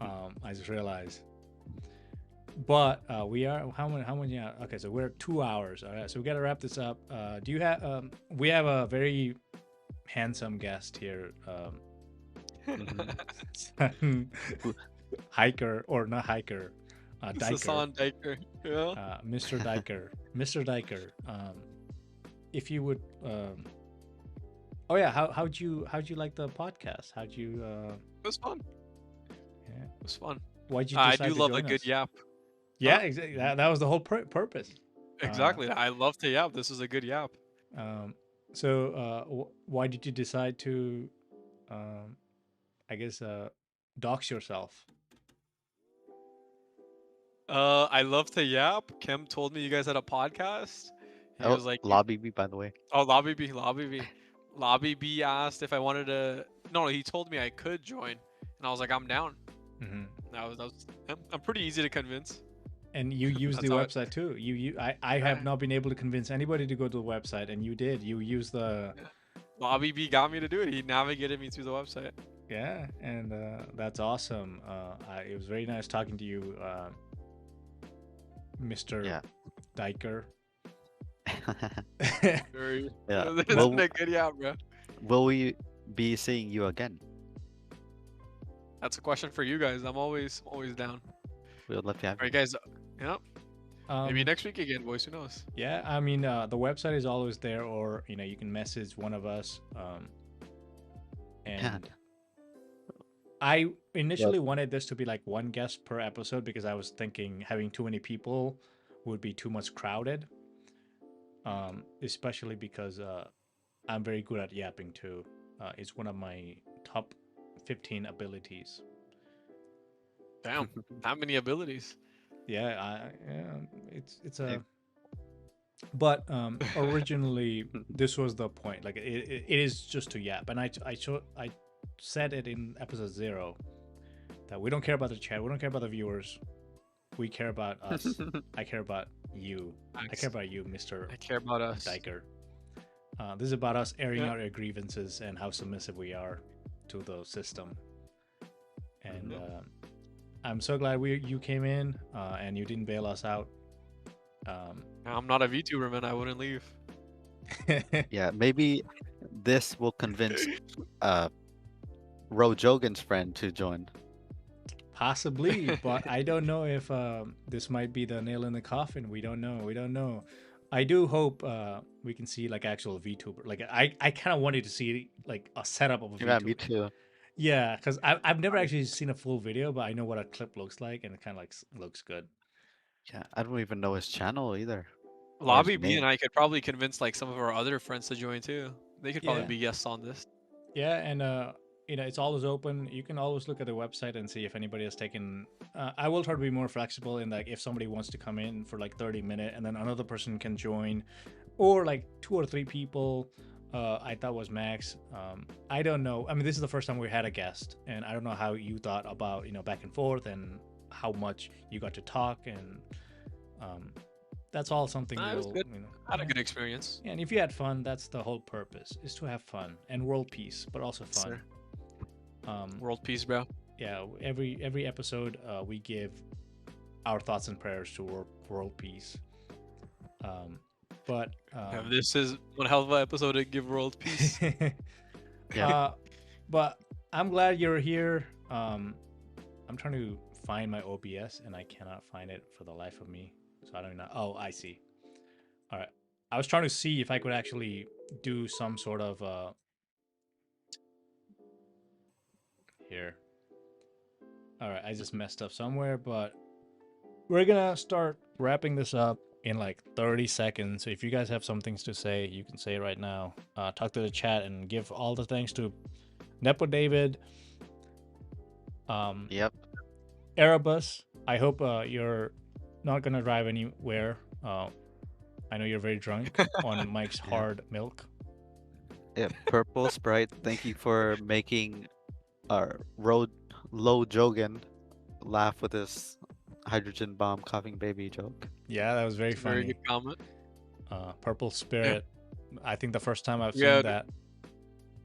I just realized. But we are how many? Okay, so we're 2 hours. All right, so we gotta wrap this up. Do you have? We have a very handsome guest here. Hiker or not hiker? Diker. Sasan Diker. Yeah. Mr. Diker. Mr. Diker. If you would. Oh yeah, how'd you like the podcast? How'd you? It was fun. Yeah. It was fun. Why'd you? I decide do to love a join good us? yap. Yeah, Huh? exactly. That was the whole purpose. Exactly. I love to yap. This is a good yap. So why did you decide to, I guess, dox yourself? I love to yap. Kim told me you guys had a podcast. He was like, Lobby B, by the way. "Oh, Lobby B, Lobby B." Lobby B asked if I wanted to. No, he told me I could join, and I was like, "I'm down." Mm-hmm. That was. I'm pretty easy to convince. And you use the That's how website too. I have not been able to convince anybody to go to the website, and you did. You used the. Lobby B got me to do it. He navigated me through the website. Yeah, and that's awesome. It was very nice talking to you, Mr. Diker. Yeah. Isn't that good? Yeah, bro. Will we be seeing you again? That's a question for you guys. I'm always down. We would love to have All you. right, guys. Yep. Maybe Um, next week again, boys. Who knows? Yeah, I mean, the website is always there, or you can message one of us. And I initially wanted this to be like one guest per episode because I was thinking having too many people would be too much crowded. Especially because I'm very good at yapping too. It's one of my top 15 abilities. Damn, that many abilities. Yeah, it's a. But originally, this was the point. Like it is just to yap, and I said it in episode 0 that we don't care about the chat, we don't care about the viewers, we care about us. I care about you. Nice. I care about you, Mr. I care about us. Diker. This is about us airing out our grievances and how submissive we are to the system. And I'm so glad you came in and you didn't bail us out. I'm not a VTuber, man. I wouldn't leave. Yeah, maybe this will convince Rojogan's friend to join. Possibly, but I don't know if this might be the nail in the coffin. We don't know. We don't know. I do hope we can see like actual VTuber. Like I kind of wanted to see like a setup of a Yeah, me VTuber. too. Yeah, because I've never actually seen a full video, but I know what a clip looks like, and it kind of like looks good. Yeah, I don't even know his channel either. Or his Lobby B name. and I could probably convince like some of our other friends to join too. They could probably Yeah. be guests on this. Yeah, and you know, it's always open. You can always look at the website and see if anybody has taken. I will try to be more flexible in like if somebody wants to come in for like 30 minutes and then another person can join, or like 2 or 3 people. I thought was max. I don't know. I mean, this is the first time we had a guest, and I don't know how you thought about back and forth and how much you got to talk, and that's all something Nah, it was we'll good. I had a yeah. good experience. Yeah, and if you had fun, that's the whole purpose, is to have fun and world peace, but also Yes, fun. sir. World peace, bro. Yeah, every episode we give our thoughts and prayers to world peace. But Yeah, this is one hell of an episode to give world peace. Yeah. but I'm glad you're here. I'm trying to find my OBS and I cannot find it for the life of me. So I don't know. Oh, I see. All right. I was trying to see if I could actually do some sort of here. All right, I just messed up somewhere, but we're gonna start wrapping this up in like 30 seconds. So if you guys have some things to say, you can say it right now. Talk to the chat and give all the thanks to Nepo David, Yep. Erebus. I hope you're not gonna drive anywhere. I know you're very drunk on Mike's Yeah. hard milk. Yeah. Purple Sprite. Thank you for making our low Jogan laugh with his hydrogen bomb coughing baby joke. Yeah, that was very Very funny. good comment. Purple Spirit. I think the first time I've Yeah. seen that.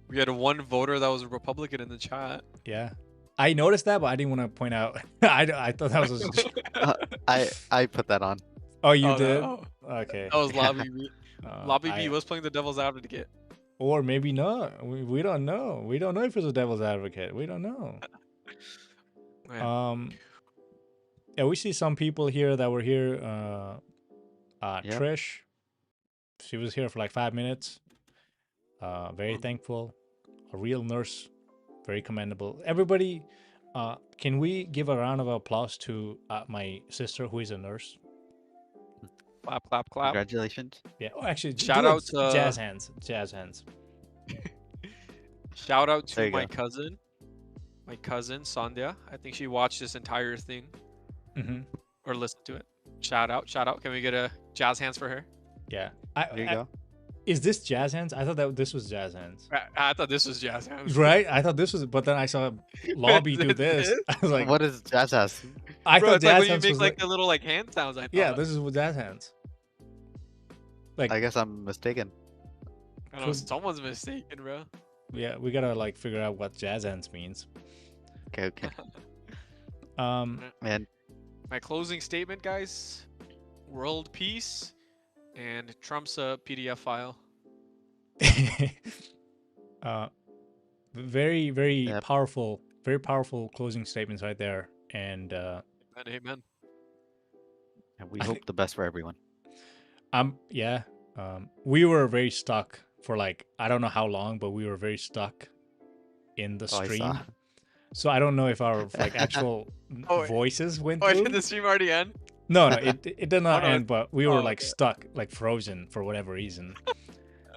We had one voter that was a Republican in the chat. Yeah, I noticed that, but I didn't want to point out. I thought that was. I put that on. Oh, you Oh, did? no. Okay. That was Lobby B. Lobby B I- was playing the devil's advocate. Or maybe not. We don't know. We don't know if it's a devil's advocate. We don't know. Yeah. Yeah, we see some people here that were here. Yep. Trish, she was here for like 5 minutes. Very thankful. A real nurse, very commendable. Everybody, can we give a round of applause to my sister who is a nurse? Clap, clap, clap. Congratulations. Yeah. Oh, actually, Shout do it. out to- jazz hands. Jazz hands. Shout out There to you my go. cousin Sandhya. I think she watched this entire thing Mm-hmm. or listened to it. Shout out, shout out. Can we get a jazz hands for her? Yeah. There you go. Is this jazz hands? I thought that this was jazz hands. I thought this was jazz hands. Right? I thought this was, but then I saw Lobby do It this. is? I was like, What is jazz ass? I Bro, thought it's like jazz when you hands make was like like, the little like hand sounds. I thought. yeah, this is with jazz hands. Like, I guess I'm mistaken. I don't know, someone's mistaken, bro. yeah, we gotta like figure out what jazz hands means. Okay. Um, And My closing statement, guys: world peace, and Trump's a PDF file. very Yep. powerful, very powerful closing statements right there. And And amen. we I hope think- the best for everyone. yeah, we were very stuck for like I don't know how long, but we were very stuck in the Oh, I stream. saw. So I don't know if our like actual Oh, wait. voices went Oh, through. did the stream already end? No, it did not Oh, no, end, but we were oh, like okay. stuck, like frozen for whatever reason.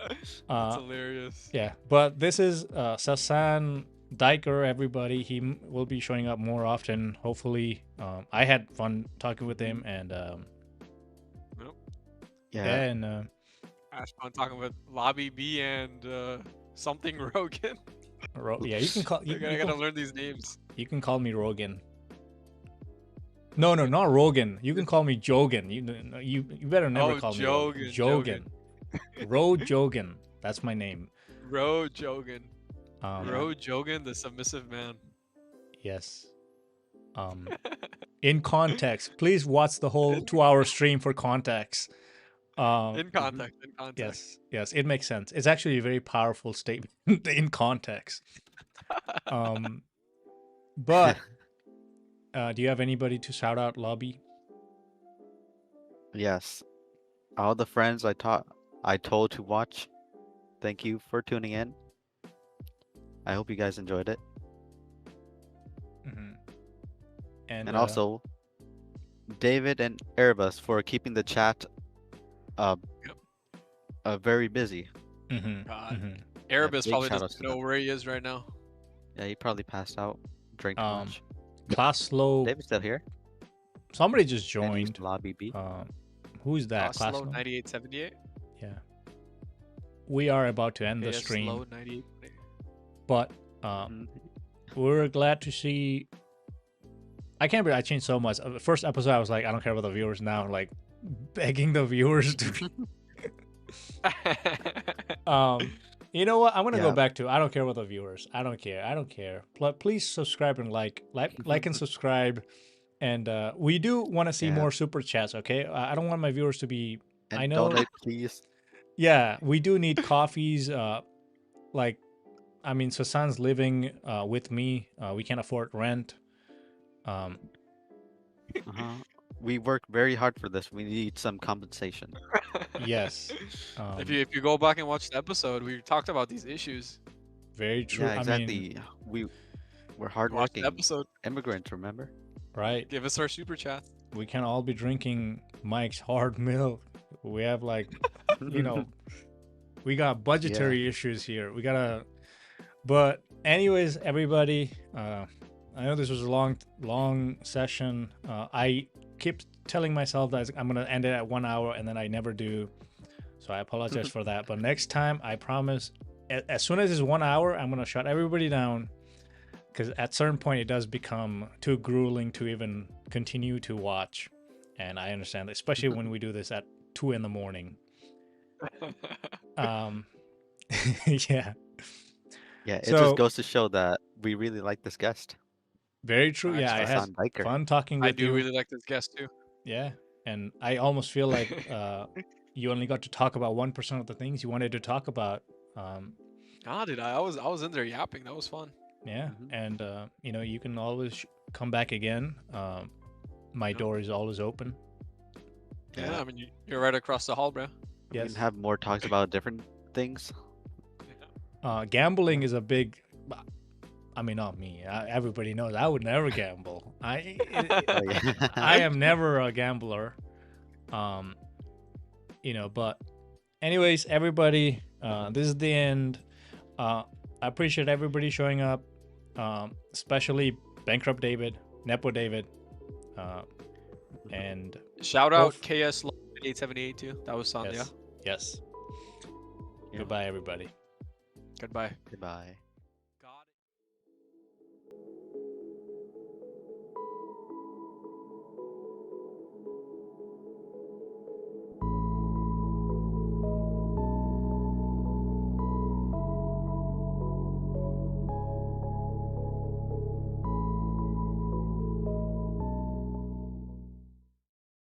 That's Uh, hilarious. yeah, but this is Sasan Diker, everybody. He will be showing up more often, hopefully. I had fun talking with him, and Yeah. and I was fun talking with Lobby B and something Rogan. yeah, you can call I gotta learn these names. you can call me Rogan. No, not Rogan. You can call me Jogan. You better never Oh, call me Jogan, Jogan. Ro Jogan. That's my name. Ro Jogan. Um, Ro Jogan, the submissive man. Yes. In context, please watch the whole 2-hour stream for context. In context, in context. Yes, it makes sense. It's actually a very powerful statement in context. Um, but do you have anybody to shout out, Lobby? Yes. All the friends I told to watch, thank you for tuning in. I hope you guys enjoyed it. Hmm. And And also, David and Erebus for keeping the chat uh, Yep. very busy. mhm, God. mhm. Erebus big probably shout doesn't outs to even know them. where he is right now. Yeah, he probably passed out, drank too Um, much. Classlow, David's still here. somebody just And he's joined. lobby B. Who's that? Slow Classlow? 9878. Yeah. We are about to end the KS stream, Slow 98. but Mhm. we're glad to see. I can't believe I changed so much. The first episode, I was like, I don't care about the viewers. Now, like, begging the viewers to be. You know what? I'm gonna go Yeah. back to. I don't care about the viewers. I don't care. I don't care. Please subscribe and like and subscribe. And we do want to see Yeah. more super chats. Okay, I don't want my viewers to be. I And know. donate, please. Yeah, we do need coffees. Like, I mean, Sasan's living with me. We can't afford rent. Um, Uh-huh. We worked very hard for this. We need some compensation. yes. If you go back and watch the episode, we talked about these issues. Very true. Yeah, I exactly. mean, We're Watch hardworking the episode. immigrants, remember? right? Give us our super chat. We can't all be drinking Mike's hard milk. We have like, you know, we got budgetary issues here. We gotta. But anyways, everybody, I know this was a long session. I keep telling myself that I'm gonna end it at 1 hour, and then I never do. So I apologize for that. But next time, I promise, as soon as it's 1 hour, I'm gonna shut everybody down. Because at certain point, it does become too grueling to even continue to watch, and I understand, especially when we do this at 2 in the morning. Yeah. Yeah, it So- just goes to show that we really like this guest. Very true. Yeah, I Actually, had Sasan Diker. fun talking I with do you. really like this guest too. Yeah, and I almost feel like you only got to talk about 1% of the things you wanted to talk about. Ah, dude, I was in there yapping. That was fun. Yeah, Mhm. and you know, you can always come back again. My Yeah. door is always open. Yeah, I mean, you're right across the hall, bro. We Yes. can have more talks about different things. Gambling is a big. I mean, not me. Everybody knows I would never gamble. Oh, yeah. I am never a gambler. You know, but anyways, everybody, this is the end. I appreciate everybody showing up, especially Bankrupt David, Nepo David, and Shout out Both. KS 878 too. That was fun. yes, yes. Yeah. Goodbye, everybody. Goodbye. Goodbye.